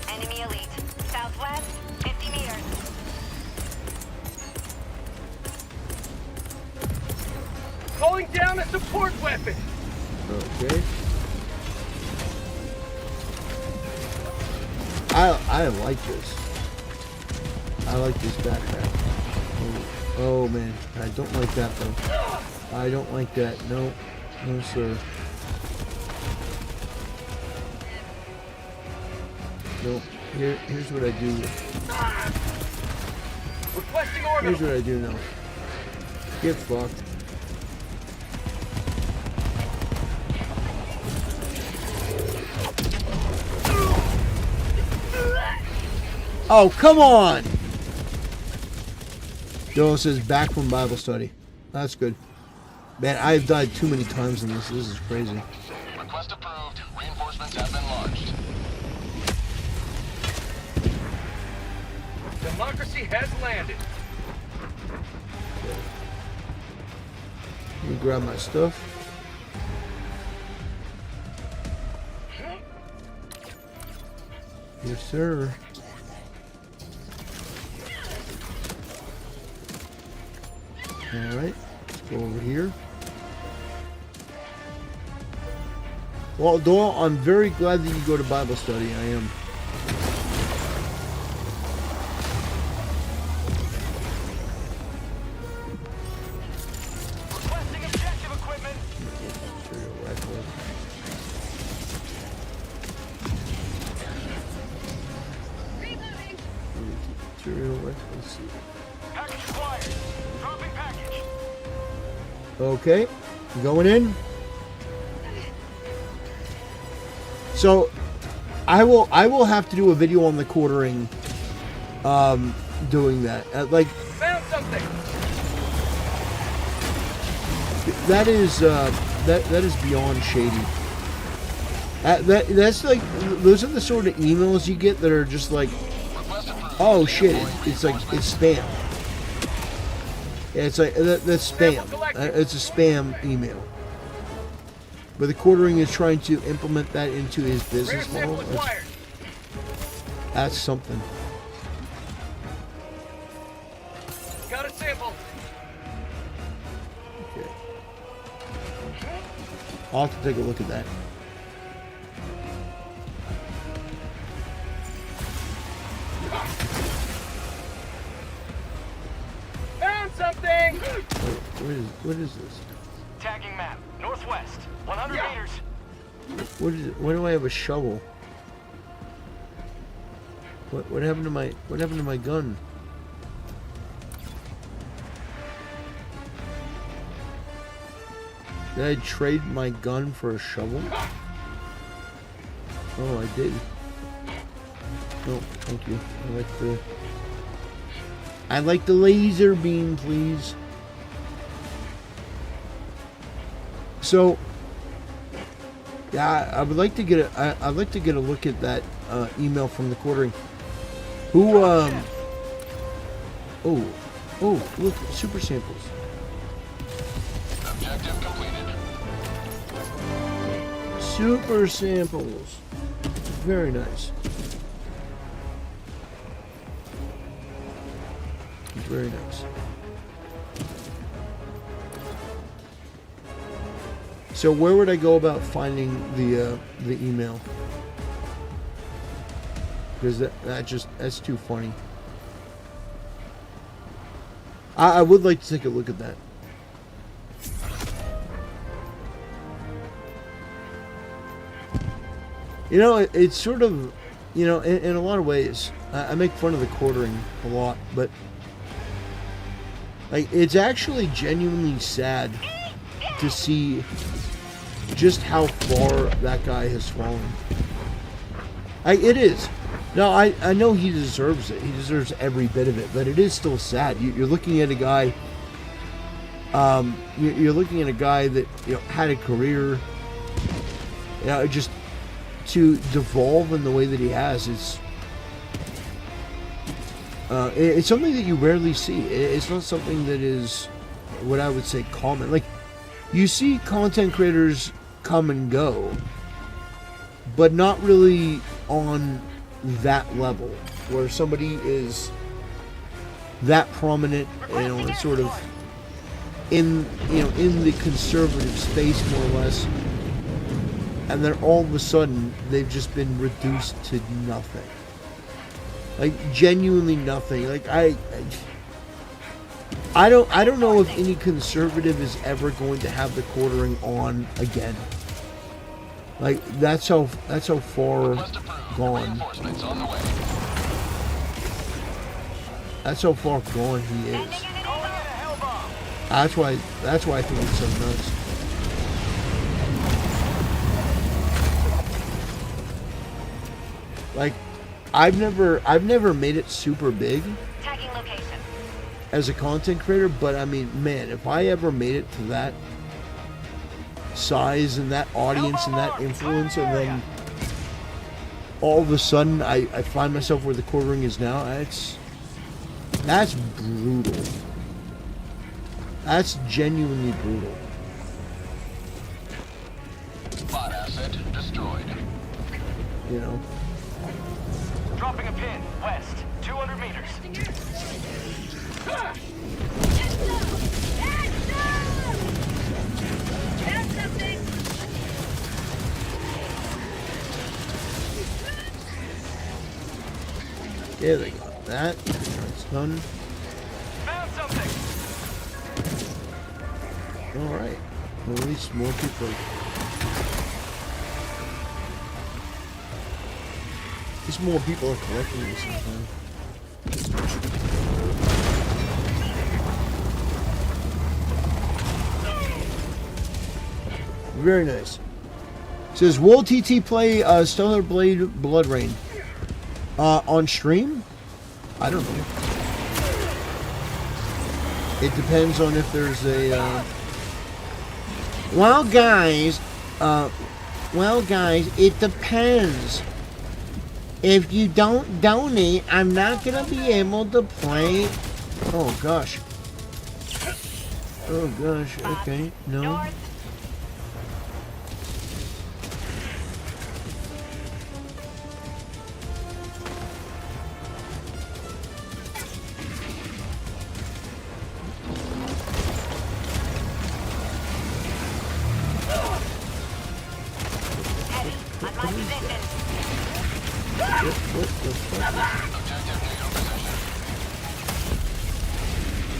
S9: Enemy elite. Southwest, 50 meters.
S11: Calling down a support weapon.
S4: Okay. I like this. I like this backpack. Oh man, I don't like that though. I don't like that. No, no sir. No. Here's what I do.
S11: Requesting orbital.
S4: Here's what I do now. Get fucked. Oh, come on! Dylan says back from Bible study. That's good. Man, I've died too many times in this. This is crazy.
S11: Request approved. Reinforcements have been launched.
S19: Democracy has landed.
S4: Let me grab my stuff. Yes, sir. All right, let's go over here. Well, Doyle, I'm very glad that you go to Bible study. I am.
S19: Requesting objective equipment.
S4: Material rifle. Let's see.
S19: Package acquired. Dropping package.
S4: Okay, going in. So, I will have to do a video on the quartering, doing that. Like,
S19: Found something.
S4: that is that is beyond shady. That's like, those are the sort of emails you get that are just like, oh shit, it's like, it's spam. Yeah, it's like that's spam. It's a spam email. But the quartering is trying to implement that into his business model. That's something.
S19: Got a sample.
S4: Okay. I'll have to take a look at that.
S19: Found something.
S4: What is this?
S19: Tagging map. Northwest. 100 meters.
S4: What is it? Why do I have a shovel? What happened to my gun? Did I trade my gun for a shovel? Oh, I did. No, thank you. I like the laser beam, please. So, yeah, I would like to get I'd like to get a look at that email from the quartering. Who oh, look, super samples.
S11: Objective completed.
S4: Super samples. Very nice. Very nice. So where would I go about finding the email? Because that's too funny. I would like to take a look at that. You know, it's sort of, you know, in a lot of ways, I make fun of the quartering a lot, but like, it's actually genuinely sad to see just how far that guy has fallen. It is. No, I know he deserves it. He deserves every bit of it, but it is still sad. You're looking at a guy. You're looking at a guy that, you know, had a career. You know, just to devolve in the way that he has, it's something that you rarely see. It's not something that is what I would say common. Like, you see content creators come and go, but not really on that level where somebody is that prominent, you know, and sort of in the conservative space, more or less, and then all of a sudden they've just been reduced to nothing. Like, genuinely nothing. Like, I don't know if any conservative is ever going to have the quartering on again. Like, that's how far gone. That's how far gone he is. That's why I think it's so nuts. Like, I've never made it super big as a content creator, but I mean, man, if I ever made it to that, size and that audience and that influence, and then all of a sudden I find myself where the quartering is now. That's brutal. That's genuinely brutal.
S11: Bot asset destroyed.
S4: You know.
S19: Dropping a pin, west, 200 meters.
S4: Yeah, they got that. It's done.
S19: Found something.
S4: Alright. Well, at least more people. At least more people are collecting this sometime. Very nice. It says, will TT play Stellar Blade Blood Rain? On stream? I don't know. It depends on if there's a, well, guys, it depends. If you don't donate, I'm not gonna be able to play. Oh, gosh. Oh, gosh. Okay. No.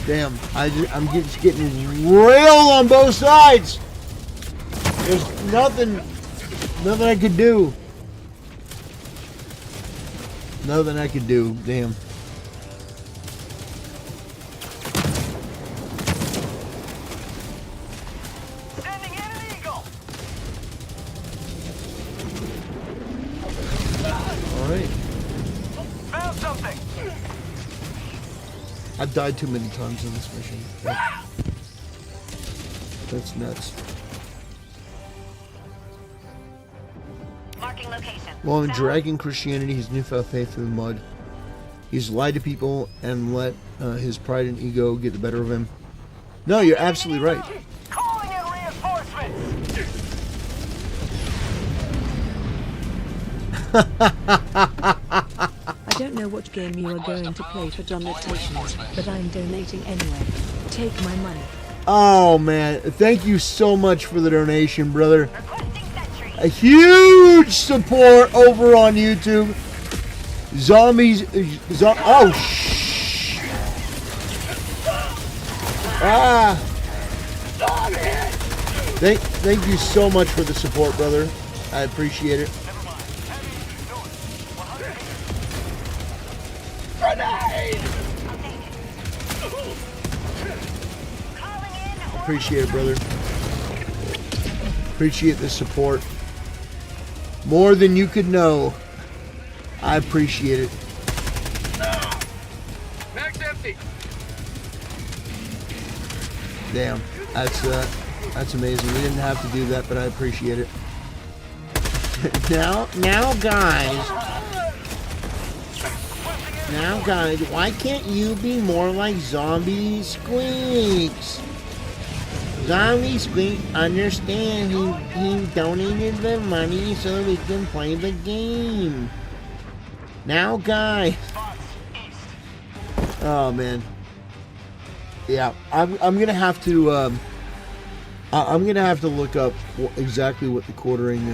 S4: Damn, I'm just getting railed on both sides. There's nothing I could do. Nothing I could do. Damn.
S19: Sending in an eagle.
S4: All right.
S19: Found something.
S4: I've died too many times in this mission. That's nuts.
S9: Marking location.
S4: While dragging Christianity, his newfound faith through the mud, he's lied to people and let his pride and ego get the better of him. No, you're absolutely right.
S19: Calling in reinforcements.
S18: I don't know what game you are going to play for donations, but I'm donating anyway. Take my money.
S4: Oh man, thank you so much for the donation, brother. A huge support over on YouTube. Zombies. Oh, shh. Ah. Thank you so much for the support, brother. I appreciate it. Appreciate it, brother. Appreciate the support. More than you could know. I appreciate it.
S19: Mag's empty.
S4: Damn, that's amazing. We didn't have to do that, but I appreciate it. Now, guys, why can't you be more like Zombie Squeaks? Zombie Squeak, understand he donated the money so we can play the game. Now, guys. Oh man. Yeah, I'm gonna have to look up exactly what the quartering.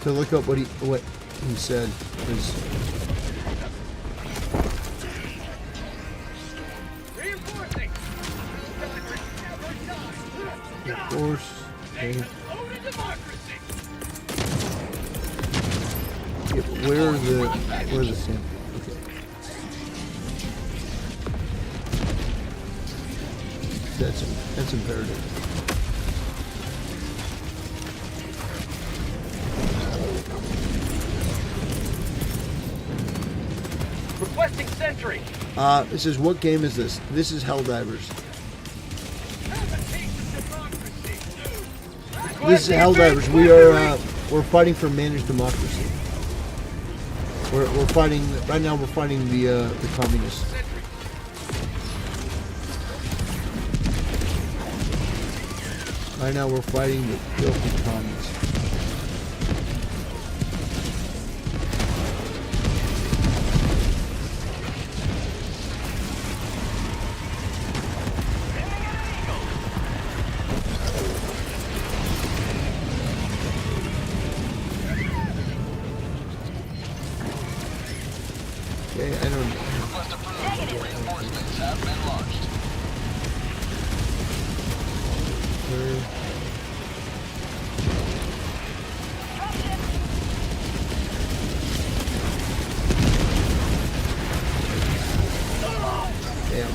S4: To look up what he said, because of course. Okay. Yeah, but where's the sample? Okay. That's imperative.
S19: Sentry.
S4: It says, what game is this? This is Helldivers. This is Helldivers. We're fighting for managed democracy. We're fighting right now. We're fighting the communists. Right now we're fighting the filthy communists. Okay, I don't know.
S11: Reinforcements have been launched.
S4: Damn.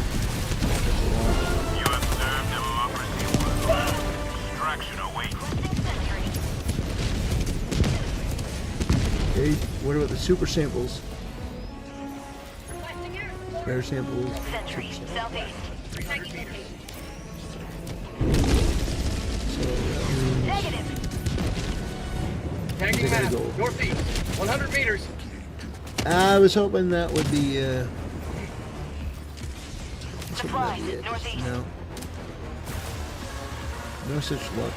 S11: You have served democracy well. Distraction awaits.
S4: Okay, what about the super samples? Rare samples.
S9: Sentry, southeast. Negative.
S19: Tagging
S4: gotta
S19: map.
S4: go.
S19: Northeast. 100 meters.
S4: I was hoping that would be
S9: Surprise, northeast.
S4: no. No such luck.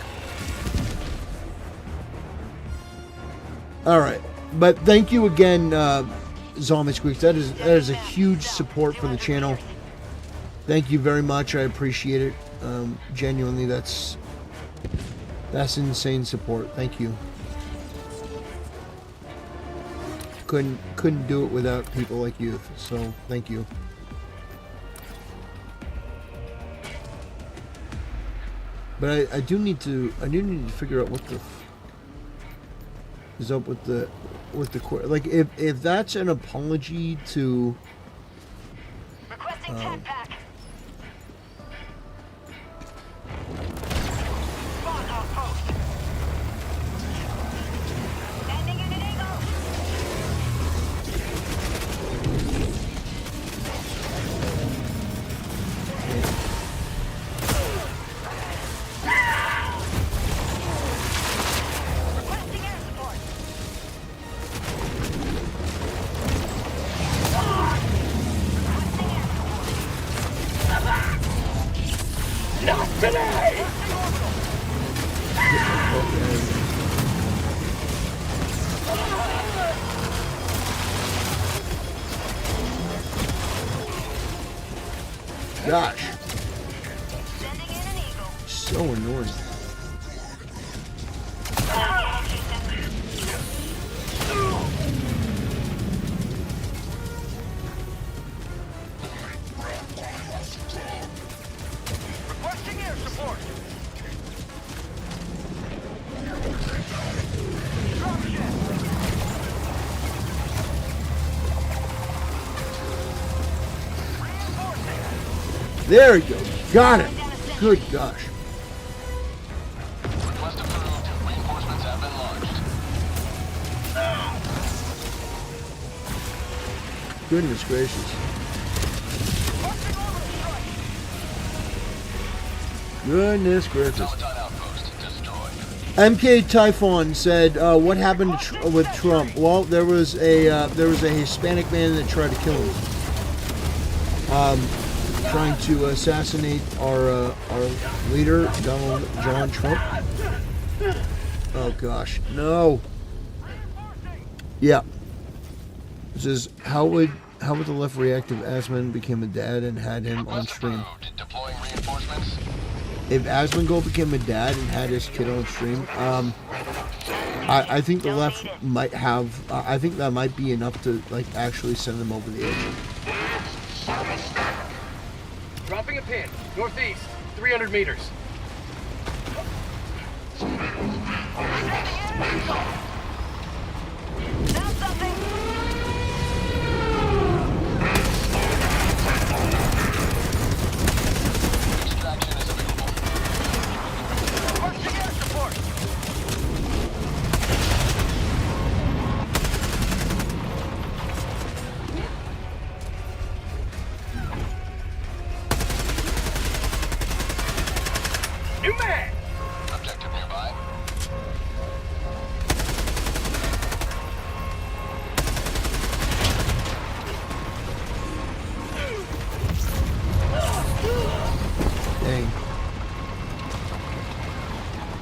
S4: Alright. But thank you again, Zombie Squeaks. That is a huge support for the channel. Thank you very much. I appreciate it. Genuinely, that's insane support. Thank you. Couldn't do it without people like you. So thank you. But I do need to figure out what the is up with the like if that's an apology to
S9: Requesting tap pack. Spot outpost. Standing in an eagle. Requesting air support.
S19: Not today!
S4: gosh. So annoying.
S19: Requesting air support.
S4: There we go. Got it. Good gosh.
S11: Request approved. Reinforcements have been launched.
S4: Goodness gracious. Goodness gracious. MK Typhon said, "What happened to with Trump?" Well, there was a Hispanic man that tried to kill him, trying to assassinate our leader, John Trump. Oh gosh, no. Yeah. This is how would the left react if Asmongold became a dad and had him on stream?
S11: Deploying reinforcements.
S4: If Asmongold became a dad and had his kid on stream, I think the left might have. I think that might be enough to like actually send them over the edge.
S19: Dropping a pin. Northeast. 300 meters. New man!
S11: Objective nearby.
S4: Dang.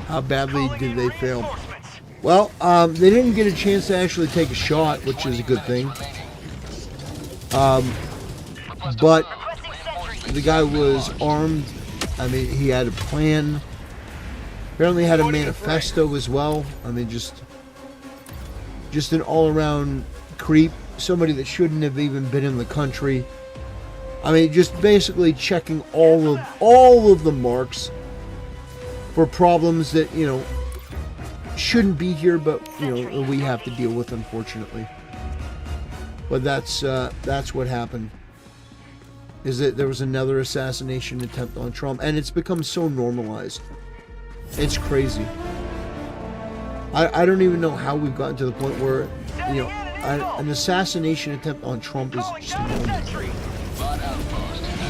S4: How badly did they fail? Well, they didn't get a chance to actually take a shot, which is a good thing. But the guy was armed. I mean, he had a plan. Apparently had a manifesto as well. I mean, just an all-around creep. Somebody that shouldn't have even been in the country. I mean, just basically checking all of the marks for problems that, you know, shouldn't be here, but, you know, we have to deal with, unfortunately. But that's what happened. Is that there was another assassination attempt on Trump, and it's become so normalized. It's crazy. I don't even know how we've gotten to the point where, you know, an assassination attempt on Trump is just normal.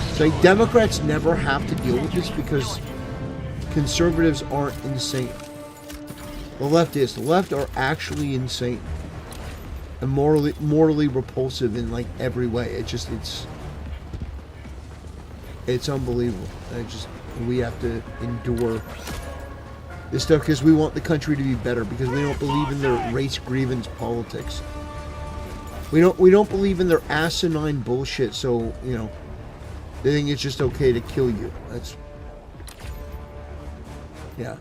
S4: It's like Democrats never have to deal with this because conservatives aren't insane. The left is. The left are actually insane and morally repulsive in like every way. It's unbelievable. We have to endure this stuff because we want the country to be better, because we don't believe in their race grievance politics. We don't believe in their asinine bullshit. So, you know, they think it's just okay to kill you. That's, yeah.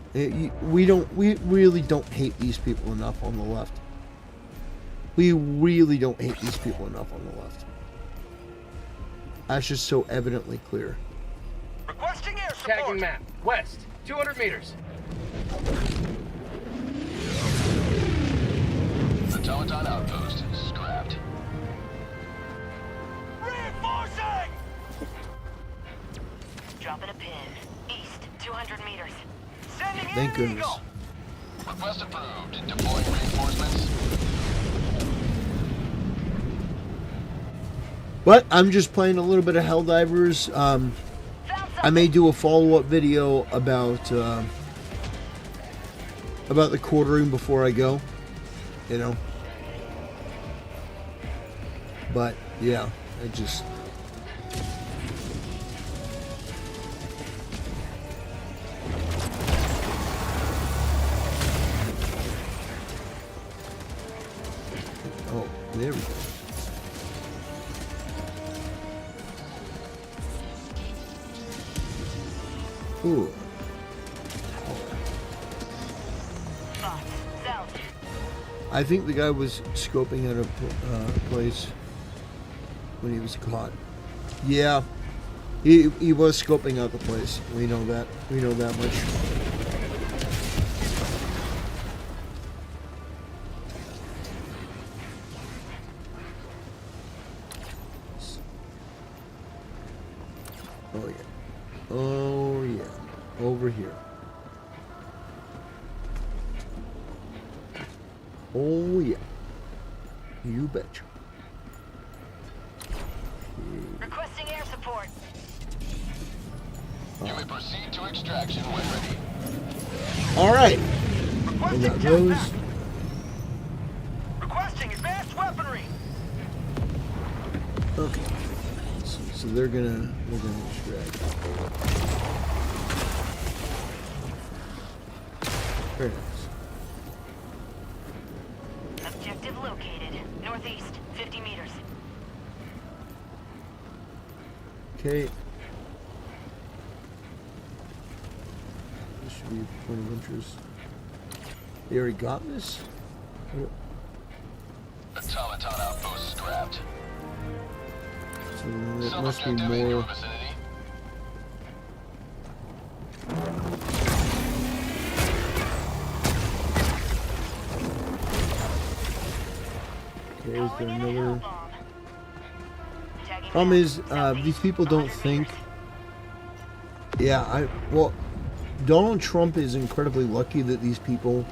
S4: We really don't hate these people enough on the left. We really don't hate these people enough on the left. That's just so evidently clear.
S19: Requesting air support. Tagging map. West. 200 meters.
S11: Automaton outpost scrapped.
S19: Reinforcing! Dropping a pin. East. 200 meters. Sending
S4: Thank goodness.
S11: Request approved. Deploying reinforcements.
S4: But I'm just playing a little bit of Helldivers. I may do a follow-up video about the quartering before I go, you know. But yeah, I just oh, there we go. Ooh. I think the guy was scoping out a place when he was caught. Yeah, he was scoping out the place. We know that. We know that much. Oh yeah. Oh yeah. Over here. Oh yeah. You betcha.
S9: Requesting air support.
S11: You may proceed to extraction when ready.
S4: Alright. We got those.
S19: Requesting advanced weaponry.
S4: Okay. So they're gonna extract. Very nice.
S9: Objective located. Northeast, 50 meters.
S4: Okay. This should be a point of interest. They already got this?
S11: Automaton outpost scrapped.
S4: So there must be more. Okay, is there another? Problem is, these people don't think. Yeah, well, Donald Trump is incredibly lucky that these people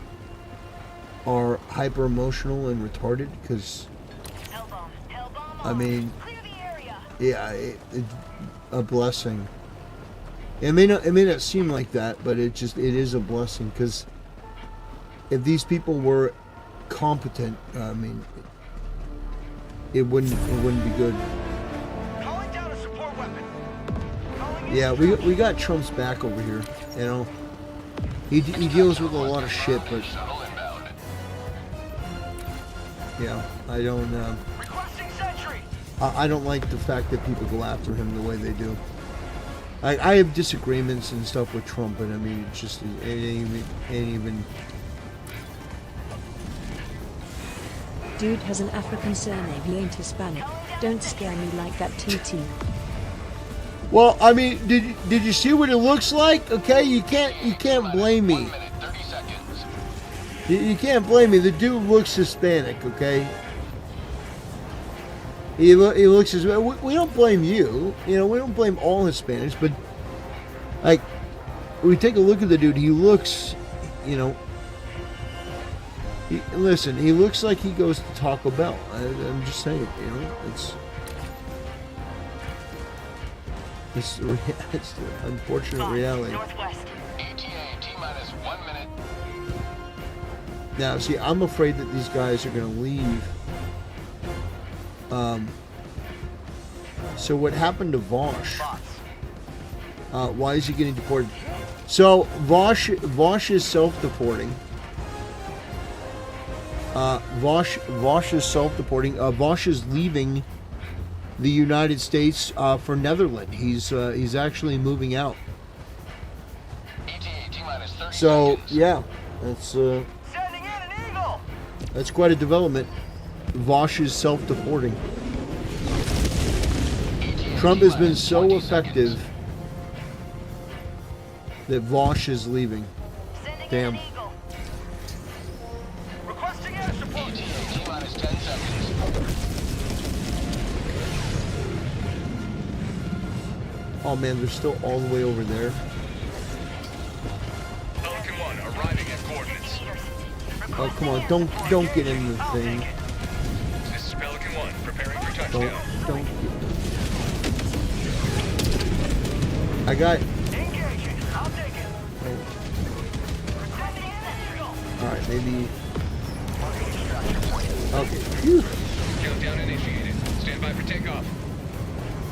S4: are hyper emotional and retarded, because I mean, yeah, a blessing. It may not seem like that, but it is a blessing, because if these people were competent, I mean, it wouldn't be good.
S19: Calling down a support weapon.
S4: Yeah, we got Trump's back over here. You know, he deals with a lot of shit, but yeah, I don't.
S19: Requesting sentry.
S4: I don't like the fact that people go after him the way they do. I have disagreements and stuff with Trump, but I mean, it's just it ain't even.
S18: Dude has an African surname. He ain't Hispanic. Don't scare me like that, TT.
S4: Well, I mean, did you see what it looks like? Okay, you can't blame me. You can't blame me. The dude looks Hispanic. Okay. He looks Hispanic. We don't blame you. You know, we don't blame all Hispanics, but like, we take a look at the dude. He looks, you know. Listen, he looks like he goes to Taco Bell. I'm just saying, you know, it's the unfortunate reality. Now, see, I'm afraid that these guys are going to leave. So what happened to Vaush? Why is he getting deported? So Vaush is self-deporting. Vaush is self-deporting. Vaush is leaving the United States for Netherlands. He's actually moving out. So yeah, that's quite a development. Vaush is self-deporting. Trump has been so effective that Vaush is leaving. Damn. Oh man, they're still all the way over there.
S11: Pelican 1 arriving at coordinates.
S4: Oh come on, don't get in the thing.
S11: This is Pelican 1 preparing for touchdown.
S4: Don't. I got.
S19: Engaging. I'll take it.
S4: All right, maybe. Okay. Phew.
S11: Countdown initiated. Stand by for takeoff.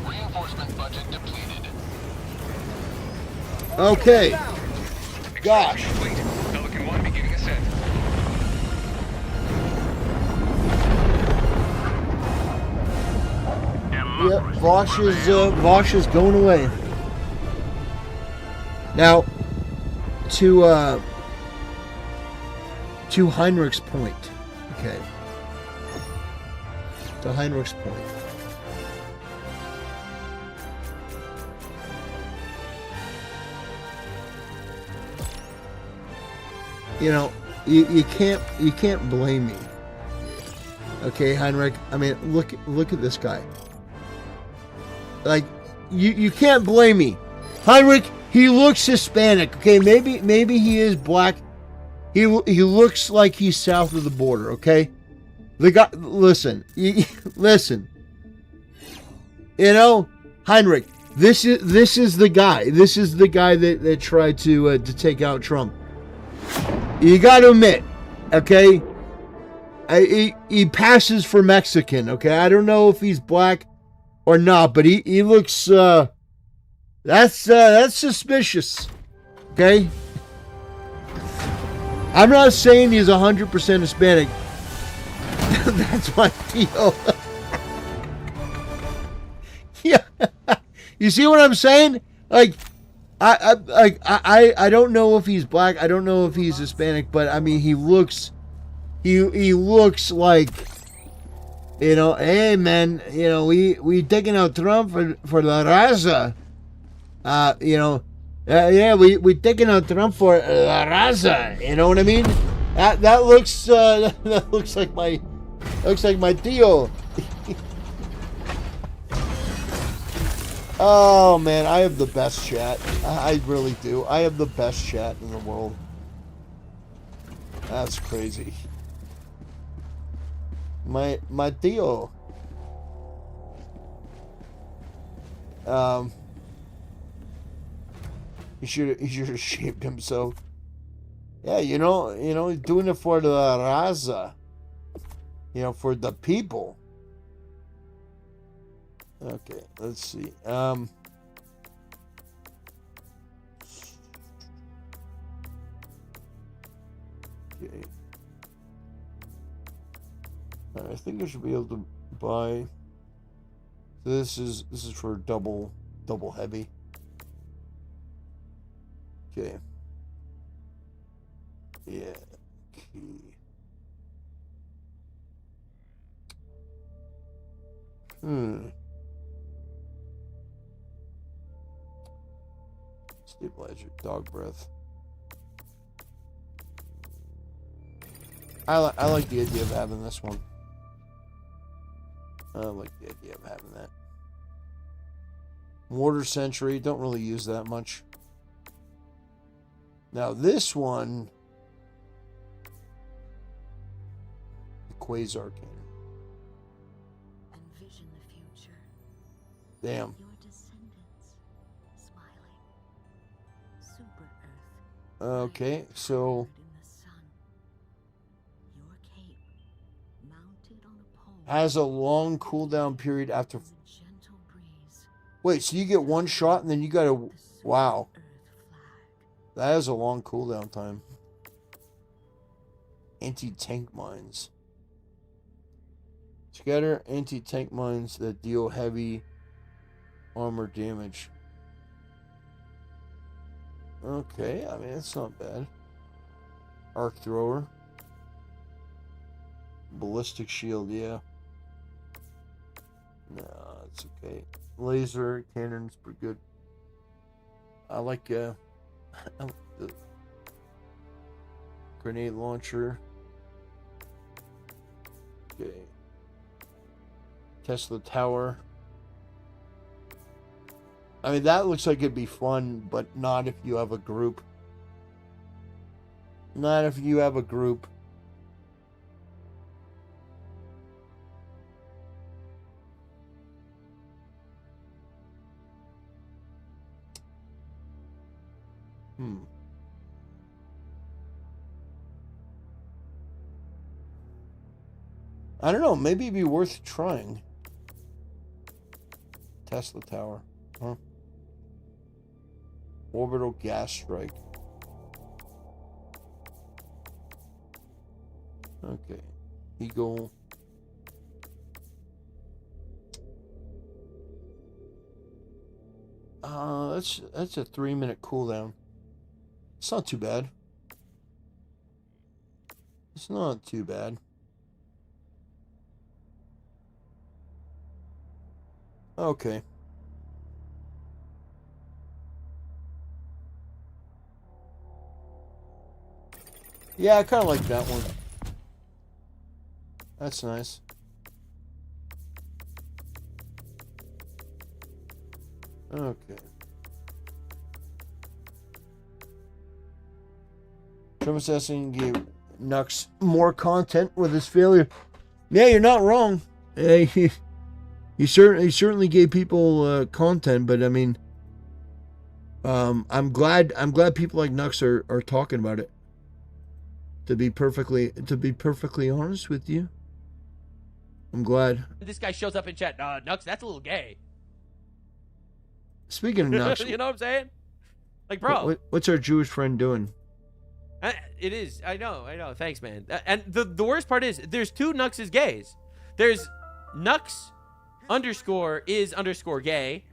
S11: Reinforcement budget depleted.
S4: Okay. Gosh.
S11: Pelican 1 beginning ascent.
S4: Yep, Vaush is going away. Now, to Heinrich's point. Okay. To Heinrich's point. You know, you can't blame me. Okay, Heinrich. I mean, look at this guy. Like, you can't blame me. Heinrich, he looks Hispanic. Okay, maybe he is black. He looks like he's south of the border. Okay, the guy. Listen. Listen. You know, Heinrich. This is the guy. This is the guy that tried to take out Trump. You got to admit, okay. He passes for Mexican. Okay, I don't know if he's black or not, but he looks. That's suspicious. Okay. I'm not saying he's 100% Hispanic. That's my deal. Yeah. You see what I'm saying? Like, I don't know if he's black. I don't know if he's Hispanic, but I mean, he looks like, you know, hey man, you know, we taking out Trump for la raza. You know, yeah, we taking out Trump for la raza. You know what I mean? That looks like my tío. Oh man, I have the best chat. I really do. I have the best chat in the world. That's crazy. My tío. He should have shaved himself. Yeah, you know, he's doing it for the raza. You know, for the people. Okay, let's see. Okay. I think I should be able to buy. This is for double heavy. Okay. Yeah. Okay. Stabilizer, dog breath. I like the idea of having this one. I like the idea of having that. Mortar Sentry, don't really use that much. Now this one, the Quasar Cannon.
S3: Envision the future.
S4: Damn.
S3: Your descendants smiling. Super Earth.
S4: Okay, so
S3: In the sun. Your cape mounted on a pole.
S4: has a long cooldown period after.
S3: Gentle breeze.
S4: Wait, so you get one shot and then you gotta. Wow. That is a long cooldown time. Anti-tank mines. Scatter anti-tank mines that deal heavy armor damage. Okay, I mean, it's not bad. Arc thrower. Ballistic shield, yeah. No, it's okay. Laser cannon's pretty good. I like the grenade launcher. Okay. Tesla tower. I mean, that looks like it'd be fun, but not if you have a group. Not if you have a group. I don't know. Maybe it'd be worth trying. Tesla tower. Huh? Orbital gas strike. Okay. Eagle. That's a 3-minute cooldown. It's not too bad. It's not too bad. Okay. Yeah, I kind of like that one. That's nice. Okay. Trump Assassin gave Nux more content with his failure. Yeah, you're not wrong. He certainly gave people content, but I mean, I'm glad people like Nux are talking about it. To be perfectly honest with you, I'm glad.
S20: This guy shows up in chat. Nux, that's a little gay.
S4: Speaking of Nux,
S20: you know what I'm saying? Like, bro,
S4: what's our Jewish friend doing?
S20: It is. I know. Thanks, man. And the worst part is there's two Nuxes gays. There's Nux _is_ gay.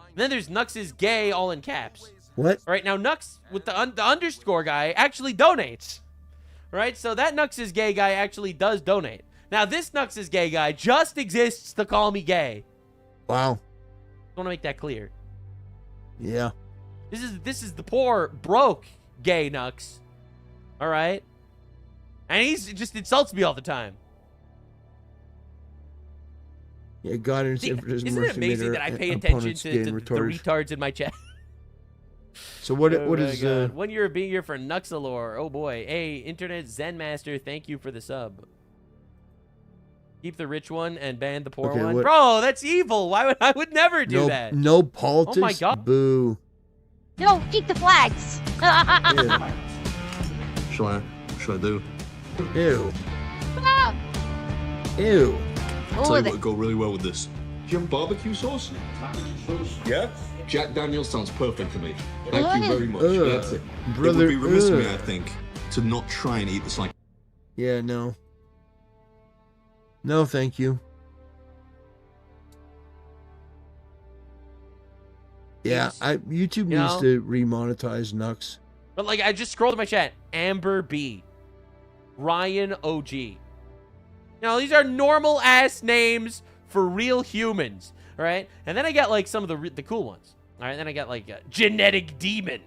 S20: And then there's Nux is gay all in caps.
S4: What?
S20: All right, now Nux with the underscore guy actually donates. Right? So that Nux is gay guy actually does donate. Now this Nux is gay guy just exists to call me gay.
S4: Wow.
S20: I want to make that clear.
S4: Yeah.
S20: This is the poor, broke gay Nux. All right? And he just insults me all the time.
S4: Yeah, God and
S20: See,
S4: His
S20: isn't it amazing that I pay attention to the retards in my chat?
S4: So what
S20: Oh
S4: what
S20: my
S4: is
S20: God. 1 year of being here for Nuxalore. Oh boy. Hey, Internet Zen Master, thank you for the sub. Keep the rich one and ban the poor one.
S4: what-
S20: Bro, that's evil. I would never do that.
S4: No politics.
S20: Oh my God.
S4: Boo.
S9: No, keep the flags.
S21: Should I do?
S4: Ew.
S9: Ah.
S4: Ew.
S21: Tell you what would go really well with this. Do you have barbecue sauce? Yeah? Jack Daniels sounds perfect for me. Thank you very much. That's it.
S4: Brother,
S21: it would be remiss of me, I think, to not try and eat this like...
S4: Yeah, no. No, thank you. Yeah, YouTube needs to remonetize Nux.
S20: But like, I just scrolled in my chat. Amber B, Ryan OG. Now these are normal ass names for real humans, all right? And then I got like some of the cool ones. All right, then I got like Genetic Demon,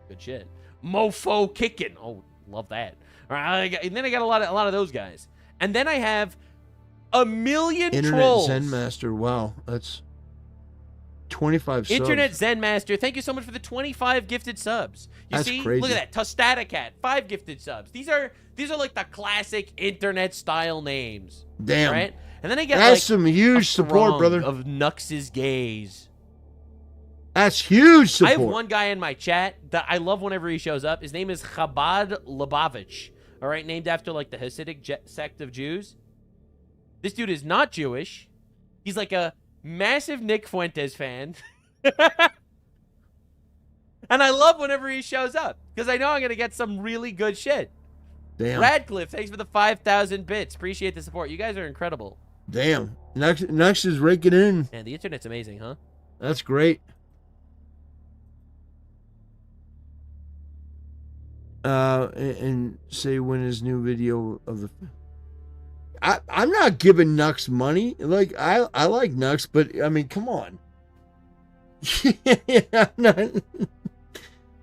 S20: good shit. Mofo Kickin', oh, love that. All right, and then I got a lot of those guys. And then I have a million
S4: Internet
S20: trolls.
S4: Zen Master, wow, that's 25 subs.
S20: Internet Zen Master, thank you so much for the 25 gifted subs. You
S4: That's
S20: see,
S4: crazy.
S20: look at that. Tostatacat, 5 gifted subs. These are like the classic internet style names.
S4: Damn.
S20: Right? And then I get
S4: That's
S20: like
S4: some huge
S20: a
S4: support,
S20: throng
S4: brother.
S20: of Nux's gays.
S4: That's huge support.
S20: I have one guy in my chat that I love whenever he shows up. His name is Chabad Lubavitch. All right, named after like the Hasidic sect of Jews. This dude is not Jewish. He's like a massive Nick Fuentes fan. And I love whenever he shows up because I know I'm going to get some really good shit.
S4: Damn.
S20: Radcliffe, thanks for the 5,000 bits. Appreciate the support. You guys are incredible.
S4: Damn. Nux is raking in.
S20: Man, the internet's amazing, huh?
S4: That's great. And say when his new video of the... I'm not giving Nux money. Like, I like Nux, but, I mean, come on.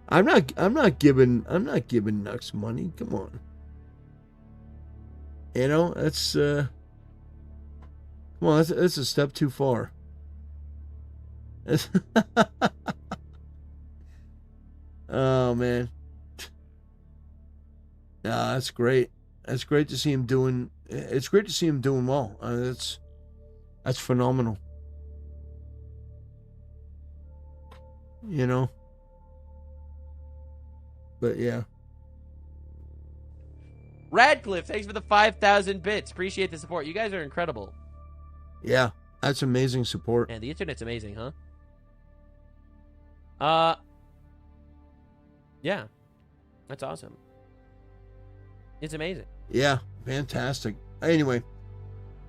S4: I'm not giving Nux money. Come on. You know, that's come on, that's a step too far. Oh man. Nah, that's great. That's great to see him doing. It's great to see him doing well. That's phenomenal. You know. But yeah.
S20: Radcliffe, thanks for the 5,000 bits. Appreciate the support. You guys are incredible.
S4: Yeah, that's amazing support.
S20: Man, the internet's amazing, huh? Yeah. That's awesome. It's amazing.
S4: Yeah, fantastic. Anyway,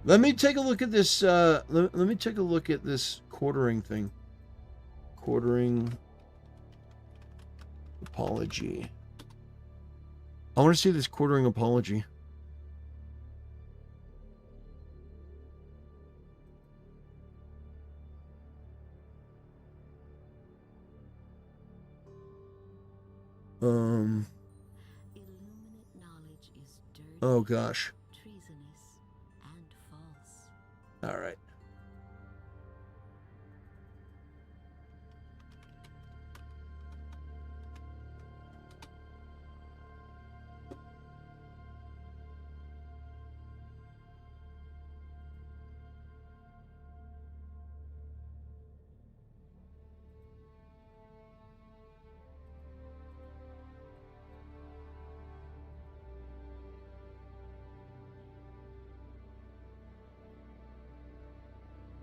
S4: let me take a look at this. Let me take a look at this quartering thing. Quartering apology. I want to see this quartering apology. Oh gosh. All right.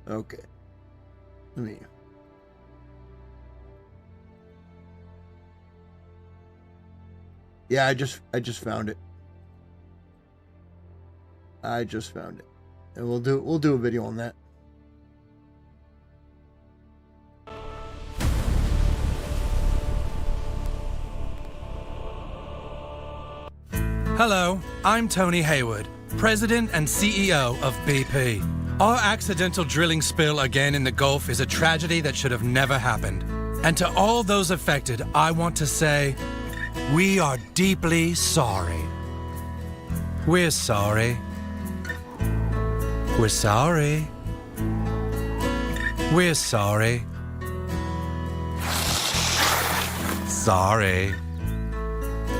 S4: Okay. Let me. Yeah, I just found it. I just found it. And we'll do a video on that.
S22: Hello, I'm Tony Hayward, President and CEO of BP. Our accidental drilling spill again in the Gulf is a tragedy that should have never happened. And to all those affected, I want to say, we are deeply sorry. We're sorry. We're sorry. We're sorry. Sorry.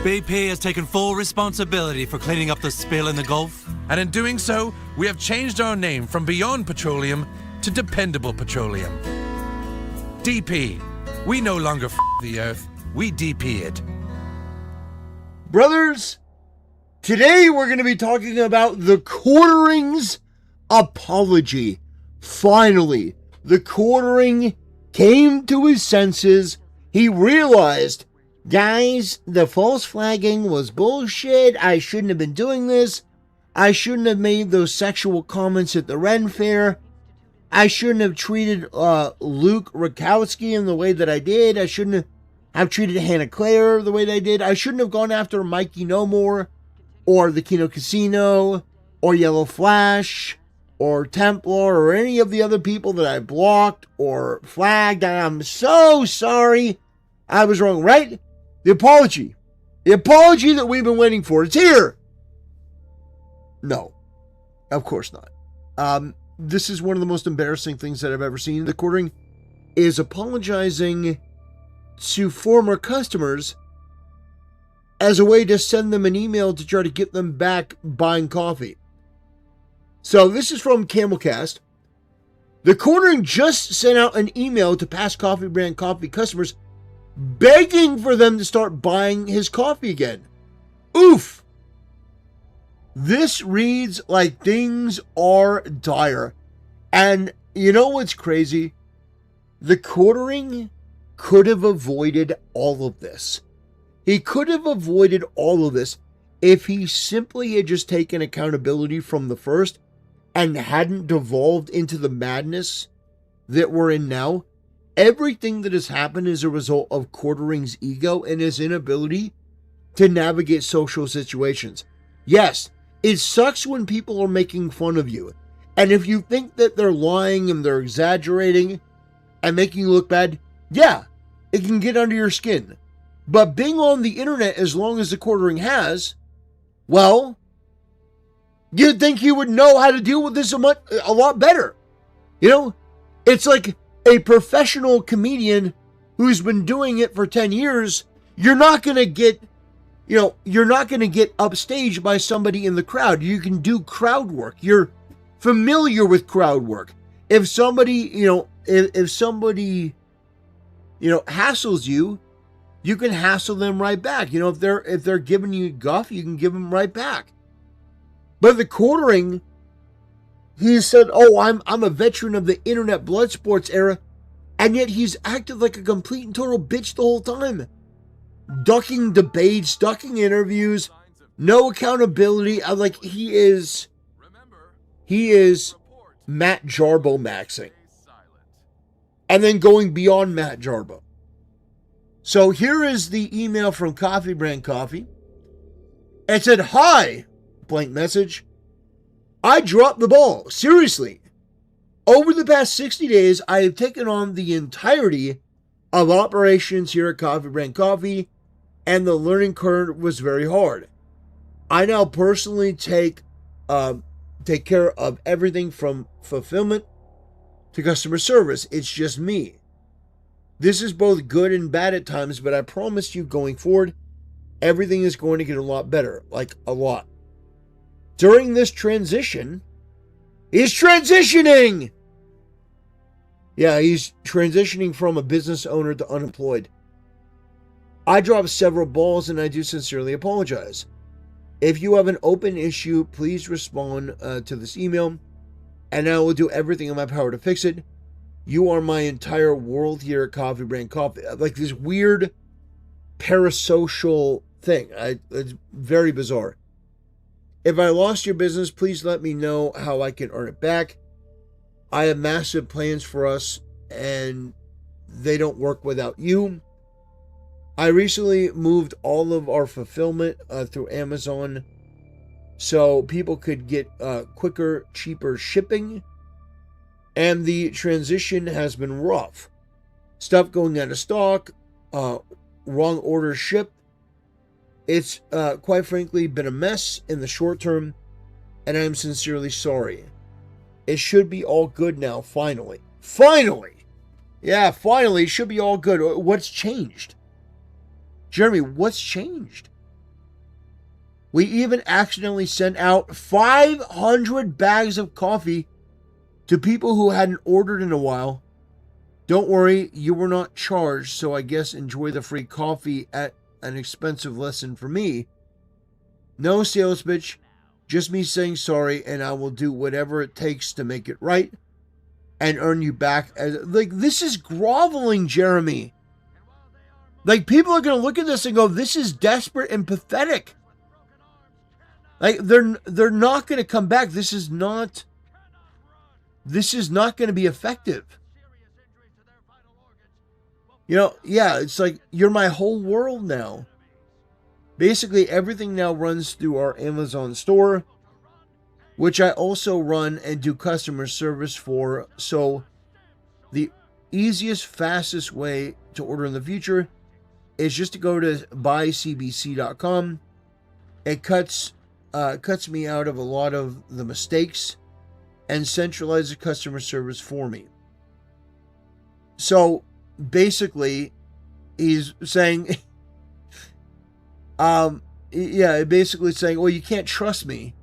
S22: BP has taken full responsibility for cleaning up the spill in the Gulf, and in doing so, we have changed our name from Beyond Petroleum to Dependable Petroleum. DP, We no longer the earth. We DP it.
S4: Brothers, today we're going to be talking about the Quartering's apology. Finally, the Quartering came to his senses. He realized, guys, the false flagging was bullshit. I shouldn't have been doing this. I shouldn't have made those sexual comments at the Ren Fair. I shouldn't have treated Luke Rakowski in the way that I did. I shouldn't have treated Hannah Claire the way that I did. I shouldn't have gone after Mikey No More, or the Kino Casino, or Yellow Flash, or Templar, or any of the other people that I blocked or flagged. I'm so sorry. I was wrong, right? The apology. The apology that we've been waiting for. It's here. No, of course not. This is one of the most embarrassing things that I've ever seen. The Quartering is apologizing to former customers as a way to send them an email to try to get them back buying coffee. So this is from Camelcast. The Quartering just sent out an email to past Coffee Brand Coffee customers begging for them to start buying his coffee again. Oof! This reads like things are dire. And you know what's crazy? The Quartering could have avoided all of this. He could have avoided all of this if he simply had just taken accountability from the first and hadn't devolved into the madness that we're in now. Everything that has happened is a result of Quartering's ego and his inability to navigate social situations. Yes, it sucks when people are making fun of you. And if you think that they're lying and they're exaggerating and making you look bad, yeah, it can get under your skin. But being on the internet as long as the Quartering has, well, you'd think you would know how to deal with this a lot better. You know, it's like a professional comedian who's been doing it for 10 years. You're not going to get, you're not going to get upstaged by somebody in the crowd. You can do crowd work. You're familiar with crowd work. If somebody, if somebody, hassles you, you can hassle them right back. If they're giving you guff, you can give them right back. But the Quartering, he said, "Oh, I'm a veteran of the internet blood sports era," and yet he's acted like a complete and total bitch the whole time, ducking debates, ducking interviews, no accountability. He is Matt Jarbo maxing, and then going beyond Matt Jarbo. So here is the email from Coffee Brand Coffee. It said, "Hi, blank message. I dropped the ball. Seriously. Over the past 60 days, I have taken on the entirety of operations here at Coffee Brand Coffee, and the learning curve was very hard. I now personally take care of everything from fulfillment to customer service. It's just me. This is both good and bad at times, but I promise you going forward, everything is going to get a lot better, like a lot. During this transition, he's transitioning! Yeah, he's transitioning from a business owner to unemployed. I dropped several balls and I do sincerely apologize. If you have an open issue, please respond to this email and I will do everything in my power to fix it. You are my entire world here at Coffee Brand Coffee." Like this weird parasocial thing. It's very bizarre. "If I lost your business, please let me know how I can earn it back. I have massive plans for us and they don't work without you. I recently moved all of our fulfillment through Amazon so people could get quicker, cheaper shipping. And the transition has been rough. Stuff going out of stock, wrong orders shipped. It's quite frankly been a mess in the short term, and I'm sincerely sorry. It should be all good now, finally. Finally! Yeah, finally, it should be all good. What's changed? Jeremy, what's changed? We even accidentally sent out 500 bags of coffee to people who hadn't ordered in a while Don't worry, you were not charged, so I guess enjoy the free coffee at an expensive lesson for me. No sales pitch, just me saying sorry, and I will do whatever it takes to make it right and earn you back. Like, this is groveling, Jeremy. Like, people are going to look at this and go, this is desperate and pathetic. Like, they're not going to come back. This is not going to be effective. You know, yeah, it's like, you're my whole world now. Basically, everything now runs through our Amazon store, which I also run and do customer service for. So the easiest, fastest way to order in the future is just to go to buycbc.com. It cuts me out of a lot of the mistakes and centralizes customer service for me. So basically, he's saying, basically saying, well, you can't trust me.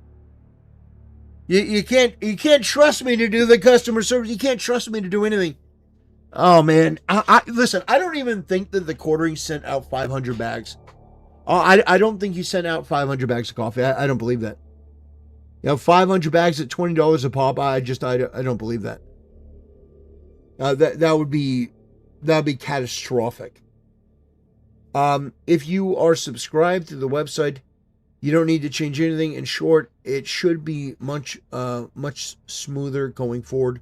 S4: You can't trust me to do the customer service. You can't trust me to do anything. Oh man, listen. I don't even think that the quartering sent out 500 bags. I don't think he sent out 500 bags of coffee. I don't believe that. 500 bags at $20 a pop. I don't believe that. That would be catastrophic. If you are subscribed to the website, you don't need to change anything. In short, it should be much smoother going forward.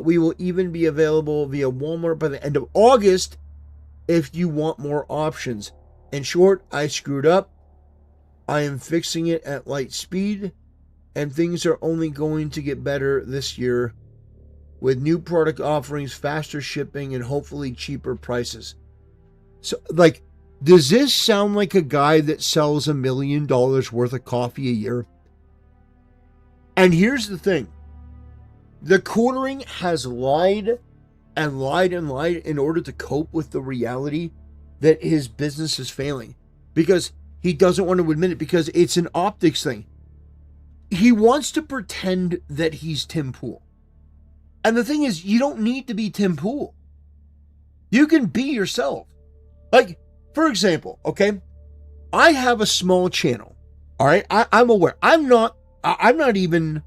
S4: We will even be available via Walmart by the end of August if you want more options. In short, I screwed up. I am fixing it at light speed, and things are only going to get better this year with new product offerings, faster shipping, and hopefully cheaper prices. So, like, does this sound like a guy that sells $1 million worth of coffee a year? And here's the thing. The quartering has lied and lied and lied in order to cope with the reality that his business is failing. Because he doesn't want to admit it, because it's an optics thing. He wants to pretend that he's Tim Pool. And the thing is, you don't need to be Tim Pool. You can be yourself. Like, for example, okay, I have a small channel. All right, I'm aware. I'm not even,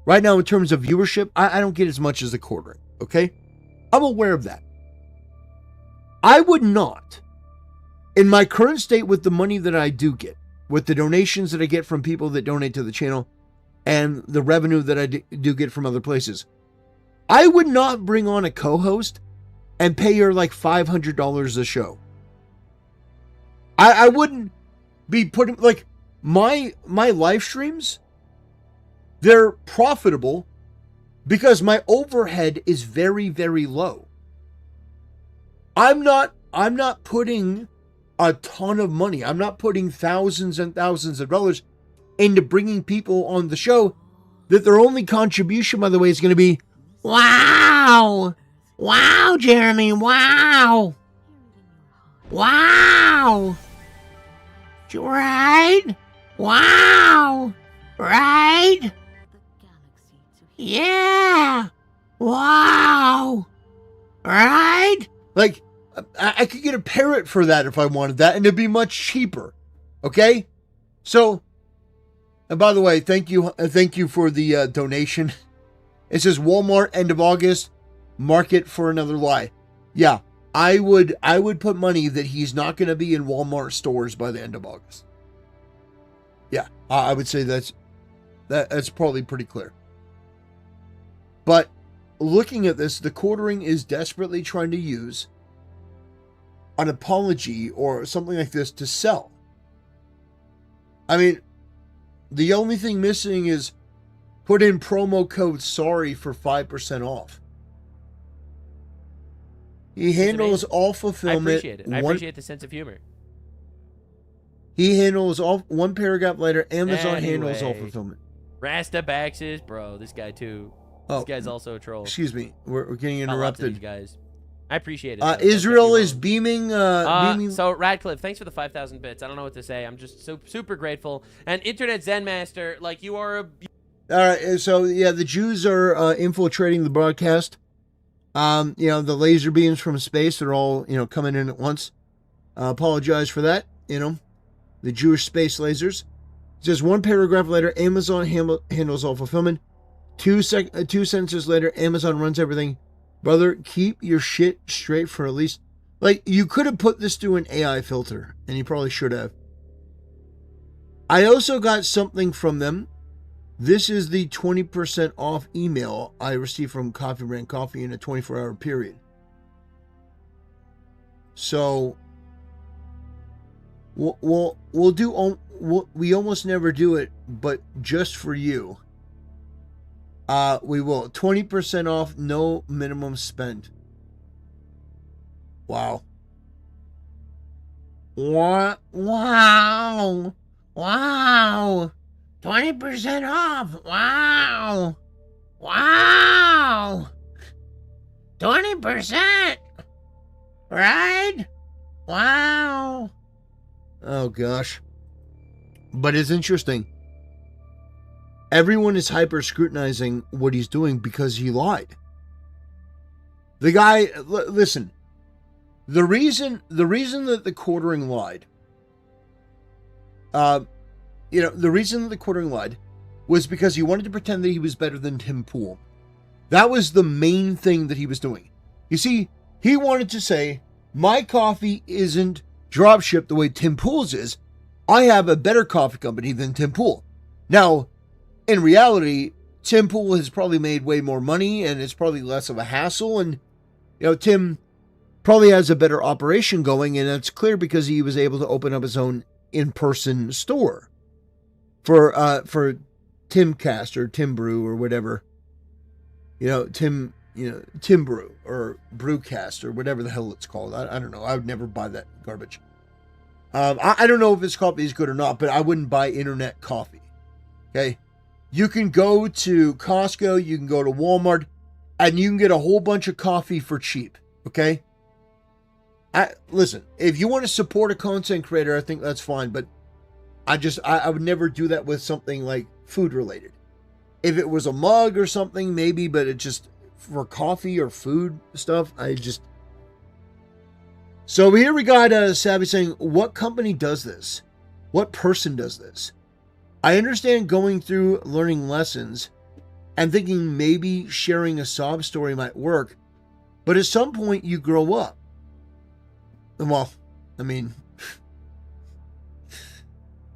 S4: right now in terms of viewership, I don't get as much as the quartering, okay? I'm aware of that. I would not, in my current state with the money that I do get, with the donations that I get from people that donate to the channel, and the revenue that I do get from other places, I would not bring on a co-host and pay her like $500 a show. I wouldn't be putting, like, my live streams, they're profitable because my overhead is very, very low. I'm not putting a ton of money. I'm not putting thousands and thousands of dollars into bringing people on the show that their only contribution, by the way, is going to be, wow, Jeremy, wow, right, wow, right, yeah, wow, right. Like, I could get a parrot for that if I wanted that, and it'd be much cheaper. Okay, so, and by the way, thank you for the donation. It says Walmart end of August, market for another lie. Yeah, I would put money that he's not going to be in Walmart stores by the end of August. Yeah, I would say that's probably pretty clear. But looking at this, the quartering is desperately trying to use an apology or something like this to sell. I mean, the only thing missing is put in promo code SORRY for 5% off. He handles all fulfillment.
S20: I appreciate it. I appreciate the sense of humor.
S4: He handles all, one paragraph later, Amazon handles all fulfillment.
S20: Rastabaxis, bro, this guy too. This guy's also a troll.
S4: Excuse me, we're getting interrupted.
S20: These guys. I appreciate it.
S4: Israel is beaming.
S20: So Radcliffe, thanks for the 5,000 bits. I don't know what to say. I'm just super grateful. And Internet Zen Master, like, you are a...
S4: All right, so yeah, the Jews are infiltrating the broadcast. The laser beams from space are all, coming in at once. Apologize for that, the Jewish space lasers. It says one paragraph later, Amazon handles all fulfillment. Two sentences later, Amazon runs everything. Brother, keep your shit straight for at least... Like, you could have put this through an AI filter, and you probably should have. I also got something from them. This is the 20% off email I received from Coffee Brand Coffee in a 24-hour period. So, we'll do... We almost never do it, but just for you. We will. 20% off, no minimum spend. Wow. Wow. Wow. 20% off. Wow. Wow. 20%. Right? Wow. Oh, gosh. But it's interesting. Everyone is hyper scrutinizing what he's doing because he lied. The guy, listen, the reason that the quartering lied, the reason that the quartering lied was because he wanted to pretend that he was better than Tim Pool. That was the main thing that he was doing. You see, he wanted to say, my coffee isn't drop shipped the way Tim Pool's is. I have a better coffee company than Tim Pool. Now, in reality, Tim Pool has probably made way more money and it's probably less of a hassle. And, Tim probably has a better operation going. And that's clear because he was able to open up his own in-person store for Timcast or Tim Brew or whatever. Tim Brew or Brewcast or whatever the hell it's called. I don't know. I would never buy that garbage. I don't know if his coffee is good or not, but I wouldn't buy internet coffee. Okay? You can go to Costco, you can go to Walmart, and you can get a whole bunch of coffee for cheap. Okay? Listen, if you want to support a content creator, I think that's fine, but I would never do that with something like food related. If it was a mug or something, maybe, but it just, for coffee or food stuff, So here we got Savvy saying, what company does this? What person does this? I understand going through learning lessons and thinking maybe sharing a sob story might work, but at some point you grow up. Well,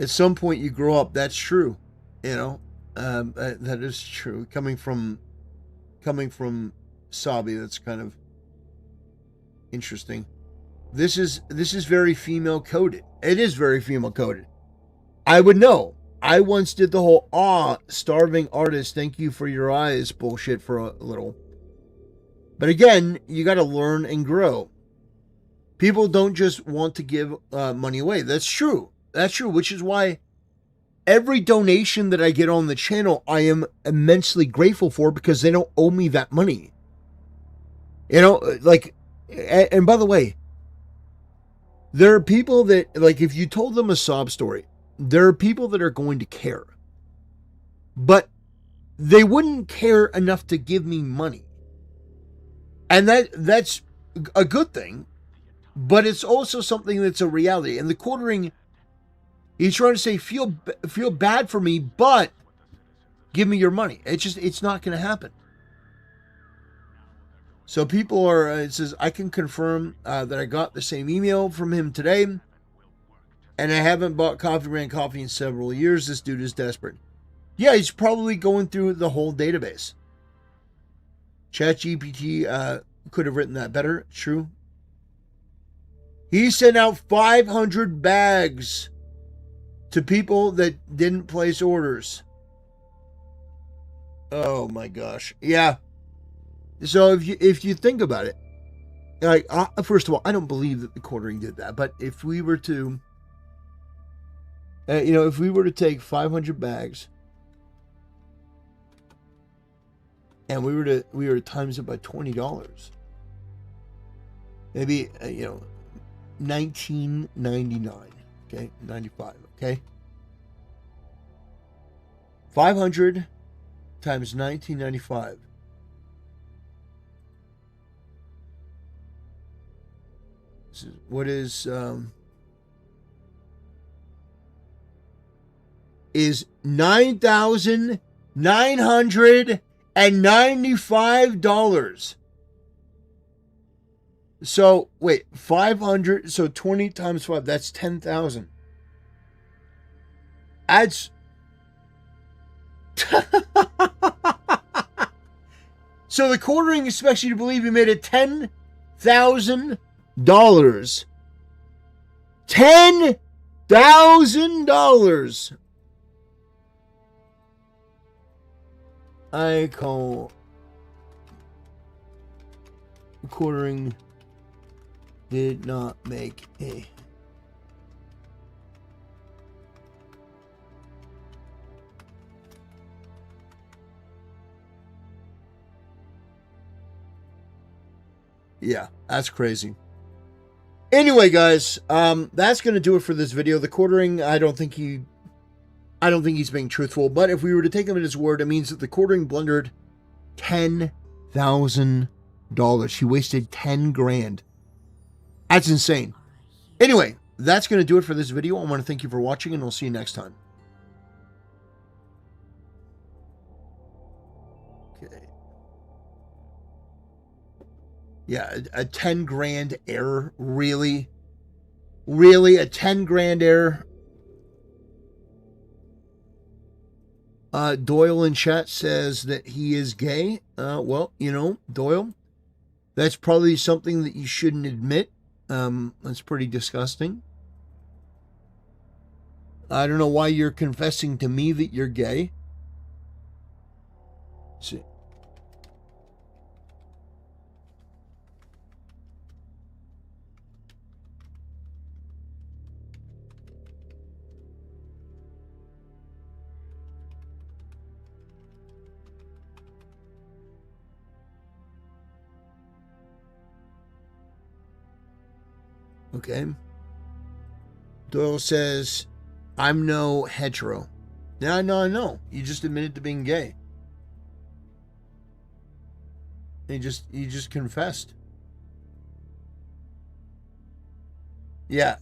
S4: at some point you grow up. That's true. That is true. Coming from Sabi, that's kind of interesting. This is very female coded. It is very female coded. I would know. I once did the whole starving artist, thank you for your eyes bullshit for a little. But again, you got to learn and grow. People don't just want to give money away. That's true. That's true, which is why every donation that I get on the channel, I am immensely grateful for because they don't owe me that money. And by the way, there are people that, if you told them a sob story, there are people that are going to care. But they wouldn't care enough to give me money. And that's a good thing, but it's also something that's a reality. And the quartering, he's trying to say, feel bad for me, but give me your money. It's not going to happen. So people are, it says, I can confirm that I got the same email from him today, and I haven't bought Coffee Brand Coffee in several years. This dude is desperate. Yeah, he's probably going through the whole database. ChatGPT could have written that better. True. He sent out 500 bags to people that didn't place orders. Oh my gosh. Yeah. So if you think about it, first of all, I don't believe that the quartering did that. But if we were to, if we were to take 500 bags and we were to times it by $20, maybe $19.99. Okay, 95. Okay, 500 times $19.95. What is $9,995. So wait, 500. So 20 times 5. That's 10,000. That's so the quartering expects you to believe you made it $10,000. $10,000. I call quartering did not make a yeah, that's crazy. Anyway, guys, that's gonna do it for this video. The quartering, I don't think he's being truthful, but if we were to take him at his word, it means that the quartering blundered $10,000. She wasted 10 grand. That's insane. Anyway, that's going to do it for this video. I want to thank you for watching, and I'll see you next time. Okay. Yeah, a 10 grand error. Really? Really? A 10 grand error? Doyle in chat says that he is gay. Well, you know, Doyle, that's probably something that you shouldn't admit. That's pretty disgusting. I don't know why you're confessing to me that you're gay. Let's see. Okay. Doyle says, I'm no hetero. No. You just admitted to being gay. You just confessed. Yeah,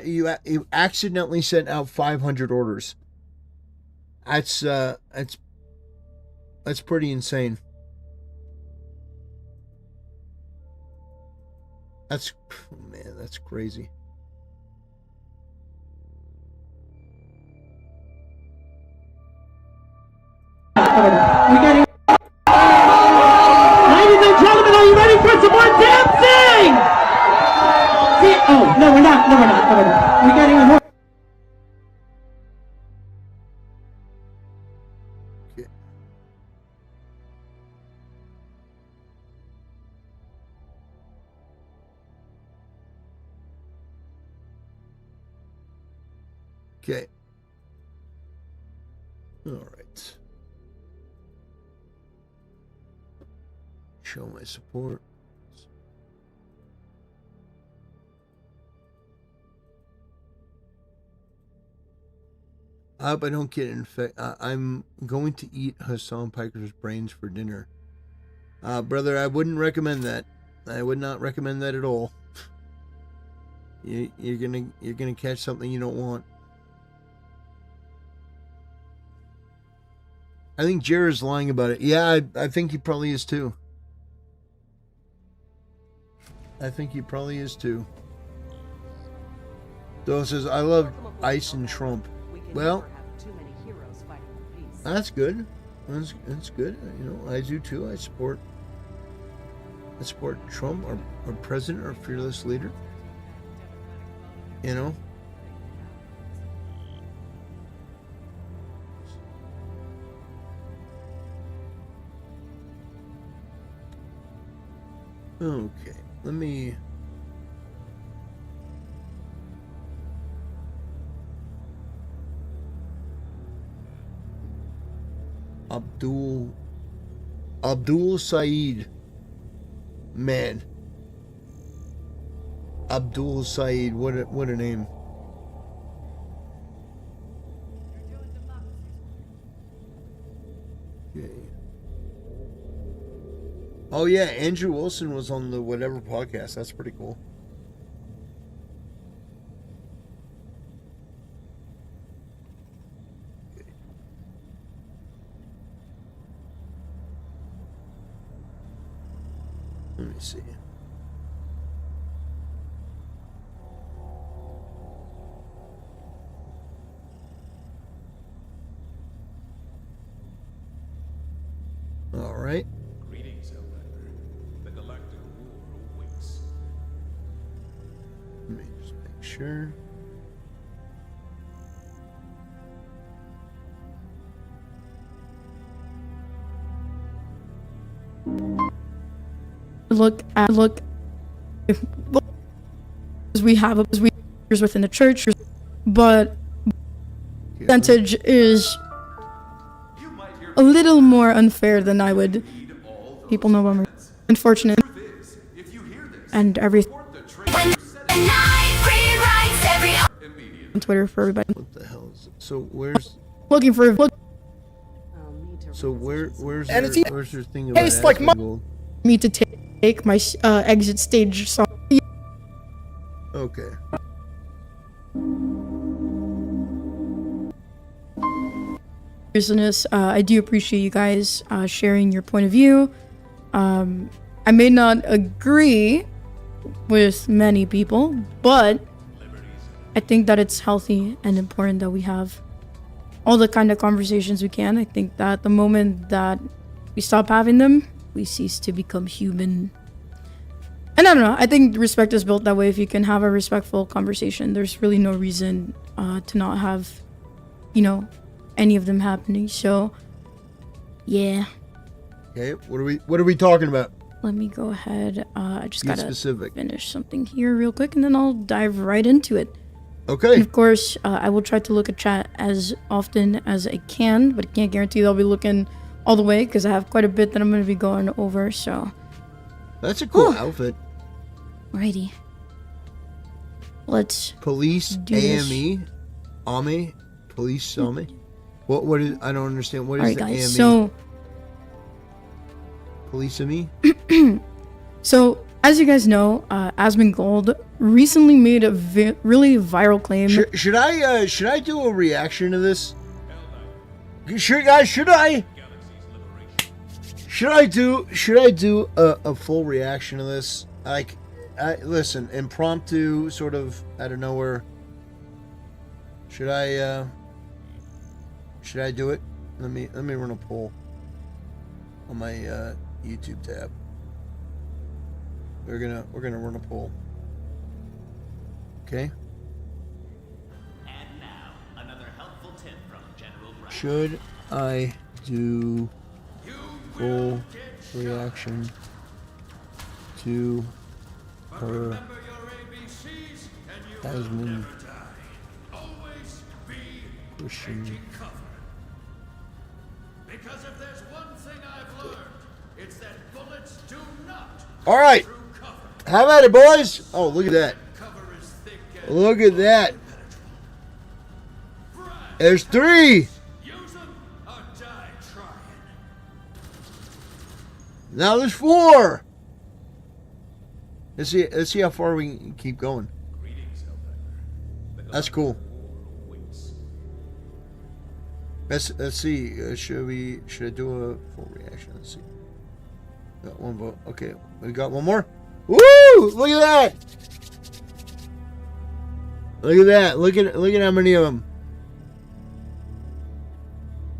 S4: you accidentally sent out 500 orders. That's pretty insane. That's, man, that's crazy.
S5: Ladies and gentlemen, are you ready for some more dancing? Oh, no, we're not. We're getting more.
S4: Okay. All right. Show my support. I hope I don't get infected. I'm going to eat Hassan Piker's brains for dinner. Brother, I wouldn't recommend that. I would not recommend that at all. You're gonna catch something you don't want. I think Jared's lying about it. Yeah, I think he probably is too. Doe says, I love ice and Trump. Well, that's good. That's good. You know, I do too. I support Trump, our president, our fearless leader. You know? Okay, let me... Abdul Saeed. Man. Abdul Saeed, what a name. Okay. Oh yeah, Andrew Wilson was on the whatever podcast. That's pretty cool. me see. All right.
S16: Greetings, Outlander. The galactic war awaits.
S4: Let me just make sure.
S6: Look as we have within the church, but percentage is a little more unfair than I would. People know I'm unfortunate and everything on Twitter for everybody.
S4: What the hell is it? So where's
S6: Looking for
S4: so where's
S6: And
S4: your thing about
S6: tastes like
S4: Asmongold?
S6: me to take my exit stage song.
S4: Okay.
S6: Business. I do appreciate you guys sharing your point of view. I may not agree with many people, but I think that it's healthy and important that we have all the kind of conversations we can. I think that the moment that we stop having them, we cease to become human. And I don't know, I think respect is built that way. If you can have a respectful conversation, there's really no reason to not have, you know, any of them happening. So, yeah.
S4: Okay, what are we talking about?
S6: Let me go ahead. I just
S4: Be
S6: gotta
S4: specific.
S6: finish something here real quick, and then I'll dive right into it.
S4: Okay.
S6: And of course, I will try to look at chat as often as I can, but I can't guarantee that I'll be looking all the way because I have quite a bit that I'm going to be going over. So
S4: That's a cool outfit.
S6: Alrighty. Let's
S4: Police
S6: do this.
S4: AME, AME, Police AME. What is? I don't understand. What is
S6: Alright,
S4: the
S6: guys.
S4: AME?
S6: So,
S4: Police AME.
S6: so as you guys know, Asmongold recently made a really viral claim.
S4: Should I do a reaction to this? Should I do a full reaction to this? Like, listen, impromptu, sort of out of nowhere. Should I do it? Let me run a poll on my YouTube tab. We're gonna run a poll. Okay.
S11: And now, another helpful tip from General Brown.
S4: Should I do full reaction to her Asmon Christian?
S11: Because if there's one thing I've learned, it's that bullets do not.
S4: All right. How about it, boys? Oh, look at that. Look at that. There's 3. Now there's 4. Let's see how far we can keep going. That's cool. Let's see. Should I do a full reaction? Let's see. Got 1 vote. Okay, we got 1 more. Woo! Look at that! Look at that! Look at how many of them.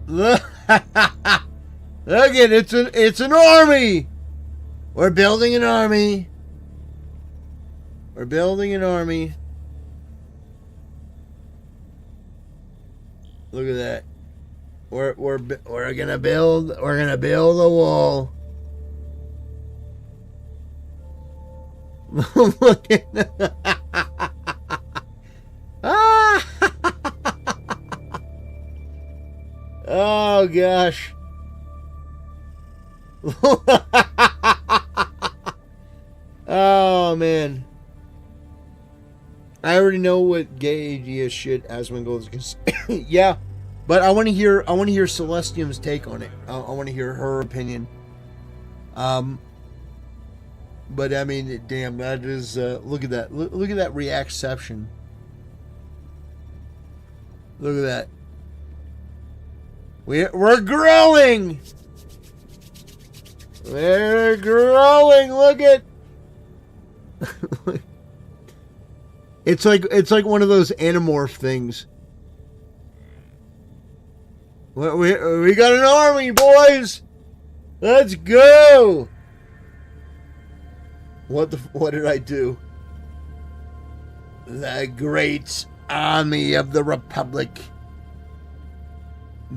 S4: Look! Look at it's an army. We're building an army. We're building an army. Look at that. We're gonna build a wall. Look at that. Oh gosh. Oh man. I already know what gay AGS shit Asmongold is gonna say. Yeah, but I want to hear Celestium's take on it. I want to hear her opinion. But I mean, damn, that is look at that. Look at that reacception. Look at that. We're growing. They're growing. Look at. It's like one of those Animorph things. We got an army, boys. Let's go. What did I do? The great army of the Republic.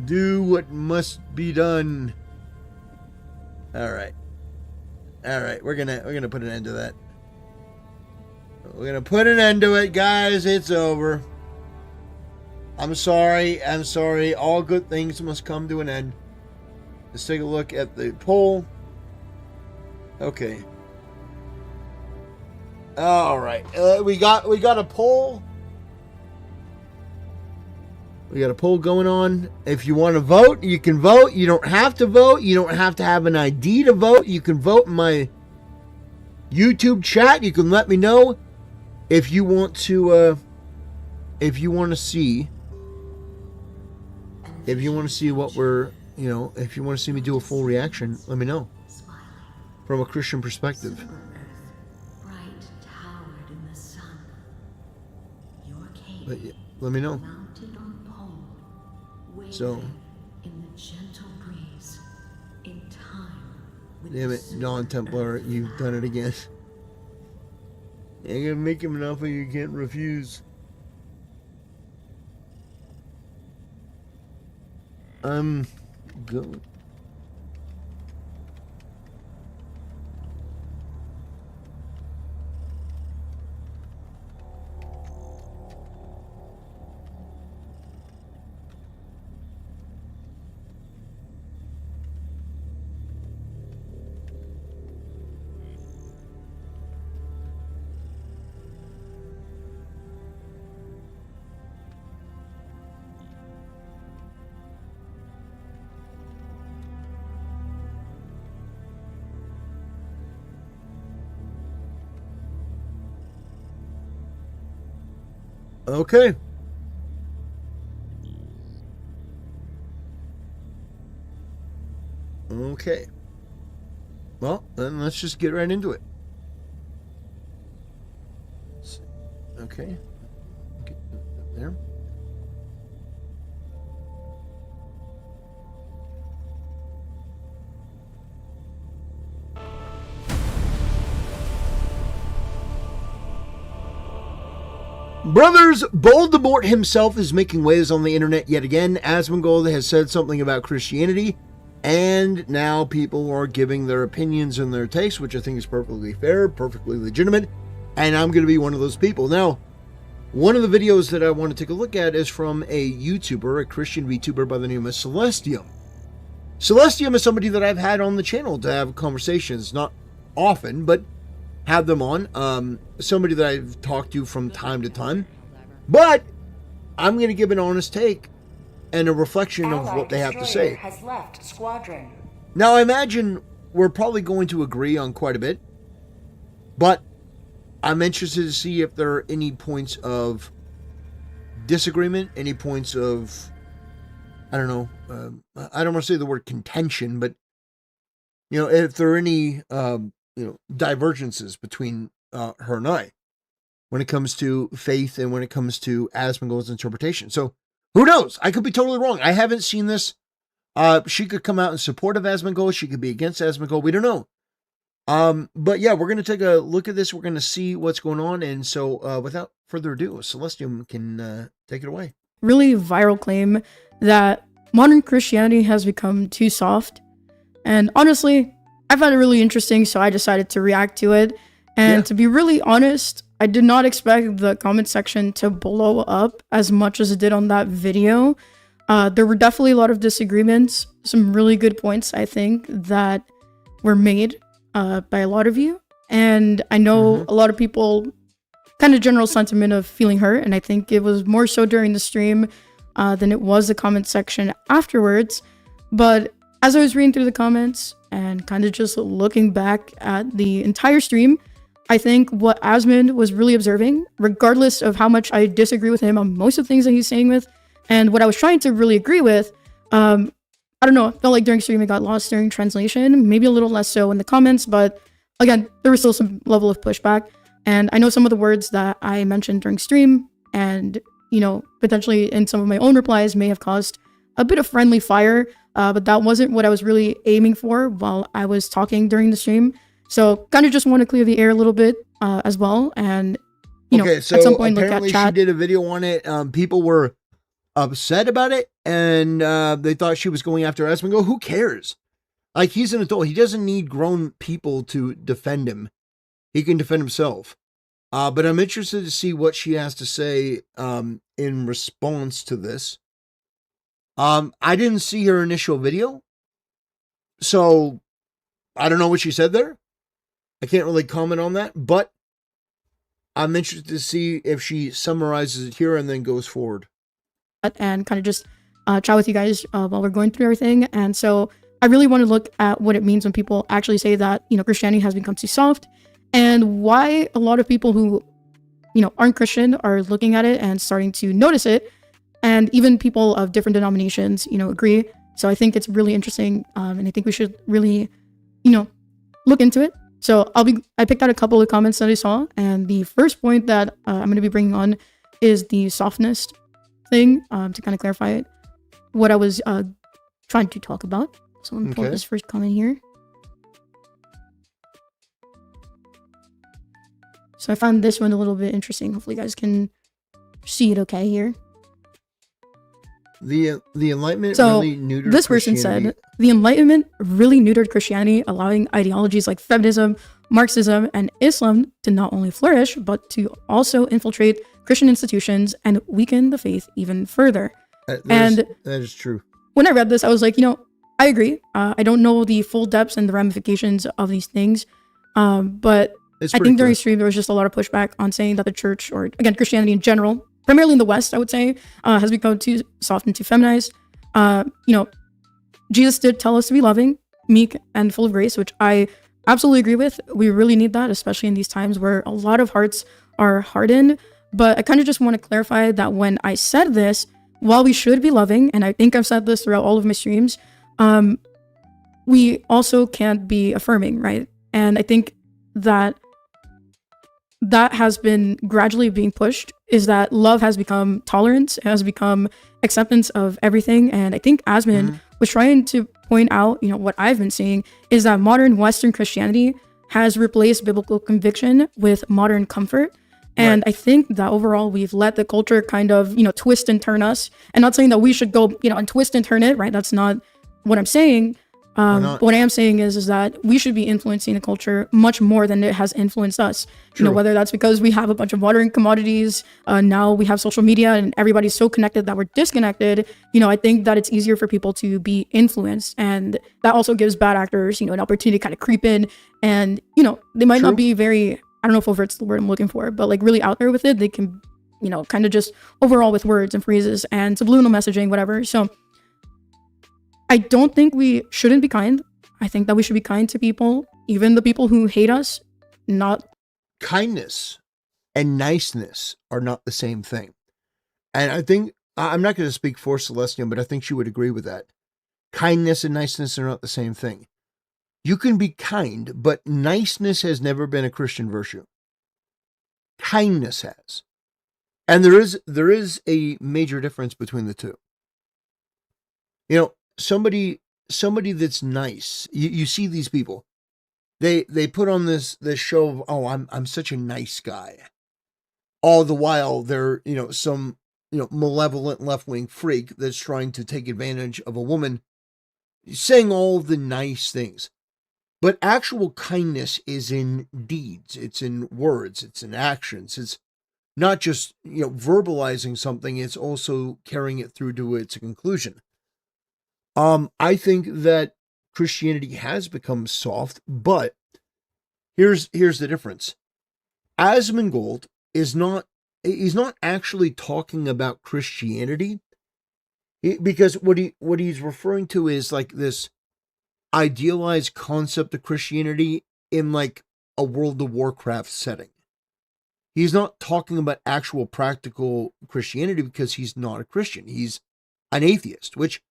S4: Do what must be done. All right. We're gonna put an end to that. We're gonna put an end to it, guys. It's over. I'm sorry. All good things must come to an end. Let's take a look at the poll. Okay. All right. We got a poll. We got a poll going on. If you want to vote, you can vote. You don't have to vote. You don't have to have an ID to vote. You can vote in my YouTube chat. You can let me know if you want to see what we're, if you want to see me do a full reaction, let me know from a Christian perspective. But yeah, let me know. So, damn it, non-Templar, you've done it again. You're gonna make him an offer you can't refuse. Go. Okay. Okay. Well, then let's just get right into it. Okay. Get there. Brothers, Voldemort himself is making waves on the internet yet again. Asmongold has said something about Christianity, and now people are giving their opinions and their takes, which I think is perfectly fair, perfectly legitimate, and I'm going to be one of those people. Now, one of the videos that I want to take a look at is from a YouTuber, a Christian VTuber by the name of Celestium. Celestium is somebody that I've had on the channel to have conversations, not often, but have them on. Somebody that I've talked to from time to time, but I'm going to give an honest take and a reflection of what they have to say.
S17: Has left squadron.
S4: Now, I imagine we're probably going to agree on quite a bit, but I'm interested to see if there are any points of disagreement, any points of, I don't know, I don't want to say the word contention, but, if there are any, divergences between her and I when it comes to faith and when it comes to Asmongold's interpretation. So who knows? I could be totally wrong. I haven't seen this. She could come out in support of Asmongold. She could be against Asmongold. We don't know. But yeah, we're going to take a look at this. We're going to see what's going on. And so without further ado, Celestium can take it away.
S6: Really viral claim that modern Christianity has become too soft. And honestly, I found it really interesting, so I decided to react to it. And to be really honest, I did not expect the comment section to blow up as much as it did on that video. There were definitely a lot of disagreements, some really good points, I think, that were made by a lot of you. And I know a lot of people, kind of general sentiment of feeling hurt, and I think it was more so during the stream than it was the comment section afterwards. But as I was reading through the comments and kind of just looking back at the entire stream, I think what Asmund was really observing, regardless of how much I disagree with him on most of the things that he's saying with, and what I was trying to really agree with, I don't know, I felt like during stream it got lost during translation, maybe a little less so in the comments, but again, there was still some level of pushback. And I know some of the words that I mentioned during stream and, you know, potentially in some of my own replies may have caused a bit of friendly fire, but that wasn't what I was really aiming for while I was talking during the stream. So kind of just want to clear the air a little bit as well. And, you know,
S4: so
S6: at some point look at
S4: apparently
S6: chat.
S4: she did a video on it. People were upset about it, and they thought she was going after Esmond. Go, who cares? Like, he's an adult. He doesn't need grown people to defend him. He can defend himself. But I'm interested to see what she has to say in response to this. I didn't see her initial video, so I don't know what she said there. I can't really comment on that, but I'm interested to see if she summarizes it here and then goes forward.
S6: And kind of just chat with you guys while we're going through everything. And so I really want to look at what it means when people actually say that, you know, Christianity has become too soft, and why a lot of people who, you know, aren't Christian are looking at it and starting to notice it. And even people of different denominations, you know, agree. So I think it's really interesting. And I think we should really, you know, look into it. So I picked out a couple of comments that I saw. And the first point that I'm going to be bringing on is the softness thing, to kind of clarify what I was trying to talk about. So let me pull up this first comment here. So I found this one a little bit interesting. Hopefully you guys can see it okay here.
S4: The Enlightenment
S6: So
S4: really neutered
S6: this person
S4: Christianity.
S6: said, the Enlightenment really neutered Christianity, allowing ideologies like feminism, Marxism, and Islam to not only flourish, but to also infiltrate Christian institutions and weaken the faith even further.
S4: That is true.
S6: When I read this, I was like, you know, I agree. I don't know the full depths and the ramifications of these things, but I think during stream there was just a lot of pushback on saying that the church, or again Christianity in general, primarily in the West, I would say, has become too soft and too feminized. You know, Jesus did tell us to be loving, meek, and full of grace, which I absolutely agree with. We really need that, especially in these times where a lot of hearts are hardened. But I kind of just want to clarify that when I said this, while we should be loving, and I think I've said this throughout all of my streams, we also can't be affirming, right? And I think that has been gradually being pushed, is that love has become tolerance, has become acceptance of everything. And I think Asmund was trying to point out, you know, what I've been seeing is that modern Western Christianity has replaced biblical conviction with modern comfort. And I think that overall we've let the culture kind of, you know, twist and turn us. And not saying that we should go, you know, and twist and turn it, right? That's not what I'm saying. What I am saying is that we should be influencing the culture much more than it has influenced us. You know, whether that's because we have a bunch of modern commodities, now we have social media and everybody's so connected that we're disconnected. You know, I think that it's easier for people to be influenced, and that also gives bad actors, you know, an opportunity to kind of creep in, and, you know, they might not be very, I don't know if overt's the word I'm looking for, but like really out there with it. They can, you know, kind of just overall with words and phrases and subliminal messaging, whatever. So I don't think we shouldn't be kind. I think that we should be kind to people, even the people who hate us. Not
S4: kindness and niceness are not the same thing. And I think, I'm not going to speak for Celestium, but I think she would agree with that. Kindness and niceness are not the same thing. You can be kind, but niceness has never been a Christian virtue. Kindness has. And there is a major difference between the two. You know, somebody that's nice, you see these people, they put on this show of, oh, I'm such a nice guy, all the while they're, you know, some, you know, malevolent left-wing freak that's trying to take advantage of a woman, saying all the nice things. But actual kindness is in deeds, it's in words, it's in actions. It's not just, you know, verbalizing something, it's also carrying it through to its conclusion. I think that Christianity has become soft, but here's the difference. Asmongold he's not actually talking about Christianity, because what he's referring to is like this idealized concept of Christianity in like a World of Warcraft setting. He's not talking about actual practical Christianity because he's not a Christian. He's an atheist, which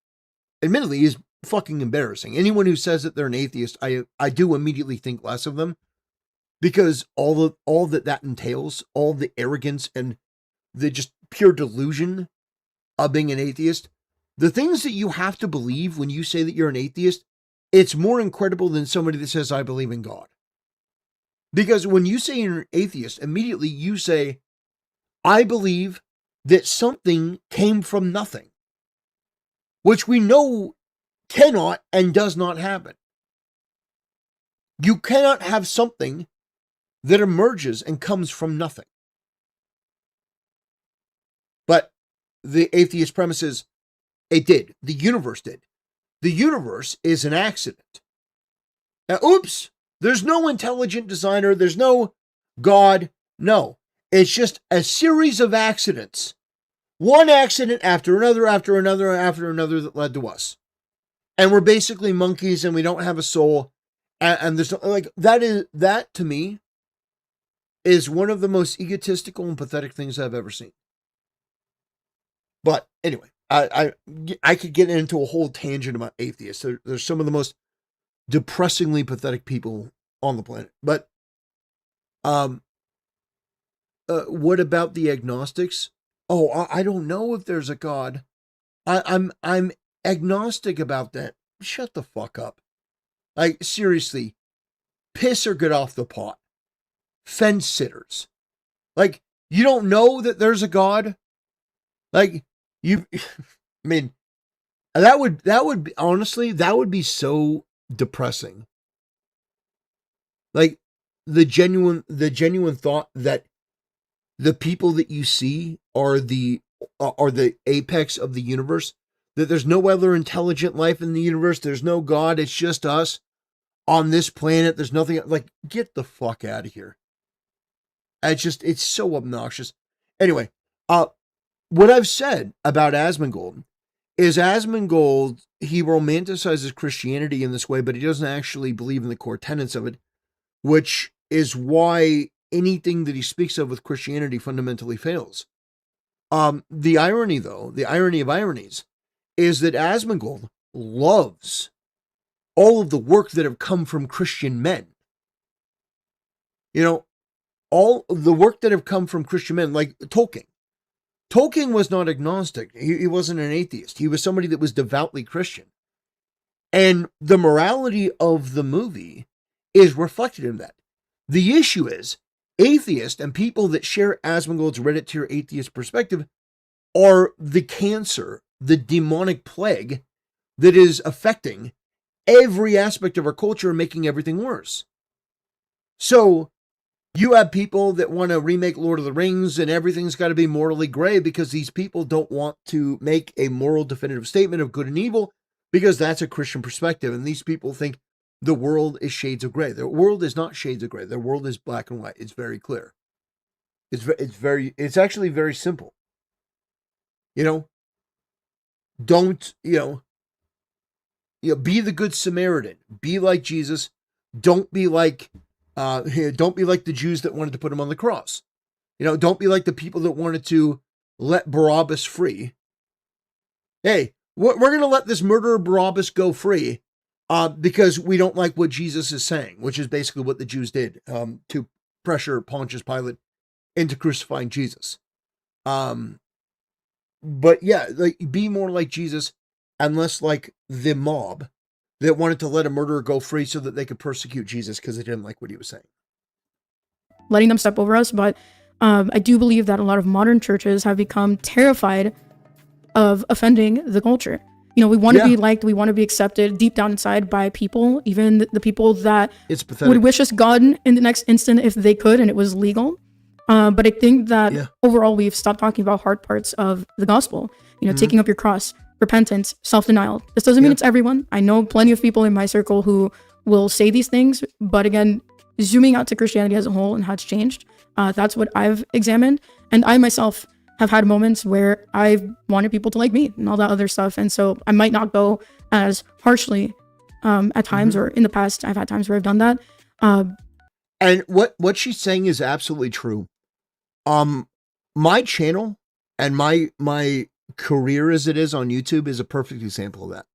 S4: admittedly is fucking embarrassing. Anyone who says that they're an atheist, I do immediately think less of them, because all that entails, all the arrogance and the just pure delusion of being an atheist, the things that you have to believe when you say that you're an atheist, it's more incredible than somebody that says, I believe in God. Because when you say you're an atheist, immediately you say, I believe that something came from nothing, which we know cannot and does not happen. You cannot have something that emerges and comes from nothing. But the atheist premise is, it did. The universe did. The universe is an accident. Now, oops, there's no intelligent designer. There's no God. No, it's just a series of accidents. One accident after another, after another, after another that led to us. And we're basically monkeys and we don't have a soul. And there's like, that to me is one of the most egotistical and pathetic things I've ever seen. But anyway, I could get into a whole tangent about atheists. They're some of the most depressingly pathetic people on the planet. But what about the agnostics? Oh, I don't know if there's a God. I'm agnostic about that. Shut the fuck up. Like, seriously, piss or get off the pot. Fence sitters. Like, you don't know that there's a God? Like, I mean, that would be, honestly, that would be so depressing. Like, the genuine thought that the people that you see are the apex of the universe, that there's no other intelligent life in the universe, there's no God, it's just us on this planet, there's nothing, like, get the fuck out of here. It's so obnoxious. Anyway, what I've said about Asmongold is Asmongold, he romanticizes Christianity in this way, but he doesn't actually believe in the core tenets of it, which is why anything that he speaks of with Christianity fundamentally fails. The irony of ironies, is that Asmongold loves all of the work that have come from Christian men. You know, all the work that have come from Christian men, like Tolkien. Tolkien was not agnostic. He wasn't an atheist. He was somebody that was devoutly Christian. And the morality of the movie is reflected in that. The issue is, atheists and people that share Asmongold's Redditor atheist perspective are the cancer, the demonic plague that is affecting every aspect of our culture and making everything worse. So, you have people that want to remake Lord of the Rings and everything's got to be morally gray because these people don't want to make a moral definitive statement of good and evil because that's a Christian perspective. And these people think the world is shades of gray. The world is not shades of gray. The world is black and white. It's very clear. It's actually very simple. You know, don't, be the good Samaritan. Be like Jesus. Don't be like the Jews that wanted to put him on the cross. Don't be like the people that wanted to let Barabbas free. Hey, we're going to let this murderer Barabbas go free because we don't like what Jesus is saying, which is basically what the Jews did to pressure Pontius Pilate into crucifying Jesus. But yeah, like, be more like Jesus and less like the mob that wanted to let a murderer go free so that they could persecute Jesus because they didn't like what he was saying.
S6: Letting them step over us, but I do believe that a lot of modern churches have become terrified of offending the culture. We want to be liked, we want to be accepted deep down inside by people, even the people that would wish us God in the next instant if they could and it was legal. But I think that overall we've stopped talking about hard parts of the gospel, taking up your cross, repentance, self-denial. This doesn't mean it's everyone. I know plenty of people in my circle who will say these things, but again, zooming out to Christianity as a whole and how it's changed, that's what I've examined. And I myself have had moments where I've wanted people to like me and all that other stuff. And so I might not go as harshly at times, or in the past, I've had times where I've done that.
S4: And what she's saying is absolutely true. My channel and my career as it is on YouTube is a perfect example of that.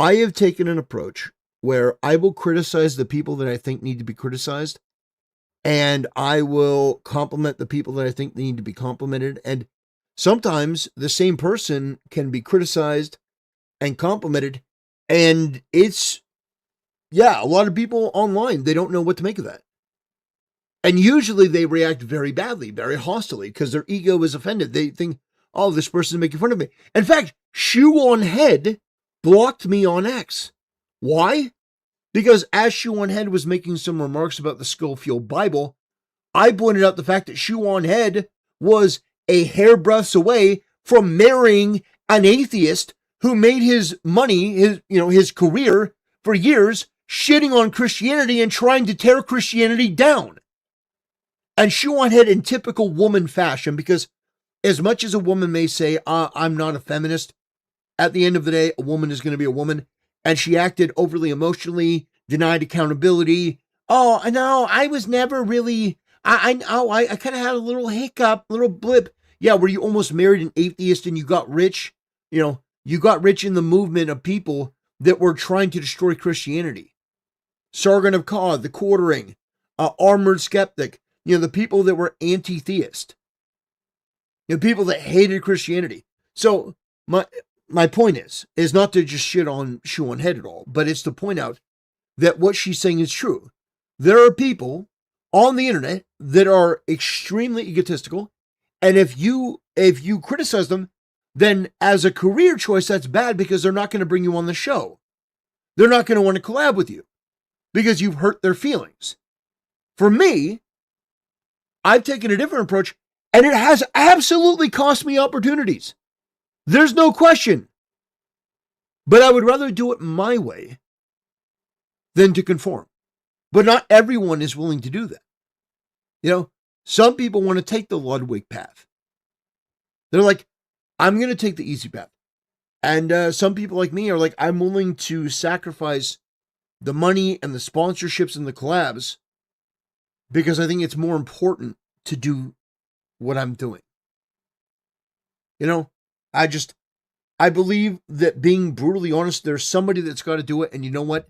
S4: I have taken an approach where I will criticize the people that I think need to be criticized, and I will compliment the people that I think need to be complimented. And sometimes the same person can be criticized and complimented, and it's, yeah, a lot of people online, they don't know what to make of that. And usually they react very badly, very hostily, because their ego is offended. They think, oh, this person is making fun of me. In fact, Shoe on Head blocked me on X. Why? Because as Shoe on Head was making some remarks about the Schofield Bible, I pointed out the fact that Shoe on Head was a hairbreadth away from marrying an atheist who made his money, his career for years, shitting on Christianity and trying to tear Christianity down. And Shoe on Head in typical woman fashion, because as much as a woman may say, I'm not a feminist, at the end of the day, a woman is going to be a woman. And she acted overly emotionally, denied accountability. Oh, no, I was never really, I kind of had a little hiccup, little blip. Yeah, where you almost married an atheist and you got rich. You got rich in the movement of people that were trying to destroy Christianity. Sargon of Akkad, the Quartering, Armored Skeptic, the people that were anti-theist. People that hated Christianity. So my point is not to just shit on Shoe on Head at all, but it's to point out that what she's saying is true. There are people on the internet that are extremely egotistical, and if you criticize them, then as a career choice, that's bad because they're not going to bring you on the show. They're not going to want to collab with you because you've hurt their feelings. For me, I've taken a different approach, and it has absolutely cost me opportunities. There's no question. But I would rather do it my way than to conform. But not everyone is willing to do that. Some people want to take the Ludwig path. They're like, I'm going to take the easy path. And some people like me are like, I'm willing to sacrifice the money and the sponsorships and the collabs because I think it's more important to do what I'm doing. I believe that being brutally honest, there's somebody that's got to do it. And you know what?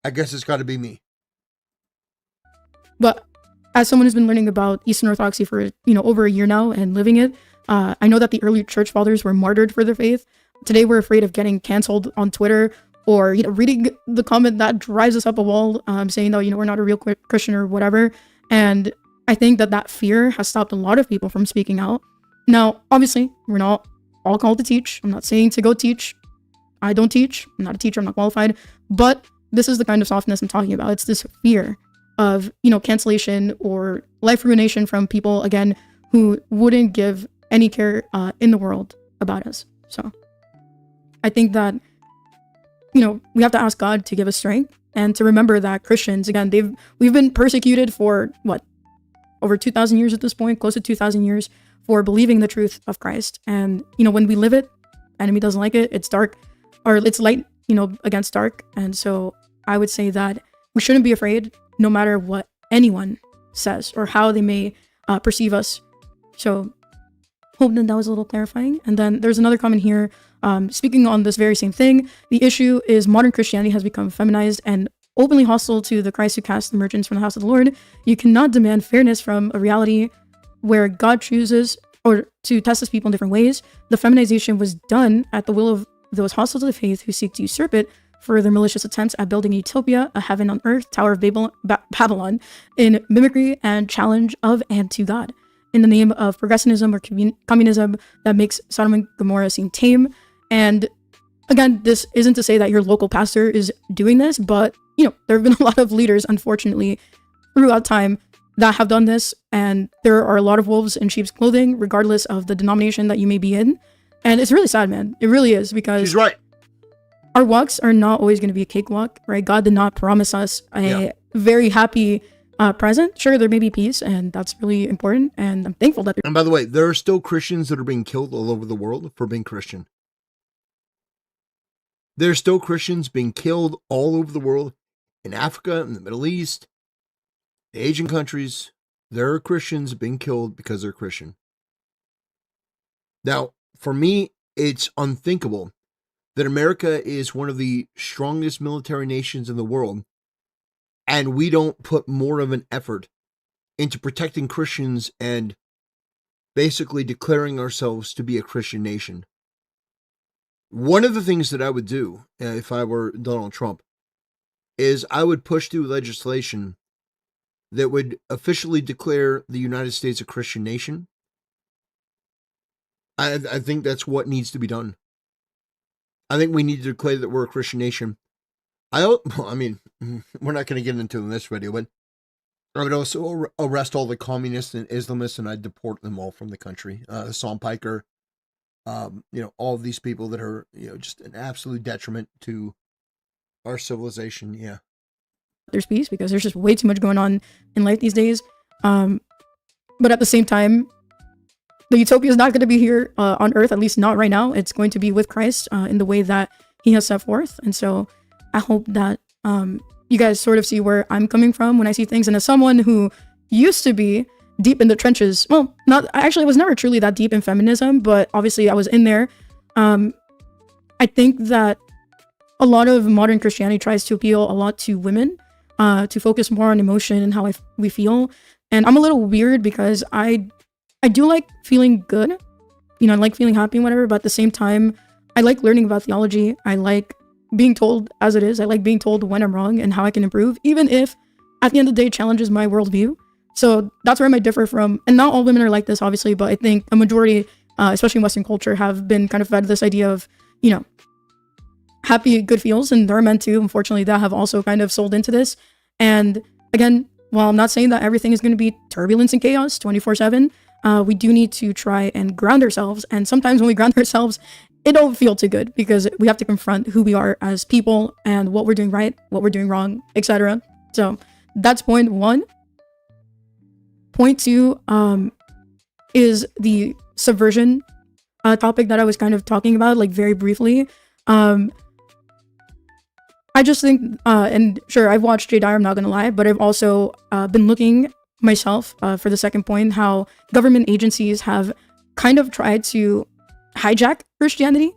S4: I guess it's got to be me.
S6: But as someone who's been learning about Eastern Orthodoxy for, over a year now and living it, I know that the early church fathers were martyred for their faith. Today, we're afraid of getting canceled on Twitter or, reading the comment that drives us up a wall saying that, we're not a real Christian or whatever. And I think that fear has stopped a lot of people from speaking out. Now, obviously, we're not all called to teach. I'm not saying to go teach. I don't teach. I'm not a teacher. I'm not qualified. But this is the kind of softness I'm talking about. It's this fear of, cancellation or life ruination from people, again, who wouldn't give any care in the world about us. So I think that, we have to ask God to give us strength and to remember that Christians, again, we've been persecuted for over 2,000 years at this point, close to 2,000 years for believing the truth of Christ. And, when we live it, enemy doesn't like it. It's dark or it's light, against dark. And so I would say that we shouldn't be afraid no matter what anyone says or how they may perceive us. So hope that was a little clarifying. And then there's another comment here speaking on this very same thing. The issue is modern Christianity has become feminized and openly hostile to the Christ who cast the merchants from the house of the Lord. You cannot demand fairness from a reality where God chooses or to test his people in different ways. The feminization was done at the will of those hostile to the faith who seek to usurp it for their malicious attempts at building a utopia, a heaven on earth, Tower of Babylon, in mimicry and challenge of and to God, in the name of progressivism or communism that makes Sodom and Gomorrah seem tame. And again, this isn't to say that your local pastor is doing this, but there have been a lot of leaders, unfortunately, throughout time that have done this, and there are a lot of wolves in sheep's clothing, regardless of the denomination that you may be in. And it's really sad, man. It really is, because
S4: she's right.
S6: Our walks are not always going to be a cakewalk, right? God did not promise us a very happy present. Sure, there may be peace, and that's really important, and I'm thankful that.
S4: And by the way, there are still Christians that are being killed all over the world for being Christian. There are still Christians being killed all over the world, in Africa, in the Middle East, the Asian countries. There are Christians being killed because they're Christian. Now, for me, it's unthinkable that America is one of the strongest military nations in the world, and we don't put more of an effort into protecting Christians and basically declaring ourselves to be a Christian nation. One of the things that I would do if I were Donald Trump is I would push through legislation that would officially declare the United States a Christian nation. I think that's what needs to be done. I think we need to declare that we're a Christian nation. I mean, we're not going to get into it in this video, but I would also arrest all the communists and Islamists, and I'd deport them all from the country. Hassan Piker, all of these people that are, just an absolute detriment to our civilization. Yeah.
S6: There's peace because there's just way too much going on in life these days. But at the same time, the utopia is not going to be here on Earth, at least not right now. It's going to be with Christ in the way that he has set forth. And so I hope that you guys sort of see where I'm coming from when I see things. And as someone who used to be deep in the trenches, well, I was never truly that deep in feminism, but obviously I was in there. I think that a lot of modern Christianity tries to appeal a lot to women, to focus more on emotion and how we feel. And I'm a little weird because I do like feeling good, I like feeling happy and whatever, but at the same time, I like learning about theology. I like being told as it is. I like being told when I'm wrong and how I can improve, even if at the end of the day it challenges my worldview. So that's where I might differ from, and not all women are like this, obviously, but I think a majority, especially in Western culture, have been kind of fed this idea of, happy, good feels, and there are men too, unfortunately, that have also kind of sold into this. And again, while I'm not saying that everything is going to be turbulence and chaos 24/7, we do need to try and ground ourselves. And sometimes when we ground ourselves, it don't feel too good because we have to confront who we are as people and what we're doing right, what we're doing wrong, etc. So that's point one. Point two is the subversion topic that I was kind of talking about, like very briefly. I just think, and sure, I've watched J. Dyer, I'm not gonna lie, but I've also been looking myself for the second point, how government agencies have kind of tried to hijack Christianity,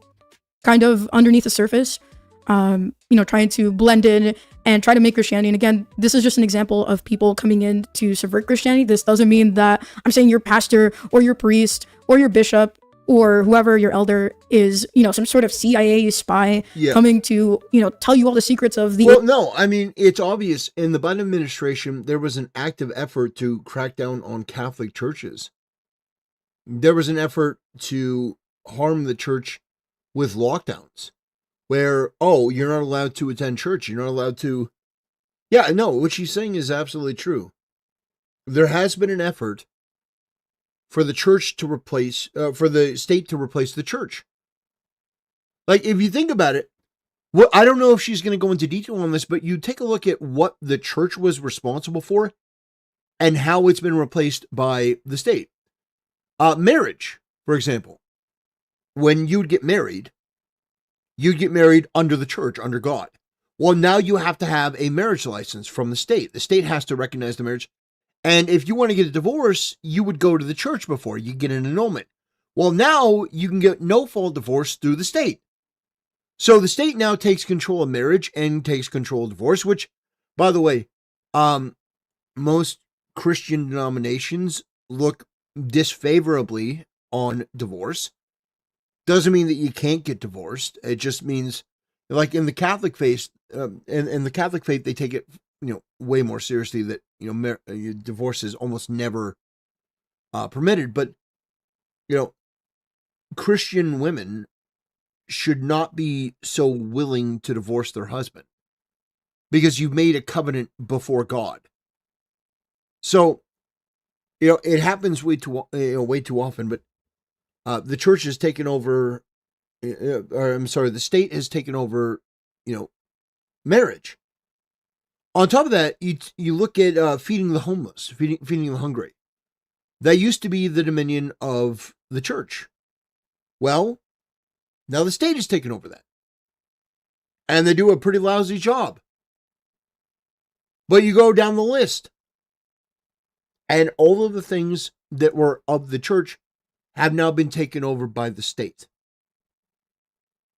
S6: kind of underneath the surface, trying to blend in and try to make Christianity. And again, this is just an example of people coming in to subvert Christianity. This doesn't mean that I'm saying your pastor or your priest or your bishop or whoever your elder is, some sort of CIA spy coming to, tell you all the secrets of the...
S4: Well, no, I mean, it's obvious. In the Biden administration, there was an active effort to crack down on Catholic churches. There was an effort to harm the church with lockdowns, where, you're not allowed to attend church. You're not allowed to... Yeah, no, what she's saying is absolutely true. There has been an effort for the church to replace, for the state to replace the church. Like, if you think about it, I don't know if she's going to go into detail on this, but you take a look at what the church was responsible for and how it's been replaced by the state. Marriage, for example. When you'd get married under the church, under God. Well, now you have to have a marriage license from the state. The state has to recognize the marriage. And if you want to get a divorce, you would go to the church before you get an annulment. Well, now you can get no-fault divorce through the state. So the state now takes control of marriage and takes control of divorce, which, by the way, most Christian denominations look disfavorably on divorce. Doesn't mean that you can't get divorced. It just means, like in the Catholic faith, in the Catholic faith, they take it, way more seriously. That divorce is almost never permitted. But Christian women should not be so willing to divorce their husband because you've made a covenant before God. So, it happens way too often. But the church has taken over, the state has taken over, marriage. On top of that, you look at feeding the homeless, feeding the hungry. That used to be the dominion of the church. Well, now the state has taken over that. And they do a pretty lousy job. But you go down the list, and all of the things that were of the church have now been taken over by the state.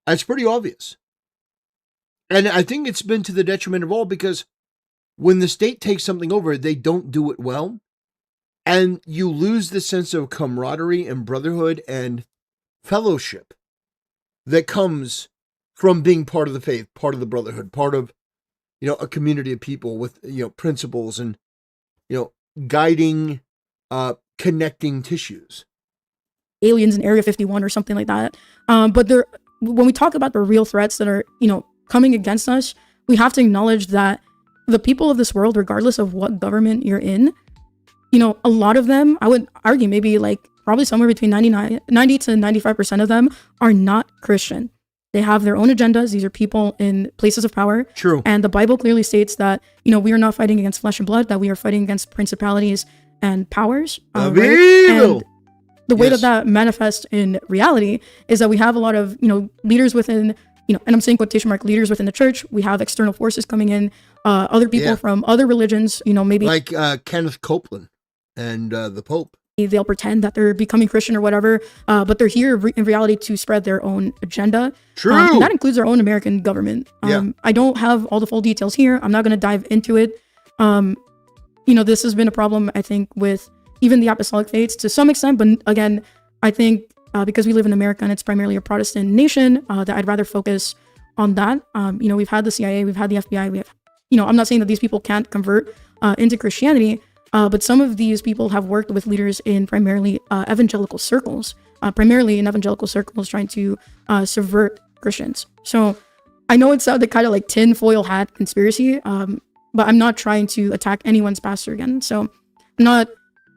S4: That's pretty obvious. And I think it's been to the detriment of all, because when the state takes something over, they don't do it well. And you lose the sense of camaraderie and brotherhood and fellowship that comes from being part of the faith, part of the brotherhood, part of, a community of people with, principles and, guiding, connecting tissues.
S6: Aliens in Area 51 or something like that. But when we talk about the real threats that are, coming against us, we have to acknowledge that the people of this world, regardless of what government you're in, a lot of them, I would argue maybe probably somewhere between 90 to 95% of them are not Christian. They have their own agendas. These are people in places of power.
S4: True.
S6: And the Bible clearly states that, we are not fighting against flesh and blood, that we are fighting against principalities and powers. Right? And the way that manifests in reality is that we have a lot of, leaders within, and I'm saying quotation mark, leaders within the church. We have external forces coming in, other people from other religions, maybe
S4: like Kenneth Copeland and the Pope.
S6: They'll pretend that they're becoming Christian or whatever, but they're here in reality to spread their own agenda.
S4: True.
S6: And that includes our own American government. I don't have all the full details here. I'm not going to dive into it. This has been a problem, I think, with even the apostolic faiths to some extent. But again, I think because we live in America and it's primarily a Protestant nation, that I'd rather focus on that. We've had the CIA, we've had the FBI, we have, I'm not saying that these people can't convert into Christianity, but some of these people have worked with leaders in primarily evangelical circles, trying to subvert Christians. So I know it sounded kind of like tinfoil hat conspiracy, but I'm not trying to attack anyone's pastor again. So I'm not,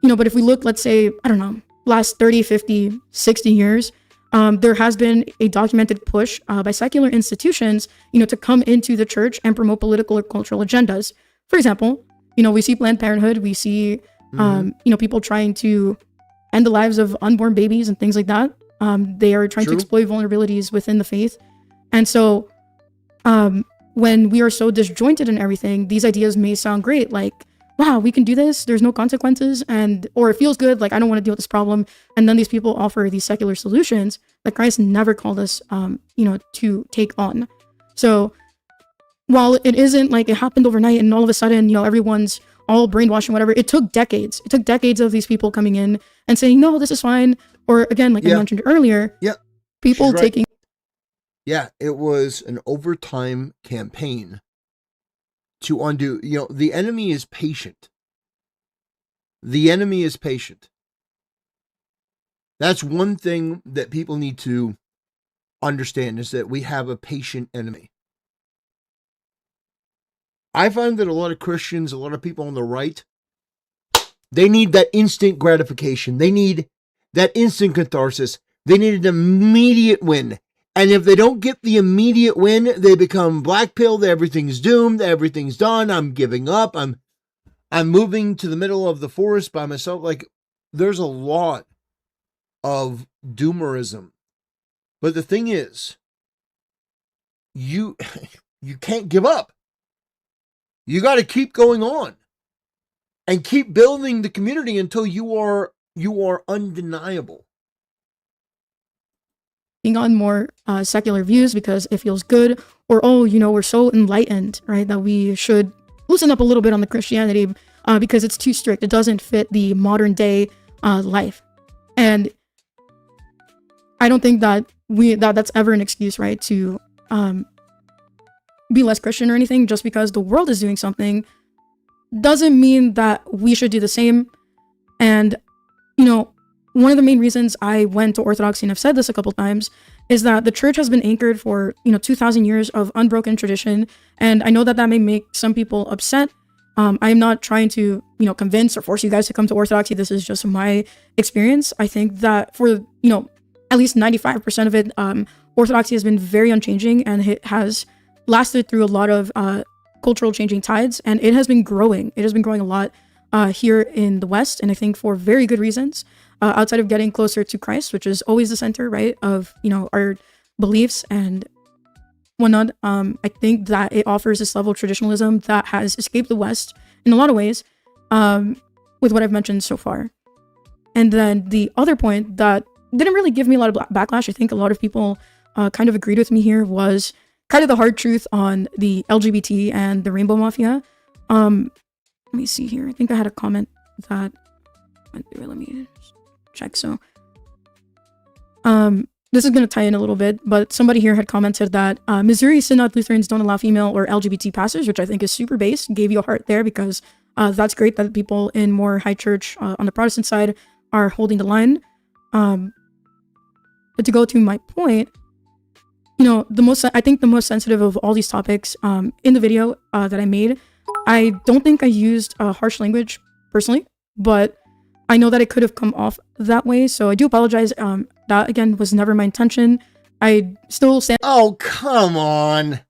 S6: but if we look, let's say, I don't know, last 30, 50, 60 years, there has been a documented push by secular institutions, to come into the church and promote political or cultural agendas. For example, we see Planned Parenthood, we see, people trying to end the lives of unborn babies and things like that. They are trying to exploit vulnerabilities within the faith. And so when we are so disjointed in everything, these ideas may sound great, like, wow, we can do this, there's no consequences, or it feels good, like I don't want to deal with this problem. And then these people offer these secular solutions that Christ never called us, to take on. So while it isn't like it happened overnight and all of a sudden, everyone's all brainwashing, whatever, it took decades. It took decades of these people coming in and saying, no, this is fine. Or again, like I mentioned earlier, people taking.
S4: Yeah, it was an overtime campaign to undo. The enemy is patient. The enemy is patient. That's one thing that people need to understand, is that we have a patient enemy. I find that a lot of Christians, a lot of people on the right, they need that instant gratification. They need that instant catharsis. They need an immediate win. And if they don't get the immediate win, they become black-pilled. Everything's doomed. Everything's done. I'm giving up. I'm moving to the middle of the forest by myself. Like, there's a lot of doomerism. But the thing is, you can't give up. You got to keep going on and keep building the community until you are undeniable.
S6: On more secular views because it feels good, or we're so enlightened, right, that we should loosen up a little bit on the Christianity because it's too strict. It doesn't fit the modern day life. And I don't think that that's ever an excuse, right, to be less Christian or anything. Just because the world is doing something doesn't mean that we should do the same. And one of the main reasons I went to Orthodoxy, and I've said this a couple times, is that the church has been anchored for 2,000 years of unbroken tradition. And I know that may make some people upset. I'm not trying to convince or force you guys to come to Orthodoxy. This is just my experience. I think that for at least 95% of it, Orthodoxy has been very unchanging, and it has lasted through a lot of cultural changing tides, and it has been growing. It has been growing a lot here in the West, and I think for very good reasons. Outside of getting closer to Christ, which is always the center, right, of our beliefs and whatnot. I think that it offers this level of traditionalism that has escaped the West in a lot of ways, with what I've mentioned so far. And then the other point that didn't really give me a lot of backlash. I think a lot of people kind of agreed with me here was kind of the hard truth on the LGBT and the Rainbow Mafia. Let me see here. I think I had a comment that went through. Let me check. So, this is going to tie in a little bit, but somebody here had commented that Missouri Synod Lutherans don't allow female or LGBT pastors, which I think is super base. Gave you a heart there because that's great that people in more high church on the Protestant side are holding the line. But to go to my point, you know, I think the most sensitive of all these topics in the video that I made, I don't think I used harsh language personally, but I know that it could have come off that way, so I do apologize. That, again, was never my intention. I still stand...
S4: Oh, come on.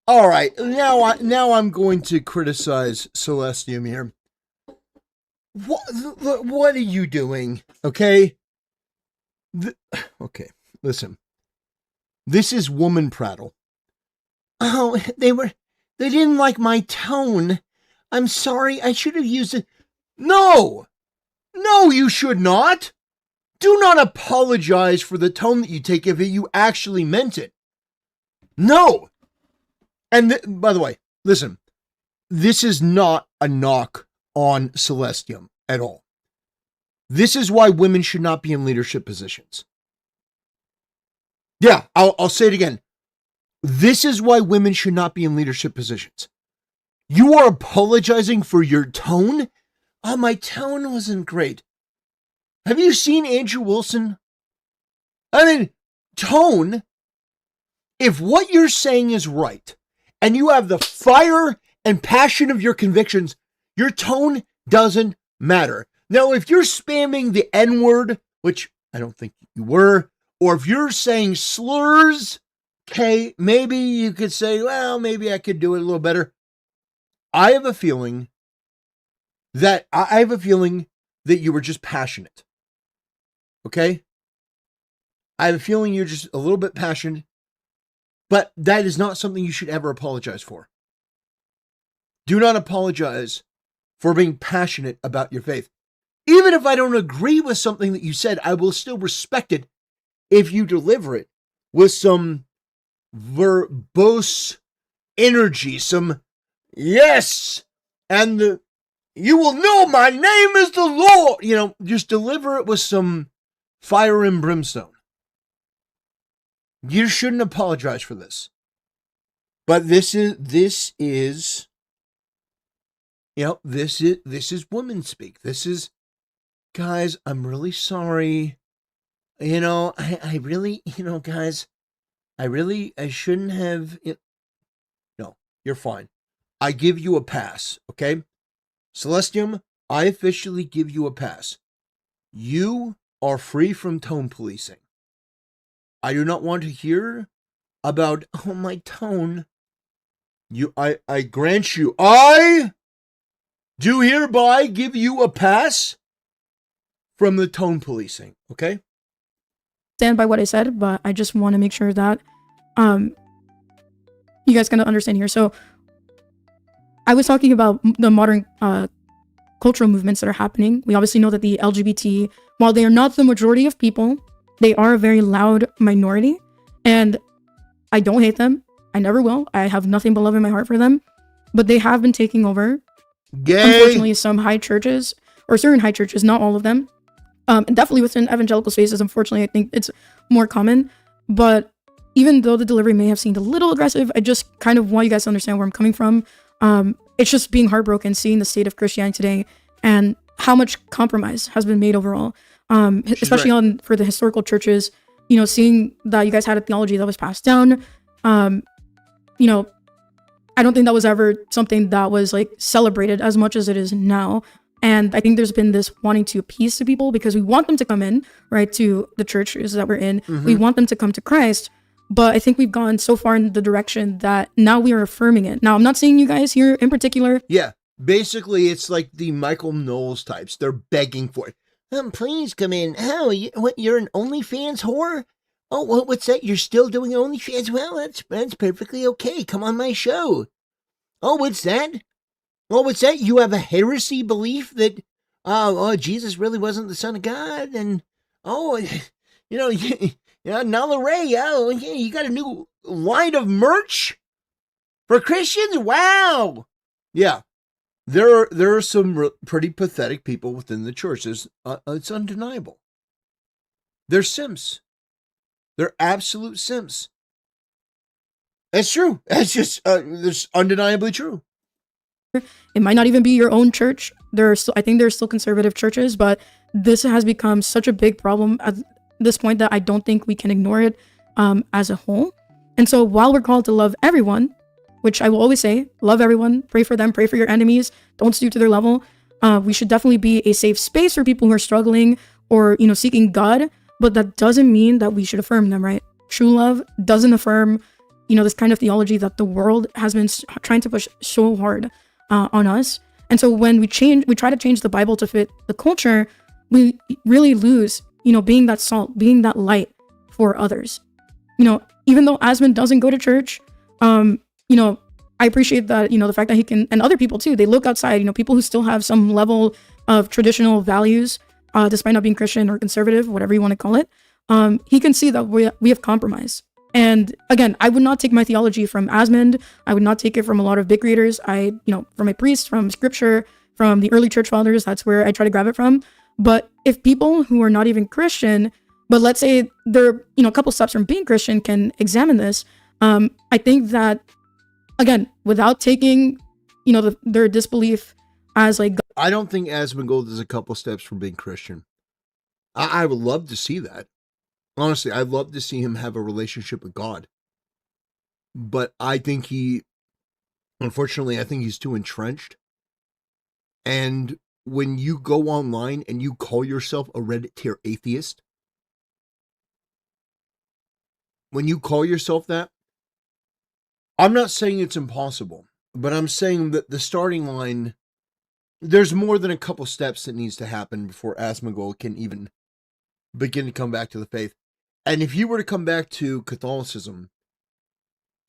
S4: All right, now I'm going to criticize Celestium here. What are you doing? Okay? Okay, listen. This is woman prattle. Oh, they didn't like my tone. I'm sorry, I should have used it. No! No, you should not! Do not apologize for the tone that you take if you actually meant it. No! And by the way, listen, this is not a knock on Celestium at all. This is why women should not be in leadership positions. Yeah, I'll say it again. This is why women should not be in leadership positions. You are apologizing for your tone? Oh, my tone wasn't great. Have you seen Andrew Wilson? I mean, tone, if what you're saying is right, and you have the fire and passion of your convictions, your tone doesn't matter. Now, if you're spamming the N-word, which I don't think you were, or if you're saying slurs, okay, maybe you could say, well, maybe I could do it a little better. I have a feeling that you were just passionate. Okay? I have a feeling you're just a little bit passionate, but that is not something you should ever apologize for. Do not apologize for being passionate about your faith. Even if I don't agree with something that you said, I will still respect it if you deliver it with some verbose energy, some yes, and you will know my name is the Lord. You know, just deliver it with some fire and brimstone. You shouldn't apologize for this. But this is women speak. This is, guys, I'm really sorry. You know, I really, guys, I shouldn't have. No, you're fine. I give you a pass, okay? Celestium, I officially give you a pass. You are free from tone policing. I do not want to hear about, oh, my tone. I grant you, I do hereby give you a pass from the tone policing, okay?
S6: Stand by what I said, but I just want to make sure that you guys kind of understand here. So I was talking about the modern cultural movements that are happening. We obviously know that the LGBT, while they are not the majority of people, they are a very loud minority, and I don't hate them. I never will. I have nothing but love in my heart for them, but they have been taking over. Unfortunately, some high churches, or certain high churches, not all of them, and definitely within evangelical spaces, unfortunately, I think it's more common. But even though the delivery may have seemed a little aggressive, I just kind of want you guys to understand where I'm coming from. It's just being heartbroken seeing the state of Christianity today and how much compromise has been made overall, especially for the historical churches. You know, seeing that you guys had a theology that was passed down. You know, I don't think that was ever something that was like celebrated as much as it is now. And I think there's been this wanting to appease to people because we want them to come in, right, to the churches that we're in. Mm-hmm. We want them to come to Christ. But I think we've gone so far in the direction that now we are affirming it. Now, I'm not saying you guys here in particular.
S4: Yeah, basically, it's like the Michael Knowles types. They're begging for it. Please come in. Oh, you're an OnlyFans whore? Oh, what's that? You're still doing OnlyFans? Well, that's perfectly okay. Come on my show. Oh, what's that? Oh, what's that? You have a heresy belief that, Jesus really wasn't the Son of God? And, Yeah, Nala Ray, oh, yeah, you got a new line of merch for Christians? Wow. Yeah, there are some pretty pathetic people within the church. It's undeniable. They're simps. They're absolute simps. That's true. That's just that's undeniably true.
S6: It might not even be your own church. I think there's still conservative churches, but this has become such a big problem at this point that I don't think we can ignore it as a whole. And so while we're called to love everyone, which I will always say, love everyone, pray for them, pray for your enemies, don't stoop to their level. We should definitely be a safe space for people who are struggling or, seeking God, but that doesn't mean that we should affirm them, right? True love doesn't affirm, this kind of theology that the world has been trying to push so hard on us. And so when we try to change the Bible to fit the culture, we really lose, being that salt, being that light for others. Even though Asmund doesn't go to church, I appreciate that, the fact that he can, and other people too, they look outside, people who still have some level of traditional values, despite not being Christian or conservative, whatever you want to call it. He can see that we have compromise. And again, I would not take my theology from Asmund. I would not take it from a lot of big readers. From a priest, from scripture, from the early church fathers, that's where I try to grab it from. But if people who are not even Christian, but let's say they're, a couple steps from being Christian can examine this, I think that, again, without taking, their disbelief as like...
S4: I don't think Asmongold is a couple steps from being Christian. I would love to see that. Honestly, I'd love to see him have a relationship with God. But I think unfortunately, I think he's too entrenched. And when you go online and you call yourself a Reddit tier atheist, when you call yourself that, I'm not saying it's impossible, but I'm saying that the starting line, there's more than a couple steps that needs to happen before Asmongold can even begin to come back to the faith. And if you were to come back to Catholicism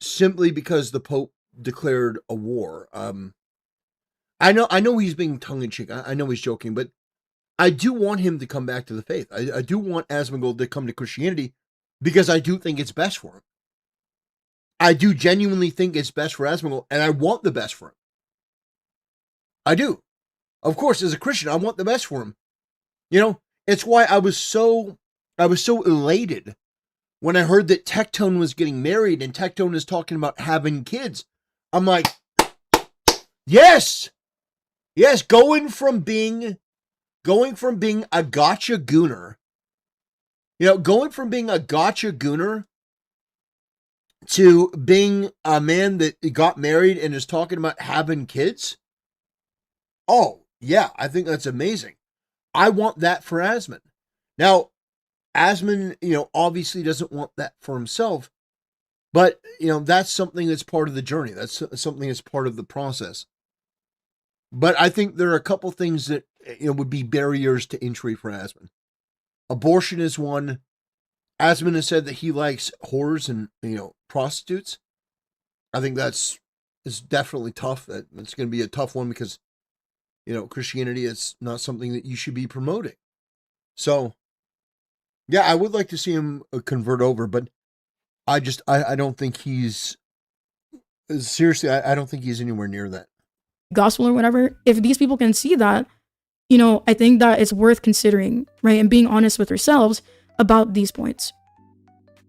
S4: simply because the Pope declared a war, I know he's being tongue-in-cheek. I know he's joking, but I do want him to come back to the faith. I do want Asmongold to come to Christianity because I do think it's best for him. I do genuinely think it's best for Asmongold, and I want the best for him. I do. Of course, as a Christian, I want the best for him. It's why I was so elated when I heard that Tectone was getting married and Tectone is talking about having kids. I'm like, yes, going from being a gotcha gooner, going from being a gotcha gooner to being a man that got married and is talking about having kids. Oh, yeah, I think that's amazing. I want that for Asmund. Now, Asmund, obviously doesn't want that for himself, but, that's something that's part of the journey. That's something that's part of the process. But I think there are a couple things that, would be barriers to entry for Asmund. Abortion is one. Asmund has said that he likes whores and, prostitutes. I think it's definitely tough. It's going to be a tough one because, Christianity is not something that you should be promoting. So, yeah, I would like to see him convert over, but I don't think he's, seriously, I don't think he's anywhere near that.
S6: Gospel or whatever. If these people can see that, I think that it's worth considering, right? And being honest with ourselves about these points.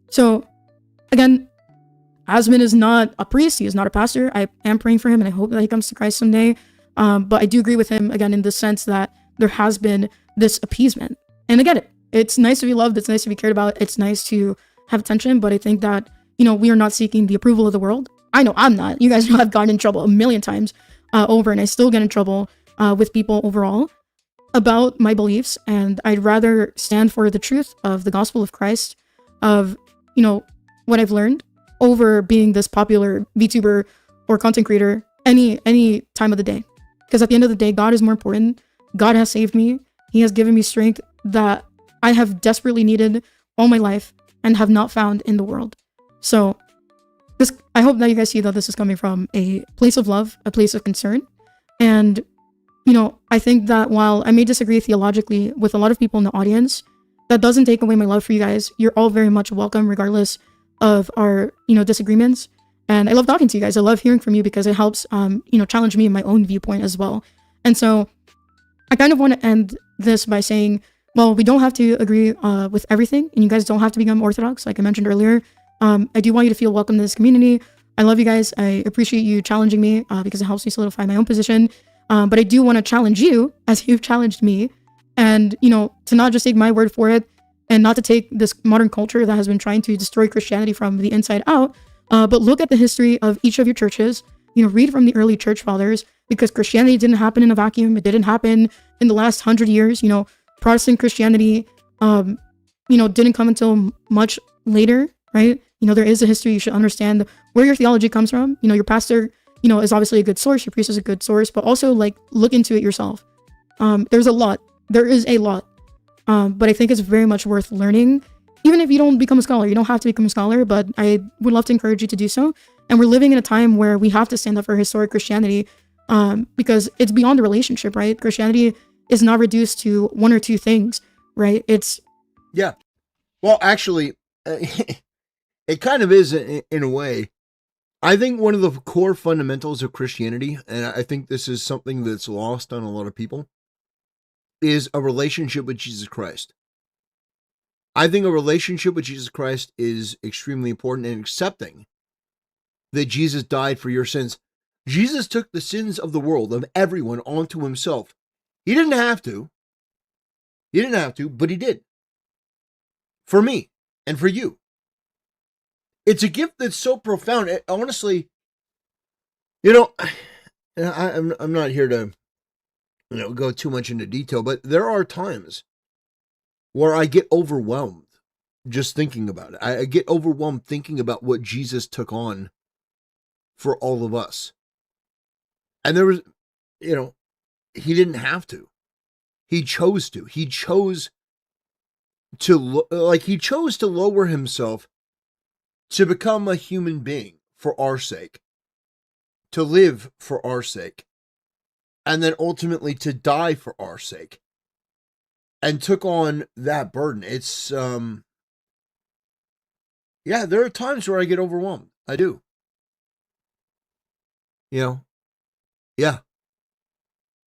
S6: So, again, Asmund is not a priest. He is not a pastor. I am praying for him, and I hope that he comes to Christ someday. But I do agree with him, again, in the sense that there has been this appeasement. And I get it. It's nice to be loved. It's nice to be cared about. It's nice to have attention. But I think that, we are not seeking the approval of the world. I know I'm not. You guys know I've gotten in trouble a million times over, and I still get in trouble with people overall about my beliefs. And I'd rather stand for the truth of the gospel of Christ, of, what I've learned, over being this popular VTuber or content creator any time of the day. Because at the end of the day, God is more important. God has saved me. He has given me strength that I have desperately needed all my life and have not found in the world. So I hope that you guys see that this is coming from a place of love, a place of concern. And, I think that while I may disagree theologically with a lot of people in the audience, that doesn't take away my love for you guys. You're all very much welcome, regardless of our, disagreements. And I love talking to you guys. I love hearing from you because it helps, challenge me in my own viewpoint as well. And so I kind of want to end this by saying, well, we don't have to agree with everything, and you guys don't have to become Orthodox, like I mentioned earlier. I do want you to feel welcome to this community. I love you guys. I appreciate you challenging me because it helps me solidify my own position. But I do want to challenge you, as you've challenged me, and, to not just take my word for it, and not to take this modern culture that has been trying to destroy Christianity from the inside out, but look at the history of each of your churches, read from the early church fathers, because Christianity didn't happen in a vacuum. It didn't happen in the last 100 years. Protestant Christianity, didn't come until much later, right? There is a history. You should understand where your theology comes from. Your pastor, is obviously a good source. Your priest is a good source, but also look into it yourself. There's a lot. There is a lot. But I think it's very much worth learning. Even if you don't become a scholar, you don't have to become a scholar, but I would love to encourage you to do so. And we're living in a time where we have to stand up for historic Christianity, because it's beyond a relationship, right? Christianity is not reduced to one or two things, right?
S4: Yeah. Well, actually, it kind of is in a way. I think one of the core fundamentals of Christianity, and I think this is something that's lost on a lot of people, is a relationship with Jesus Christ. I think a relationship with Jesus Christ is extremely important, and accepting that Jesus died for your sins. Jesus took the sins of the world, of everyone, onto himself. He didn't have to. He didn't have to, but he did. For me and for you. It's a gift that's so profound. Honestly, I'm not here to go too much into detail, but there are times where I get overwhelmed just thinking about it. I get overwhelmed thinking about what Jesus took on for all of us. And there was, he didn't have to. He chose to. He chose to lower himself to become a human being for our sake, to live for our sake, and then ultimately to die for our sake, and took on that burden. It's, there are times where I get overwhelmed. I do. Yeah.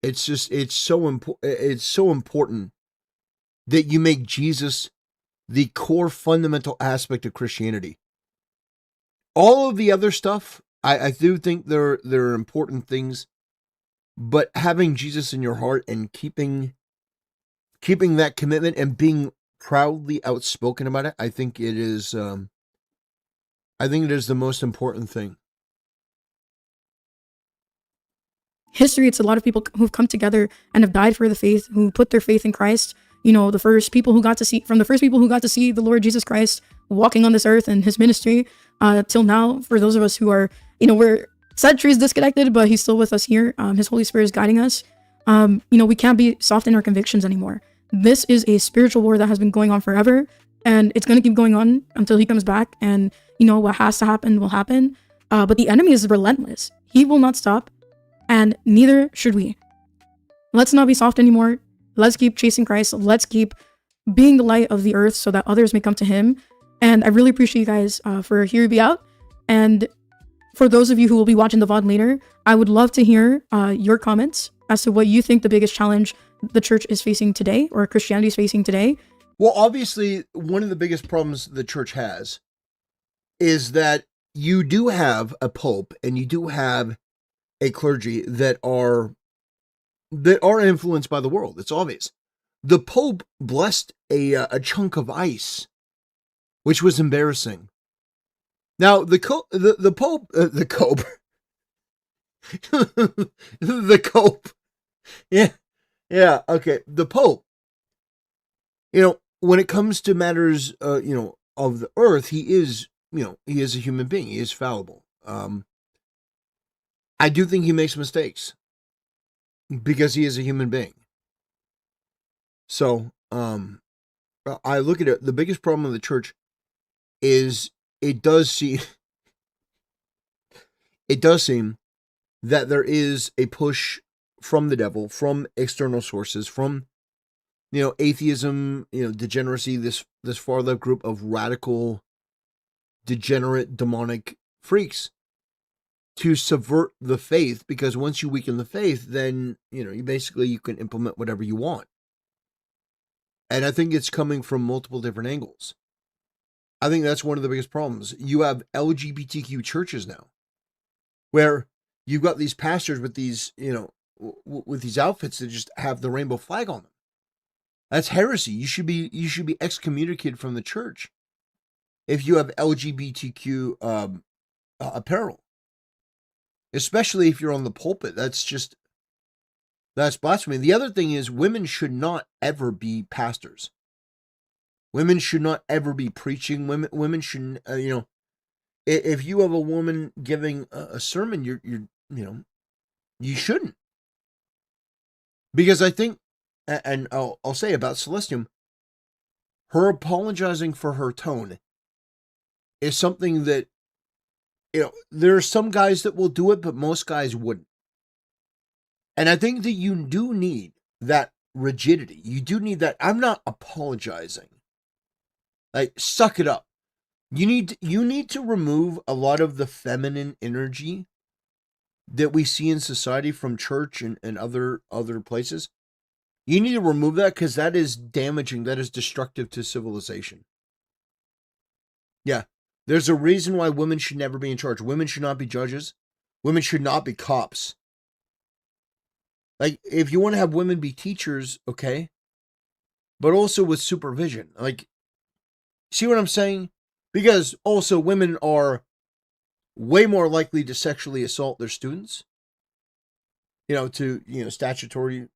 S4: It's so important that you make Jesus the core fundamental aspect of Christianity. All of the other stuff, I do think there are important things, but having Jesus in your heart and keeping that commitment and being proudly outspoken about it, I think it is the most important thing.
S6: History, it's a lot of people who've come together and have died for the faith, who put their faith in Christ. The first people who got to see the Lord Jesus Christ walking on this earth and his ministry, till now, for those of us who are, we're centuries disconnected, but he's still with us here. His Holy Spirit is guiding us. We can't be soft in our convictions anymore. This is a spiritual war that has been going on forever, and it's going to keep going on until he comes back. And, what has to happen will happen. But the enemy is relentless. He will not stop, and neither should we. Let's not be soft anymore. Let's keep chasing Christ. Let's keep being the light of the earth so that others may come to him. And I really appreciate you guys for hearing me out. And for those of you who will be watching the VOD later, I would love to hear your comments as to what you think the biggest challenge the church is facing today, or Christianity is facing today.
S4: Well, obviously, one of the biggest problems the church has is that you do have a pope and you do have a clergy that are influenced by the world. It's obvious. The Pope blessed a chunk of ice, which was embarrassing. Now the Pope, the Cope, yeah, okay. The Pope, when it comes to matters, of the earth, he is a human being. He is fallible. I do think he makes mistakes because he is a human being. So, I look at it, the biggest problem of the church is it does seem that there is a push from the devil, from external sources, from atheism, degeneracy, this far left group of radical, degenerate, demonic freaks to subvert the faith, because once you weaken the faith, then, you can implement whatever you want. And I think it's coming from multiple different angles. I think that's one of the biggest problems. You have LGBTQ churches now, where you've got these pastors with these, with these outfits that just have the rainbow flag on them. That's heresy. You should be excommunicated from the church if you have LGBTQ apparel, especially if you're on the pulpit. That's blasphemy. The other thing is, women should not ever be pastors. Women should not ever be preaching. Women should, if you have a woman giving a sermon, you shouldn't. Because I think, and I'll say about Celestium, her apologizing for her tone is something that, there are some guys that will do it, but most guys wouldn't. And I think that you do need that rigidity. You do need that. I'm not apologizing. Like, suck it up. You need to remove a lot of the feminine energy that we see in society from church and other places. You need to remove that, because that is damaging. That is destructive to civilization. Yeah. There's a reason why women should never be in charge. Women should not be judges. Women should not be cops. Like, if you want to have women be teachers, okay, but also with supervision. Like, see what I'm saying? Because also women are way more likely to sexually assault their students, statutory,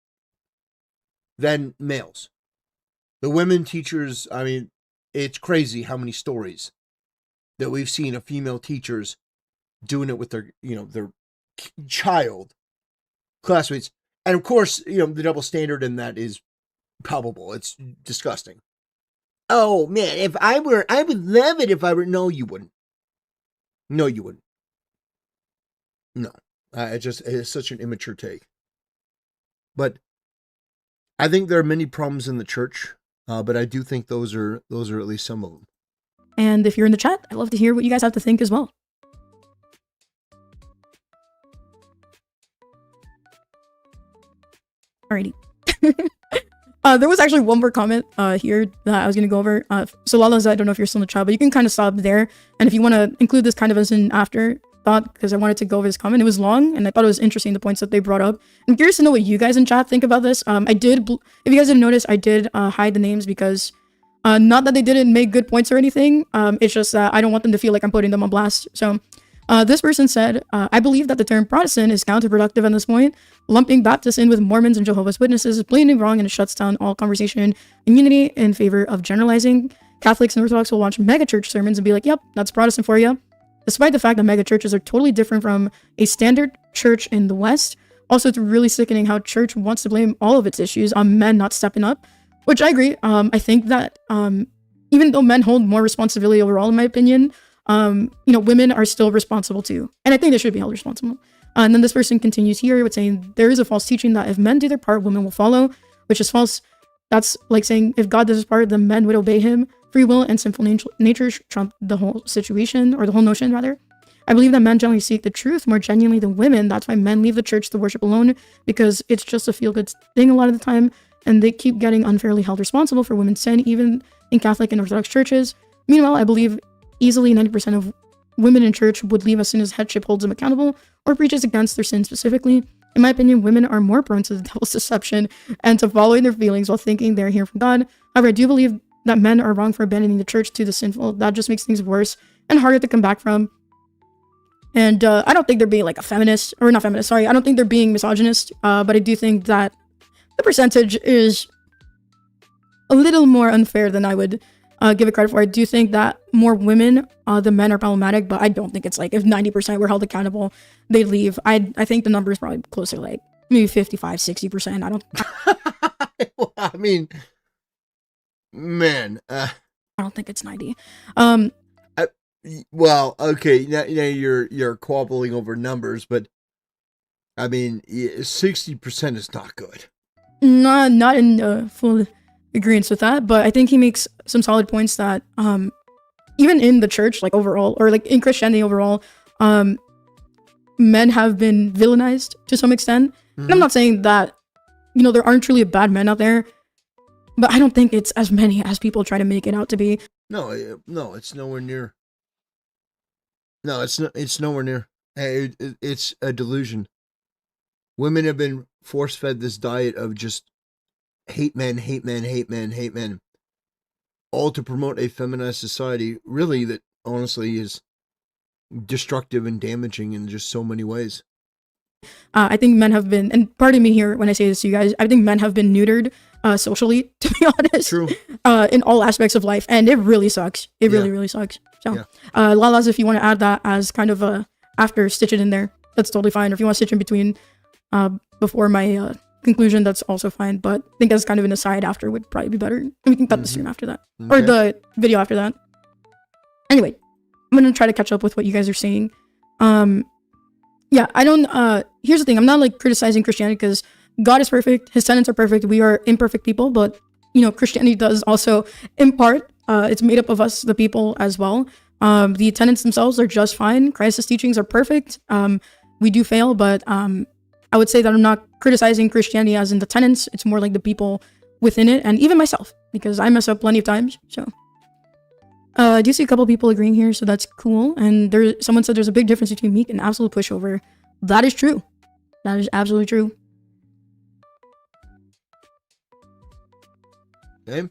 S4: than males. The women teachers, I mean, it's crazy how many stories that we've seen of female teachers doing it with their child classmates. And of course, the double standard in that is palpable. It's disgusting. Oh man, I would love it if I were. No, you wouldn't. No, you wouldn't. No, it's such an immature take. But I think there are many problems in the church, but I do think those are at least some of them.
S6: And if you're in the chat, I'd love to hear what you guys have to think as well. Alrighty. There was actually one more comment here that I was going to go over. So Lala's, I don't know if you're still in the chat, but you can kind of stop there. And if you want to include this kind of as an afterthought, because I wanted to go over this comment. It was long, and I thought it was interesting, the points that they brought up. I'm curious to know what you guys in chat think about this. If you guys didn't notice, I did hide the names because, not that they didn't make good points or anything. It's just that I don't want them to feel like I'm putting them on blast. So this person said, I believe that the term Protestant is counterproductive at this point. Lumping Baptists in with Mormons and Jehovah's Witnesses is blatantly wrong, and it shuts down all conversation and unity in favor of generalizing. Catholics and Orthodox will watch megachurch sermons and be like, yep, that's Protestant for you. Despite the fact that megachurches are totally different from a standard church in the West. Also, it's really sickening how church wants to blame all of its issues on men not stepping up, which I agree. I think that even though men hold more responsibility overall, in my opinion, women are still responsible too. And I think they should be held responsible. And then this person continues here with saying, there is a false teaching that if men do their part, women will follow, which is false. That's like saying if God does his part, then men would obey him. Free will and sinful nature trump the whole situation, or the whole notion rather. I believe that men generally seek the truth more genuinely than women. That's why men leave the church to worship alone, because it's just a feel-good thing a lot of the time. And they keep getting unfairly held responsible for women's sin, even in Catholic and Orthodox churches. Meanwhile, I believe easily 90% of women in church would leave as soon as headship holds them accountable or preaches against their sin specifically. In my opinion, women are more prone to the devil's deception and to following their feelings while thinking they're hearing from God. However, I do believe that men are wrong for abandoning the church to the sinful. That just makes things worse and harder to come back from. And I don't think they're being like a feminist, or not feminist, sorry. I don't think they're being misogynist, but I do think that the percentage is a little more unfair than I would give it credit for. I do think that more women than men are problematic, but I don't think it's like if 90% were held accountable, they'd leave. I think the number is probably closer to like maybe 55, 60%. I don't.
S4: Well, I mean, man.
S6: I don't think it's 90.
S4: Well, okay, now you're quabbling over numbers, but I mean, 60% is not good.
S6: Not in full agreement with that, but I think he makes some solid points that even in the church, like overall, or like in Christianity overall, men have been villainized to some extent. And I'm not saying that, you know, there aren't truly bad men out there, but I don't think it's as many as people try to make it out to be.
S4: No, it's nowhere near. No, it's not. It's nowhere near. It's a delusion. Women have been force-fed this diet of just hate men, hate men, hate men, hate men, all to promote a feminized society, really, that honestly is destructive and damaging in just so many ways.
S6: I think men have been, and pardon me here when I say this to you guys, I think men have been neutered socially, to be honest.
S4: True.
S6: In all aspects of life, and it really sucks. It really sucks. So, Lalas, if you want to add that as kind of a after, stitch it in there. That's totally fine. Or if you want to stitch in between before my conclusion, that's also fine. But I think as kind of an aside after would probably be better. And we can cut the stream after that.
S4: Okay.
S6: Or the video after that. Anyway, I'm going to try to catch up with what you guys are saying. Yeah, I don't, here's the thing. I'm not like criticizing Christianity because God is perfect. His tenets are perfect. We are imperfect people. But, you know, Christianity does also, in part, it's made up of us, the people, as well. The tenets themselves are just fine. Christ's teachings are perfect. We do fail, but I would say that I'm not criticizing Christianity as in the tenets. It's more like the people within it, and even myself, because I mess up plenty of times. So I do see a couple people agreeing here, so that's cool. And someone said there's a big difference between meek and absolute pushover. That is true. That is absolutely true.
S4: Okay.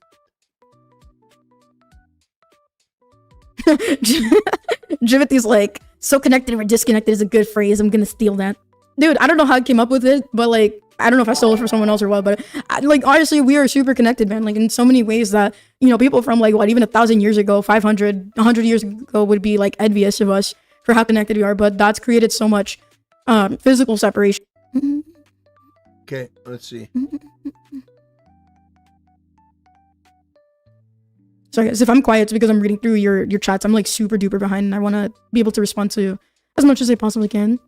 S6: Jivothy's like, so connected or disconnected is a good phrase. I'm gonna steal that. Dude, I don't know how I came up with it, but like, I don't know if I stole it from someone else or what, but like, honestly, we are super connected, man. Like in so many ways that, you know, people from like, what, even 1,000 years ago, 500, 100 years ago would be like envious of us for how connected we are, but that's created so much physical separation.
S4: Okay, let's see.
S6: Sorry guys, if I'm quiet, it's because I'm reading through your chats. I'm like super duper behind and I want to be able to respond to as much as I possibly can.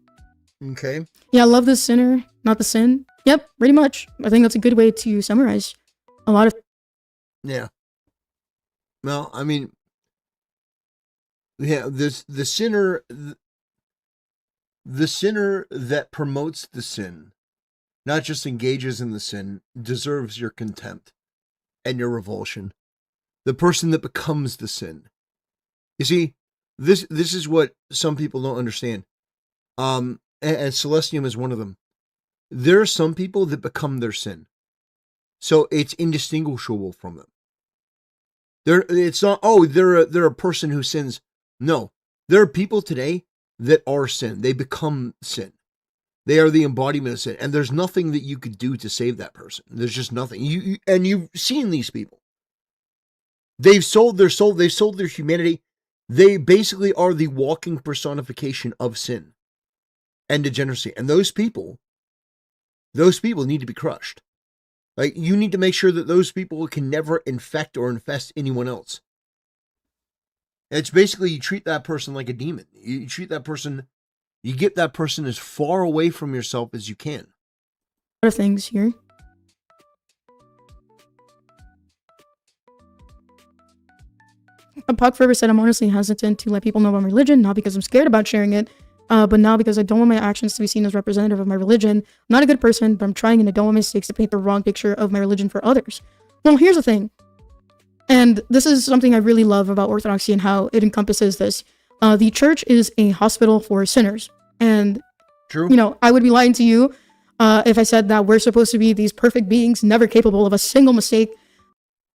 S4: Okay.
S6: Yeah, I love the sinner, not the sin. Yep, pretty much. I think that's a good way to summarize a lot of.
S4: Yeah. Well, I mean, yeah, the sinner that promotes the sin, not just engages in the sin, deserves your contempt and your revulsion. The person that becomes the sin. You see, this is what some people don't understand. And Celestium is one of them. There are some people that become their sin. So it's indistinguishable from them. It's not, oh, they're a person who sins. No. There are people today that are sin. They become sin. They are the embodiment of sin. And there's nothing that you could do to save that person. There's just nothing. And you've seen these people. They've sold their soul. They've sold their humanity. They basically are the walking personification of sin and degeneracy. And those people need to be crushed. Like, you need to make sure that those people can never infect or infest anyone else. It's basically, you treat that person like a demon. You treat that person, you get that person as far away from yourself as you can.
S6: A lot of things here. Puck Forever said, I'm honestly hesitant to let people know about my religion, not because I'm scared about sharing it, but now because I don't want my actions to be seen as representative of my religion. I'm not a good person, but I'm trying and I don't want my mistakes to paint the wrong picture of my religion for others. Well, here's the thing. And this is something I really love about Orthodoxy and how it encompasses this. The church is a hospital for sinners. And,
S4: True.
S6: You know, I would be lying to you if I said that we're supposed to be these perfect beings, never capable of a single mistake.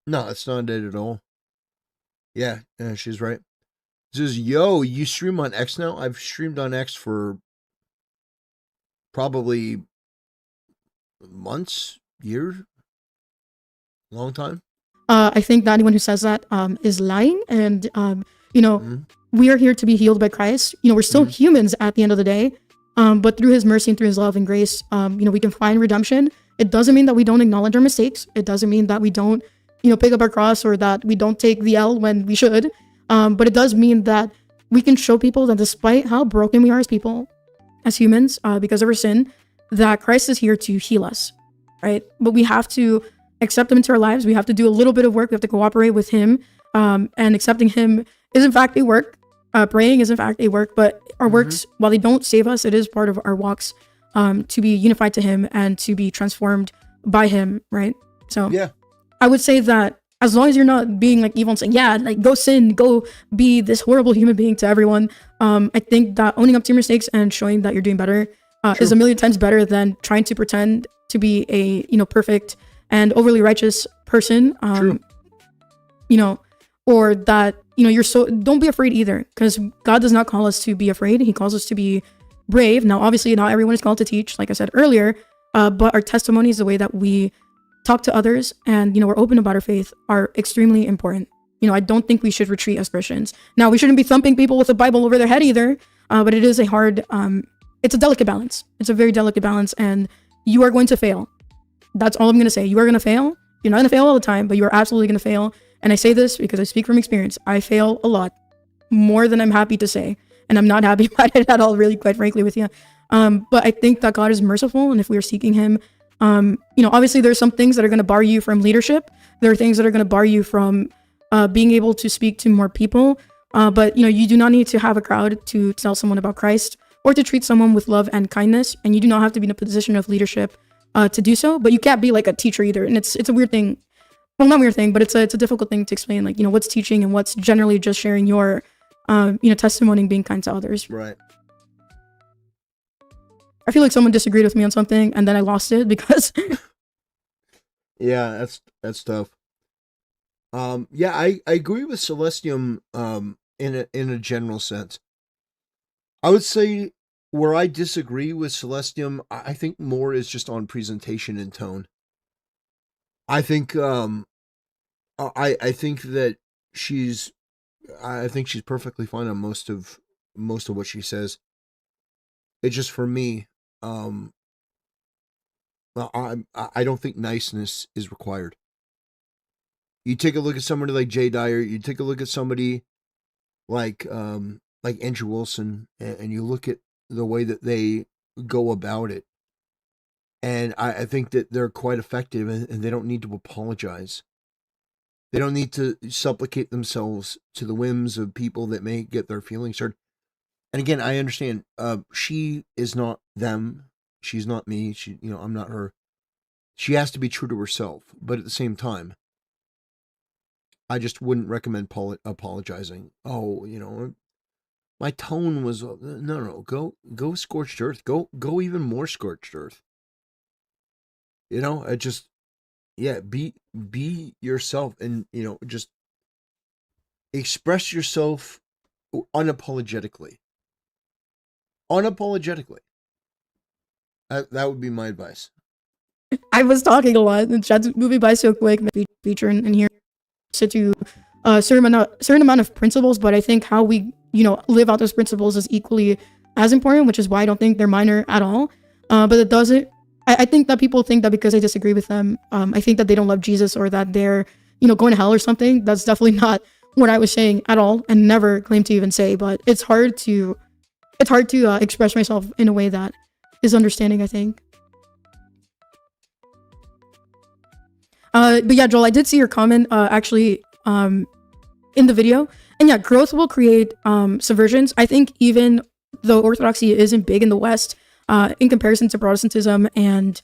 S4: No, it's not it at all. Yeah, she's right. It says, yo, you stream on X now? I've streamed on X for probably months, years, long time.
S6: I think that anyone who says that is lying. And, you know, we are here to be healed by Christ. You know, we're still humans at the end of the day. But through his mercy and through his love and grace, you know, we can find redemption. It doesn't mean that we don't acknowledge our mistakes. It doesn't mean that we don't, you know, pick up our cross or that we don't take the L when we should. But it does mean that we can show people that despite how broken we are as people, as humans, because of our sin, that Christ is here to heal us, right? But we have to accept him into our lives. We have to do a little bit of work. We have to cooperate with him. And accepting him is in fact a work. Praying is in fact a work, but our works, while they don't save us, it is part of our walks to be unified to him and to be transformed by him, right? So
S4: yeah,
S6: I would say that as long as you're not being like evil and saying, yeah, like go sin, go be this horrible human being to everyone. I think that owning up to your mistakes and showing that you're doing better is a million times better than trying to pretend to be a, perfect and overly righteous person. Or that, don't be afraid either, because God does not call us to be afraid. He calls us to be brave. Now, obviously not everyone is called to teach, like I said earlier, but our testimonies, the way that we talk to others and, we're open about our faith are extremely important. I don't think we should retreat as Christians. Now, we shouldn't be thumping people with a Bible over their head either, but it is a hard, it's a delicate balance. It's a very delicate balance, and you are going to fail. That's all I'm going to say. You are going to fail. You're not going to fail all the time, but you are absolutely going to fail. And I say this because I speak from experience. I fail a lot, more than I'm happy to say. And I'm not happy about it at all, really, quite frankly, with you. But I think that God is merciful, and if we are seeking him, obviously there's some things that are going to bar you from leadership. There are things that are going to bar you from being able to speak to more people. But, you do not need to have a crowd to tell someone about Christ or to treat someone with love and kindness. And you do not have to be in a position of leadership to do so. But you can't be like a teacher either. And it's a weird thing. Well, not weird thing, but it's a difficult thing to explain. Like, what's teaching and what's generally just sharing your, testimony and being kind to others.
S4: Right.
S6: I feel like someone disagreed with me on something and then I lost it because.
S4: Yeah, that's tough. Yeah, I agree with Celestium in a general sense. I would say where I disagree with Celestium, I think more is just on presentation and tone. I think I think that she's perfectly fine on most of what she says. It's just for me, I don't think niceness is required. You take a look at somebody like Jay Dyer, you take a look at somebody like Andrew Wilson, and you look at the way that they go about it. And I think that they're quite effective, and they don't need to apologize. They don't need to supplicate themselves to the whims of people that may get their feelings hurt. And again, I understand, she is not them. She's not me. I'm not her. She has to be true to herself. But at the same time, I just wouldn't recommend apologizing. Oh, my tone was, no, go scorched earth. Go even more scorched earth. I just, yeah, be yourself, and, just express yourself unapologetically. Unapologetically. That would be my advice.
S6: I was talking a lot, and chat's moving by so quick. Feature in here to a certain amount of principles, but I think how we, live out those principles is equally as important, which is why I don't think they're minor at all. But it doesn't. I think that people think that because I disagree with them, I think that they don't love Jesus or that they're, going to hell or something. That's definitely not what I was saying at all, and never claimed to even say. But it's hard to express myself in a way that is understanding, I think. But yeah, Joel, I did see your comment actually in the video, and yeah, growth will create subversions. I think even though Orthodoxy isn't big in the West, in comparison to Protestantism and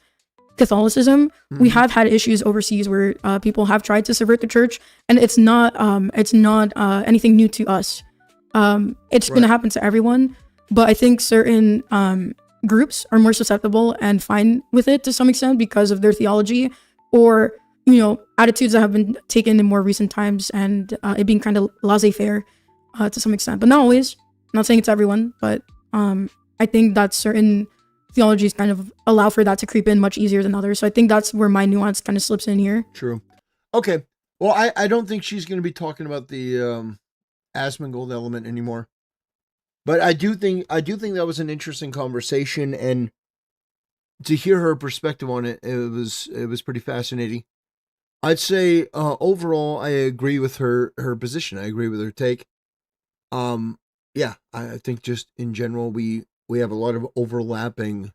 S6: Catholicism, we have had issues overseas where people have tried to subvert the church, and it's not anything new to us. It's going to happen to everyone, but I think certain groups are more susceptible and fine with it to some extent because of their theology or attitudes that have been taken in more recent times, and it being kind of laissez-faire to some extent, but not always. I'm not saying it's everyone, but I think that certain theologies kind of allow for that to creep in much easier than others. So I think that's where my nuance kind of slips in here.
S4: True. Okay. Well, I don't think she's going to be talking about the Asmongold element anymore. But I do think that was an interesting conversation, and to hear her perspective on it, it was pretty fascinating. I'd say overall, I agree with her position. I agree with her take. Yeah, I think just in general, we have a lot of overlapping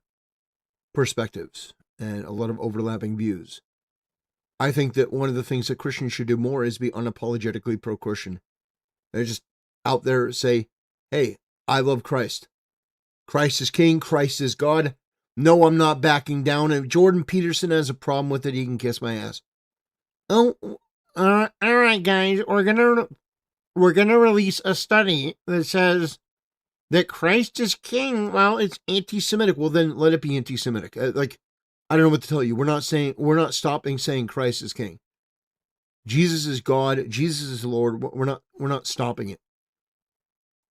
S4: perspectives and a lot of overlapping views. I think that one of the things that Christians should do more is be unapologetically pro-Christian. They're just out there say, hey, I love Christ. Christ is king. Christ is God. No, I'm not backing down. If Jordan Peterson has a problem with it, he can kiss my ass. Oh, all right, guys. We're gonna release a study that says that Christ is king. Well, it's anti-Semitic. Well, then let it be anti-Semitic. I don't know what to tell you. We're not stopping saying Christ is king. Jesus is God. Jesus is Lord. We're not stopping it.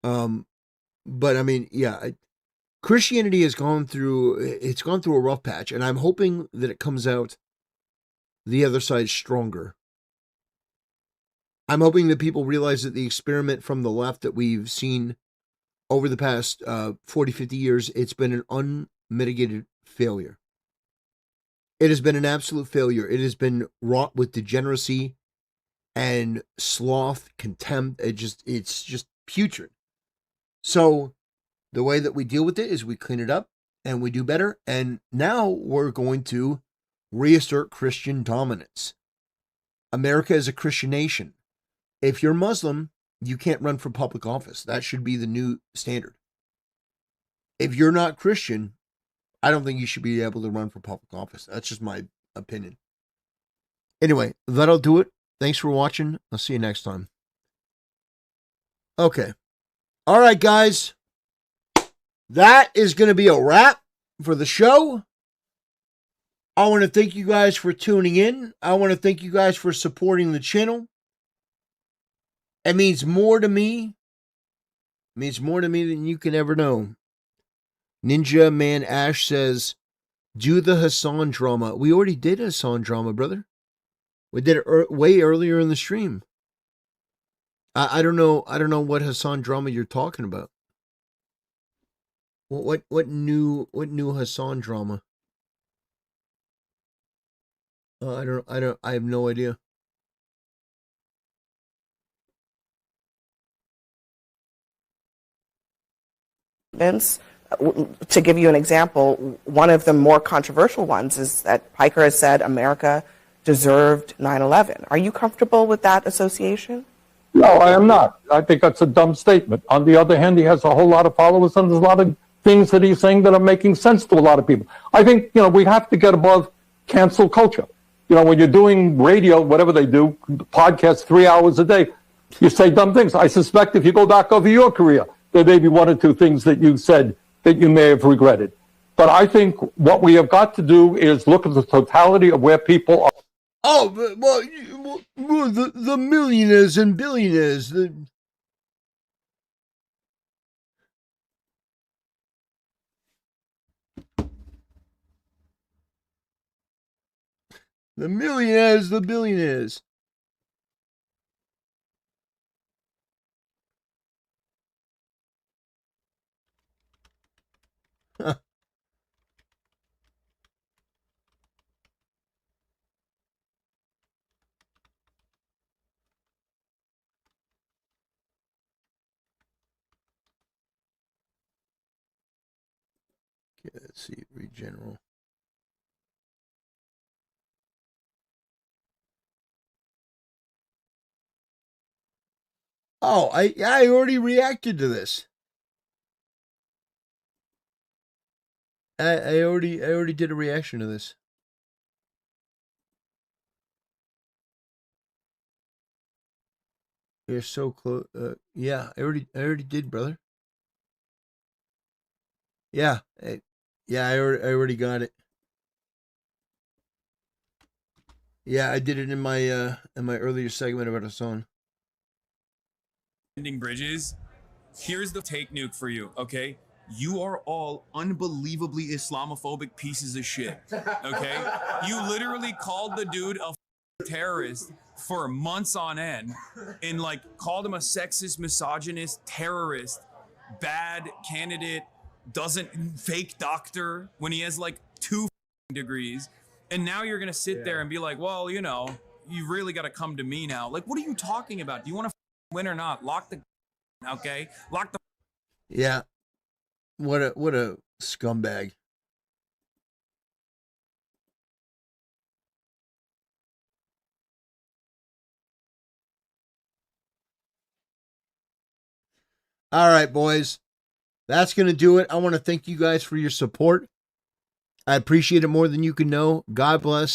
S4: But I mean, yeah, Christianity has gone through a rough patch, and I'm hoping that it comes out the other side stronger. I'm hoping that people realize that the experiment from the left that we've seen over the past 40, 50 years, it's been an unmitigated failure. It has been an absolute failure. It has been wrought with degeneracy and sloth, contempt. It's just putrid. So the way that we deal with it is we clean it up and we do better. And now we're going to reassert Christian dominance. America is a Christian nation. If you're Muslim, you can't run for public office. That should be the new standard. If you're not Christian, I don't think you should be able to run for public office. That's just my opinion. Anyway, that'll do it. Thanks for watching. I'll see you next time. Okay. All right, guys. That is going to be a wrap for the show. I want to thank you guys for tuning in. I want to thank you guys for supporting the channel. It means more to me. It means more to me than you can ever know. Ninja Man Ash says, do the Hassan drama. We already did Hassan drama, brother. We did it way earlier in the stream. I don't know what Hassan drama you're talking about. What new Hassan drama? I have no idea.
S7: To give you an example, one of the more controversial ones is that Piker has said America deserved 9/11. Are you comfortable with that association?
S10: No, I am not. I think that's a dumb statement. On the other hand, he has a whole lot of followers, and there's a lot of things that he's saying that are making sense to a lot of people. I think, we have to get above cancel culture. When you're doing radio, whatever they do, podcasts 3 hours a day, you say dumb things. I suspect if you go back over your career, there may be one or two things that you said that you may have regretted. But I think what we have got to do is look at the totality of where people are.
S4: Oh, well, the millionaires and billionaires. The millionaires, the billionaires. Huh. Okay, let's see, read general. Oh, I already reacted to this. I already did a reaction to this. You're so close. Yeah, I already did, brother. Yeah, I already got it. Yeah, I did it in my earlier segment about a song.
S23: Ending bridges. Here's the take nuke for you, okay? You are all unbelievably Islamophobic pieces of shit, okay? You literally called the dude a terrorist for months on end and called him a sexist, misogynist, terrorist, bad candidate, fake doctor when he has 2 degrees. And now you're gonna sit there and be like, well, you really gotta come to me now. What are you talking about? Do you want to win or not? Lock the okay? Lock the
S4: Yeah. What a scumbag. All right, boys. That's going to do it. I want to thank you guys for your support. I appreciate it more than you can know. God bless.